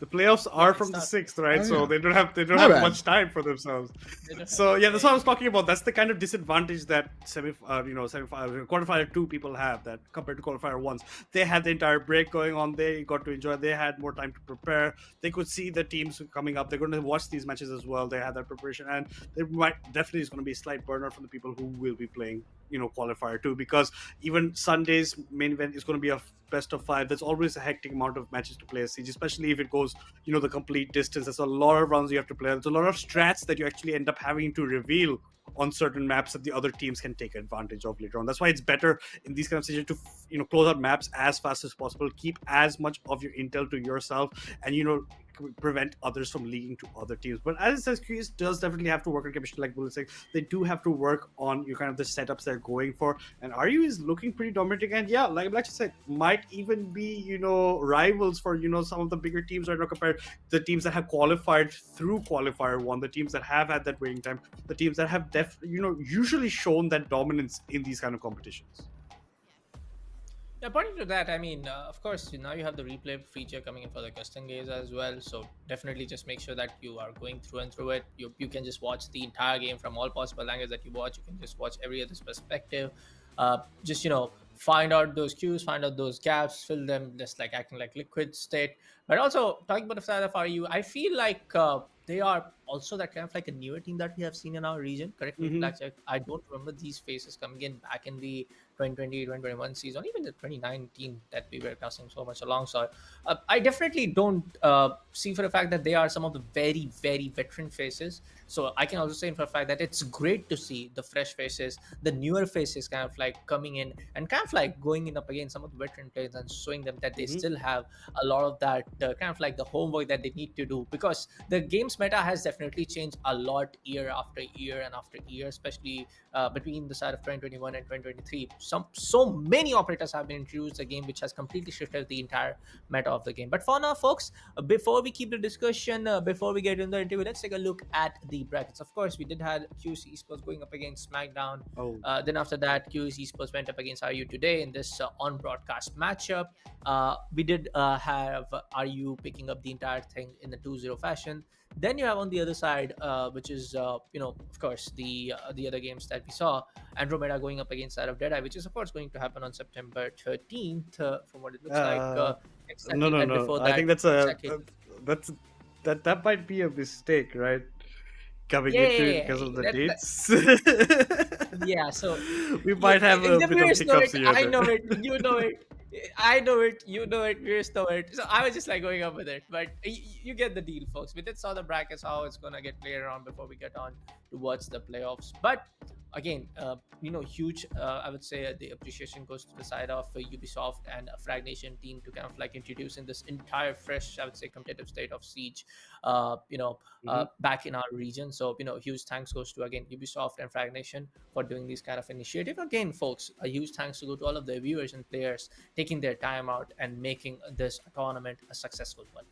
Speaker 3: The playoffs are from the 6th, right?
Speaker 2: Oh,
Speaker 3: So
Speaker 2: yeah.
Speaker 3: they don't
Speaker 2: My
Speaker 3: have
Speaker 2: bad.
Speaker 3: much time for themselves.
Speaker 4: They don't
Speaker 3: So
Speaker 4: have-
Speaker 3: yeah, that's what I was talking about. That's the kind of disadvantage that semifinal qualifier 2 people have, that compared to qualifier 1s. They had the entire break going on. They got to enjoy. They had more time to prepare. They could see the teams coming up. They're going to watch these matches as well. They had that preparation, and there might definitely is going to be a slight burnout from the people who will be playing qualifier 2, because even Sunday's main event is going to be a best of 5. There's always a hectic amount of matches to play a siege, especially if it goes goes, the complete distance. There's a lot of rounds you have to play. There's a lot of strats that you actually end up having to reveal on certain maps that the other teams can take advantage of later on. That's why it's better in these kind of situations to close out maps as fast as possible, keep as much of your intel to yourself, and prevent others from leaking to other teams. But as it says, KUIS does definitely have to work on chemistry, like Bull is saying. They do have to work on kind of the setups they're going for, and RUE is looking pretty dominating. And yeah, like I said, might even be rivals for some of the bigger teams right now, compared to the teams that have qualified through Qualifier 1, the teams that have had that waiting time, the teams that have usually shown that dominance in these kind of competitions.
Speaker 4: Yeah, pointing to that, I mean, of course, now you have the replay feature coming in for the custom games as well. So definitely just make sure that you are going through and through it. You can just watch the entire game from all possible angles that you watch. You can just watch every other perspective. Just find out those cues, find out those gaps, fill them, just like acting like liquid state. But also talking about the side of RU, I feel like they are also that kind of like a newer team that we have seen in our region. Correct me, Blackjack. I don't remember these faces coming in back in the 2020, 2021 season, even the 2019 that we were casting so much alongside. I definitely don't see for the fact that they are some of the very, very veteran faces. So I can also say for a fact that it's great to see the fresh faces, the newer faces kind of like coming in and kind of like going in up against some of the veteran players and showing them that they still have a lot of that kind of like the homework that they need to do, because the game's meta has definitely changed a lot year after year and after year, especially between the side of 2021 and 2023. So many operators have been introduced the game, which has completely shifted the entire meta of the game. But for now, folks, before we keep the discussion, before we get in the interview, let's take a look at the brackets. Of course, we did have KUIS Esports going up against SmackDown. Then after that, KUIS Esports went up against RU today in this on broadcast matchup. We did have RU picking up the entire thing in the 2-0 fashion. Then you have on the other side, which is of course the other games that we saw, Andromeda going up against that of Deadeye, which is of course going to happen on September 13th, from what it looks like. Exactly.
Speaker 3: No. I think that's that might be a mistake, right? Coming into it because of the dates.
Speaker 4: Yeah, so
Speaker 3: we might have a bit of hiccups here.
Speaker 4: I know it. You know it. I know it. You know it. We know it. So I was just like going up with it, but you get the deal, folks. We did saw the brackets, how it's gonna get played around before we get on towards the playoffs. But again, huge. I would say the appreciation goes to the side of Ubisoft and Frag Nation team to kind of like introducing this entire fresh, I would say, competitive state of Siege, back in our region. So huge thanks goes to again Ubisoft and Frag Nation for doing these kind of initiative. Again, folks, a huge thanks to go to all of the viewers and players taking their time out and making this tournament a successful one.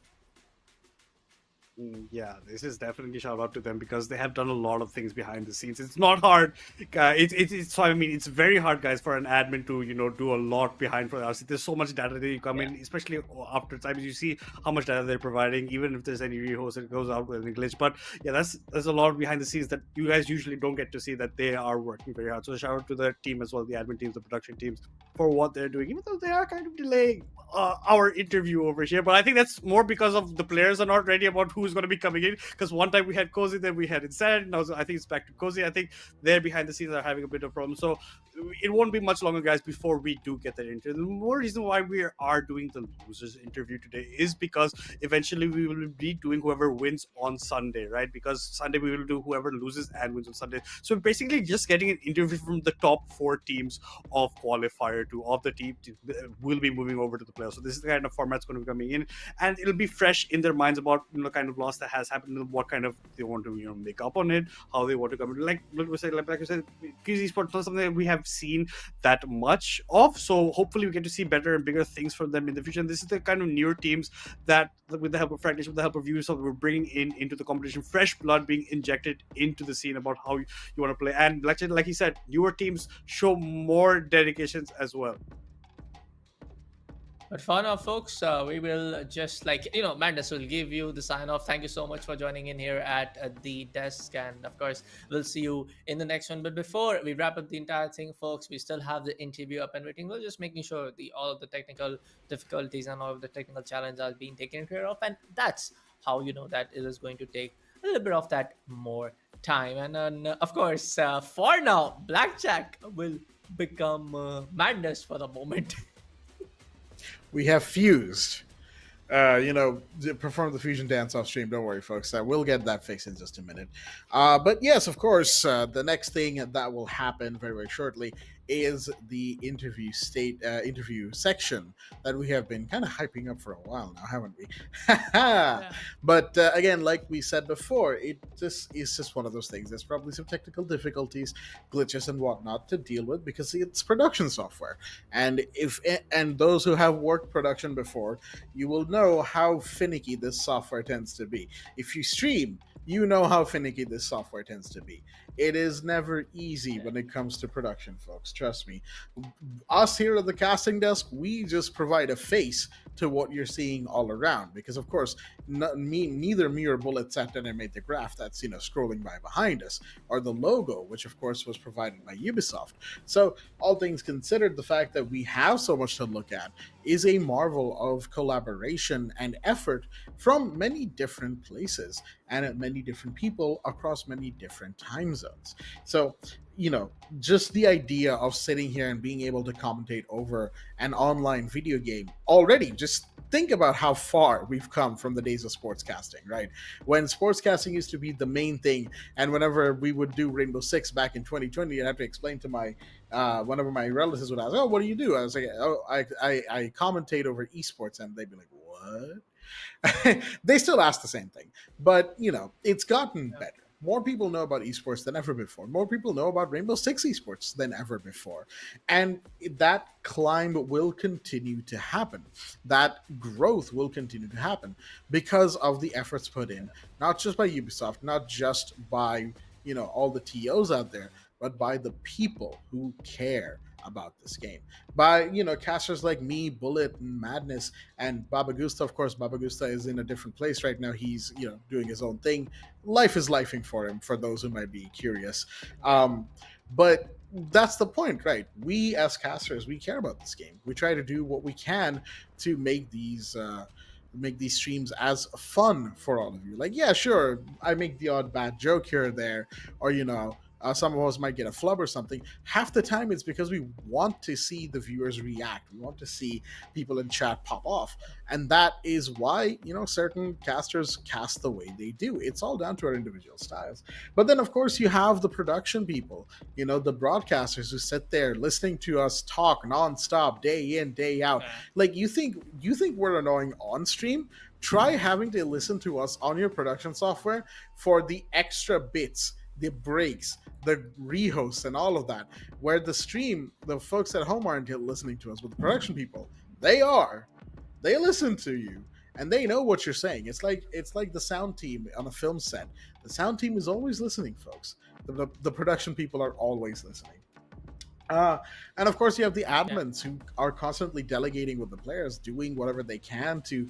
Speaker 3: Yeah, this is definitely a shout out to them because they have done a lot of things behind the scenes. It's not hard. It's very hard, guys, for an admin to do a lot behind for us. There's so much data that you come in, especially after times you see how much data they're providing, even if there's any rehost that goes out with a glitch. But yeah, there's a lot behind the scenes that you guys usually don't get to see, that they are working very hard. So shout out to the team as well, the admin teams, the production teams, for what they're doing, even though they are kind of delaying our interview over here. But I think that's more because of the players are not ready about who's going to be coming in, because one time we had Cozy, then we had Insanity, now I think it's back to Cozy. I think they're behind the scenes are having a bit of problems, so it won't be much longer, guys, before we do get that interview. The more reason why we are doing the losers interview today is because eventually we will be doing whoever wins on Sunday, right? Because Sunday we will do whoever loses and wins on Sunday. So basically just getting an interview from the top 4 teams of Qualifier 2 of the team will be moving over to the playoffs. So this is the kind of format's going to be coming in, and it'll be fresh in their minds about the kind of loss that has happened, what kind of they want to make up on it, how they want to come in. Like you said, KUIS Esports not something that we have seen that much of, so hopefully we get to see better and bigger things from them in the future. And this is the kind of newer teams that, with the help of Frag Nation, with the help of Ubisoft, we're bringing into the competition, fresh blood being injected into the scene about how you want to play. And like he said, newer teams show more dedications as well.
Speaker 4: But for now, folks, we will just Mandus will give you the sign off. Thank you so much for joining in here at the desk. And of course, we'll see you in the next one. But before we wrap up the entire thing, folks, we still have the interview up and waiting. We're just making sure all of the technical difficulties and all of the technical challenges are being taken care of. And that's how that it is going to take a little bit of that more time. And then, of course, for now, Blackjack will become Madness for the moment.
Speaker 2: We have fused. perform the fusion dance off stream. Don't worry, folks. We'll get that fixed in just a minute. But yes, of course, the next thing that will happen very, very shortly is the interview section that we have been kind of hyping up for a while now, haven't we?
Speaker 4: Yeah.
Speaker 2: But again, like we said before, it just is just one of those things. There's probably some technical difficulties, glitches, and whatnot to deal with because it's production software. And those who have worked production before, you will know how finicky this software tends to be. If you stream, you know how finicky this software tends to be. It is never easy when it comes to production, folks. Trust me. Us here at the casting desk, we just provide a face to what you're seeing all around. Because of course, neither me or Bullet sat down and made the graph that's scrolling by behind us, or the logo, which of course was provided by Ubisoft. So all things considered, the fact that we have so much to look at is a marvel of collaboration and effort from many different places and many different people across many different time zones. So, just the idea of sitting here and being able to commentate over an online video game already, just think about how far we've come from the days of sportscasting, right? When sportscasting used to be the main thing, and whenever we would do Rainbow Six back in 2020, I'd have to explain to my whenever my relatives would ask, "Oh, what do you do?" I was like, "Oh, I commentate over esports," and they'd be like, "What?" They still ask the same thing, but it's gotten better. More people know about esports than ever before. More people know about Rainbow Six esports than ever before. And that climb will continue to happen. That growth will continue to happen because of the efforts put in, not just by Ubisoft, not just by, all the TOs out there, but by the people who care about this game, by casters like me, Bullet, and Madness, and Baba Gusta. Of course, Baba Gusta is in a different place right now. He's doing his own thing. Life is lifing for him, for those who might be curious. But that's the point, right? We as casters, we care about this game. We try to do what we can to make these streams as fun for all of you. Like, yeah, sure, I make the odd bad joke here or there, or some of us might get a flub or something. Half the time it's because we want to see the viewers react. We want to see people in chat pop off. And that is why, certain casters cast the way they do. It's all down to our individual styles. But then, of course, you have the production people, the broadcasters who sit there listening to us talk nonstop, day in, day out. Like, you think we're annoying on stream? Try having to listen to us on your production software for the extra bits, the breaks, the rehosts, and all of that, where the stream, the folks at home aren't listening to us, but the production people, they listen to you and they know what you're saying. It's like the sound team on a film set. The sound team is always listening, folks. The production people are always listening. And of course, you have the admins who are constantly delegating with the players, doing whatever they can to,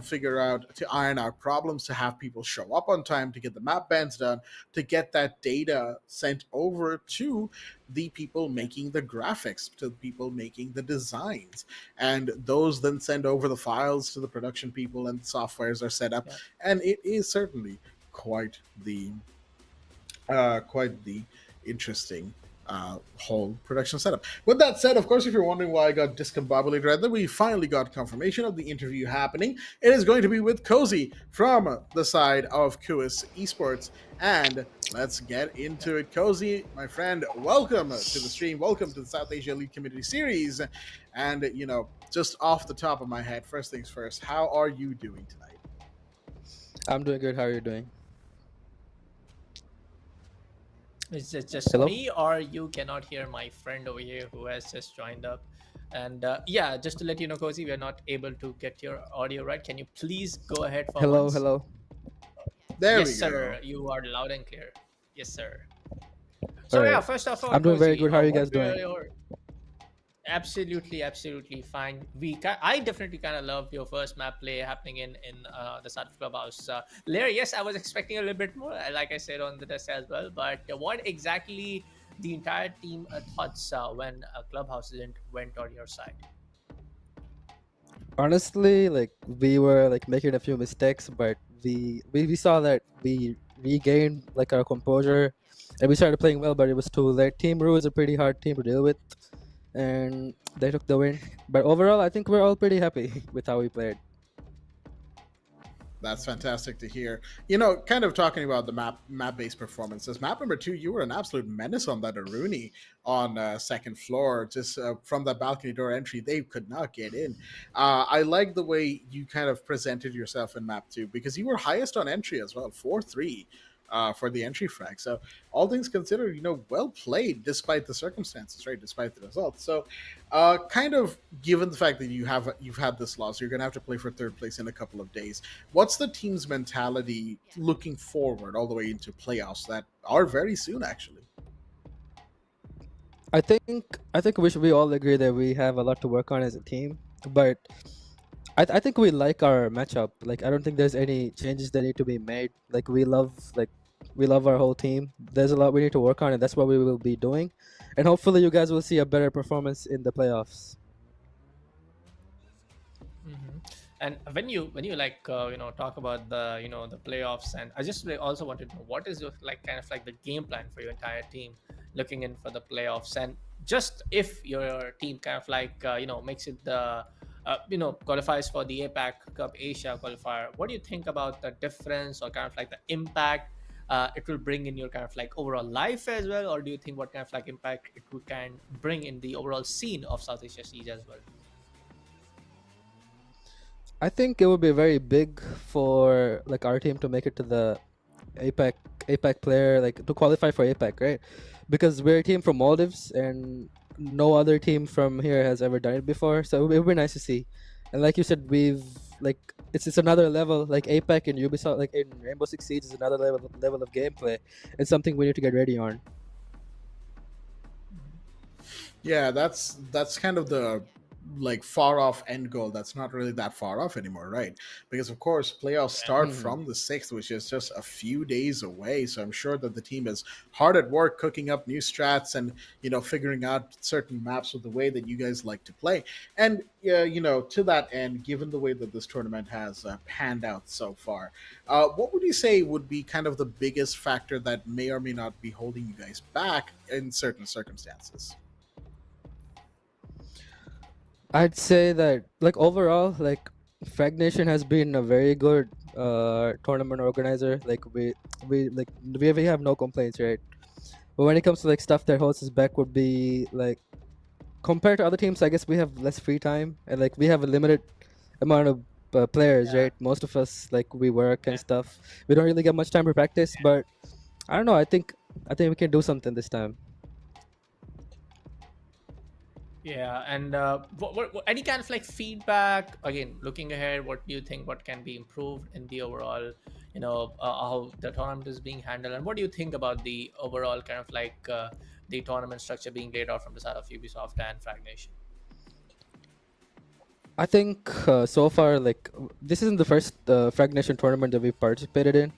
Speaker 2: figure out, to iron out problems, to have people show up on time, to get the map bans done, to get that data sent over to the people making the graphics, to the people making the designs. And those then send over the files to the production people, and softwares are set up. Yeah. And it is certainly quite the interesting whole production setup. With that said, of course, if you're wondering why I got discombobulated right there, we finally got confirmation of the interview happening. It is going to be with Cozy from the side of KUIS Esports, and let's get into it. Cozy, my friend, welcome to the stream. Welcome to the South Asia Elite Community Series. And, just off the top of my head, first things first, how are you doing tonight?
Speaker 5: I'm doing good. How are you doing?
Speaker 4: Is it just
Speaker 5: Hello?
Speaker 4: me, or you cannot hear my friend over here who has just joined up? And yeah, just to let you know, Cozy, we are not able to get your audio right. Can you please go ahead for
Speaker 5: Hello,
Speaker 4: once?
Speaker 5: hello.
Speaker 2: There
Speaker 4: Yes,
Speaker 2: we go.
Speaker 4: sir. You are loud and clear. Yes, sir. So
Speaker 5: Alright.
Speaker 4: yeah, first of all,
Speaker 5: I'm doing very
Speaker 4: Cozy,
Speaker 5: good. How are you
Speaker 4: what
Speaker 5: guys doing?
Speaker 4: Absolutely fine. I definitely kind of love your first map play happening in the start of Clubhouse. Larry, yes, I was expecting a little bit more, like I said on the desk as well. But what exactly the entire team thoughts when Clubhouse went on your side?
Speaker 5: Honestly, we were making a few mistakes, but we saw that we regained our composure and we started playing well, but it was too late. Team RUE is a pretty hard team to deal with, and they took the win. But overall, I think we're all pretty happy with how we played.
Speaker 2: That's fantastic to hear. You know, kind of talking about the map-based performances. Map number 2, you were an absolute menace on that Aruni on second floor. Just from that balcony door entry, they could not get in. I like the way you kind of presented yourself in map 2 because you were highest on entry as well, 4-3. For the entry frag. So all things considered, you know, well played despite the circumstances, right? Despite the results. So kind of given the fact that you've had this loss, you're gonna have to play for third place in a couple of days. What's the team's mentality looking forward all the way into playoffs that are very soon actually?
Speaker 5: I think we all agree that we have a lot to work on as a team, but I think we like our matchup. Like I don't think there's any changes that need to be made. Like we love our whole team. There's a lot we need to work on, and that's what we will be doing. And hopefully, you guys will see a better performance in the playoffs.
Speaker 4: And when you like talk about the the playoffs, and I just also wanted to know what is your like kind of like the game plan for your entire team looking in for the playoffs, and just if your team kind of like makes it the qualifies for the APAC Cup Asia qualifier, what do you think about the difference or kind of like the impact it will bring in your kind of like overall life as well, or do you think what kind of like impact it would can bring in the overall scene of South Asia Siege as well?
Speaker 5: I think it would be very big for like our team to make it to the APAC APAC player, like to qualify for APAC, right? Because we're a team from Maldives and no other team from here has ever done it before. So it would be nice to see. And like you said, we've like it's another level. Like APAC and Ubisoft, like in Rainbow Six Siege, is another level of gameplay. It's something we need to get ready on.
Speaker 2: Yeah, that's kind of the like far off end goal that's not really that far off anymore, right? Because of course playoffs start
Speaker 5: Mhm.
Speaker 2: from the 6th, which is just a few days away. So I'm sure that the team is hard at work cooking up new strats and figuring out certain maps with the way that you guys like to play. And to that end, given the way that this tournament has panned out so far, what would you say would be kind of the biggest factor that may or may not be holding you guys back in certain circumstances?
Speaker 5: I'd say that like overall, like Frag Nation has been a very good tournament organizer. Like we have no complaints, right? But when it comes to like stuff that holds us back would be like compared to other teams, I guess we have less free time and like we have a limited amount of players,
Speaker 4: Yeah.
Speaker 5: right? Most of us like we work and stuff. We don't really get much time to practice, but I don't know. I think we can do something this time.
Speaker 4: Yeah, and any kind of like feedback again looking ahead, what do you think what can be improved in the overall how the tournament is being handled, and what do you think about the overall kind of like the tournament structure being laid out from the side of Ubisoft and Frag Nation?
Speaker 5: I think so far, like this isn't the first Frag Nation tournament that we've participated in.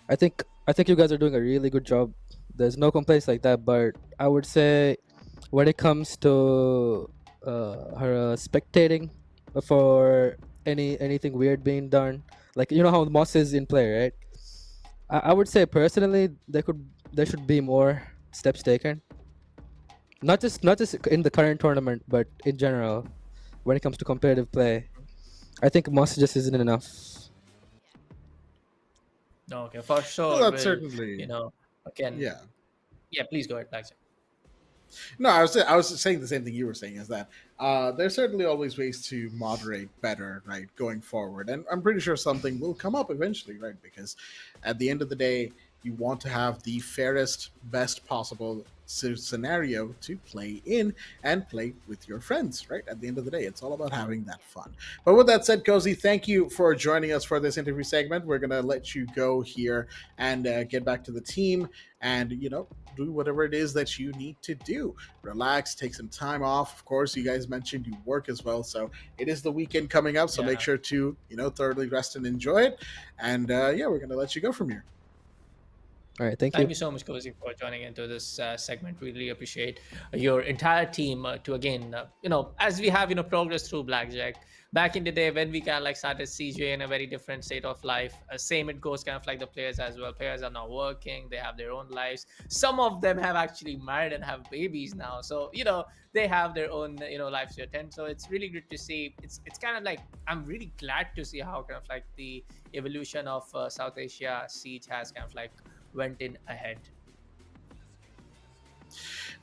Speaker 5: I think you guys are doing a really good job. There's no complaints like that, but I would say when it comes to her spectating for anything weird being done, like you know how Moss is in play, right? I would say personally there should be more steps taken. Not just in the current tournament, but in general when it comes to competitive play. I think Moss just isn't enough.
Speaker 4: Okay, for
Speaker 2: Well,
Speaker 4: sure.
Speaker 2: that's
Speaker 4: Will
Speaker 2: certainly,
Speaker 4: again?
Speaker 2: yeah.
Speaker 4: Yeah, please go ahead, Blackjack.
Speaker 2: No, I was saying the same thing you were saying, is that there's certainly always ways to moderate better, right, going forward, and I'm pretty sure something will come up eventually, right? Because at the end of the day, you want to have the fairest, best possible scenario to play in and play with your friends, right? At the end of the day, it's all about having that fun. But with that said, Cozy, thank you for joining us for this interview segment. We're gonna let you go here and get back to the team and do whatever it is that you need to do. Relax, take some time off. Of course, you guys mentioned you work as well, so it is the weekend coming up. So make
Speaker 4: Yeah.
Speaker 2: sure to thoroughly rest and enjoy it. And yeah, we're gonna let you go from here.
Speaker 5: All right, thank
Speaker 4: Thank
Speaker 5: you.
Speaker 4: you so much, Cozy, for joining into this segment. Really appreciate your entire team to again, as we have progressed through Blackjack, back in the day when we kind of like started CJ in a very different state of life. Same it goes kind of like the players as well. Players are now working, they have their own lives. Some of them have actually married and have babies now, so they have their own lives to attend. So it's really good to see. It's kind of like, I'm really glad to see how kind of like the evolution of South Asia Siege has kind of like went in ahead.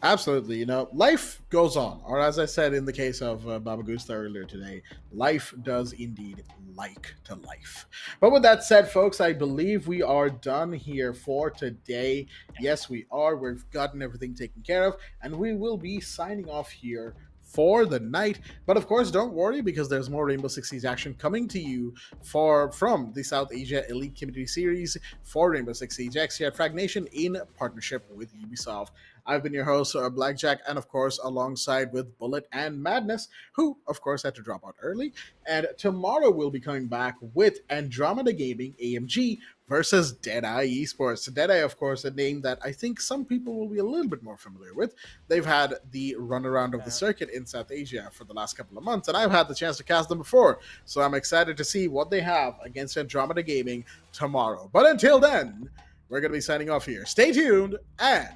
Speaker 2: Absolutely. Life goes on. Or as I said in the case of Baba Gusta earlier today, life does indeed like to life. But with that said, folks, I believe we are done here for today. Yes, we are. We've gotten everything taken care of, and we will be signing off here for the night. But of course, don't worry, because there's more Rainbow Six Siege action coming to you from the South Asia Elite Community Series for Rainbow Six Siege X here at Frag Nation in partnership with Ubisoft. I've been your host, Blackjack, and of course, alongside with Bullet and Madness, who, of course, had to drop out early. And tomorrow we'll be coming back with Andromeda Gaming AMG versus Deadeye Esports. Deadeye, of course, a name that I think some people will be a little bit more familiar with. They've had the runaround of the circuit in South Asia for the last couple of months, and I've had the chance to cast them before. So I'm excited to see what they have against Andromeda Gaming tomorrow. But until then, we're going to be signing off here. Stay tuned, and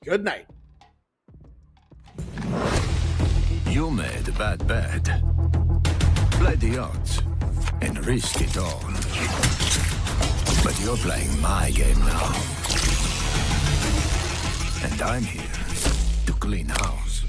Speaker 2: good night.
Speaker 1: You made a bad bet. Play the odds and risk it all. But you're playing my game now. And I'm here to clean house.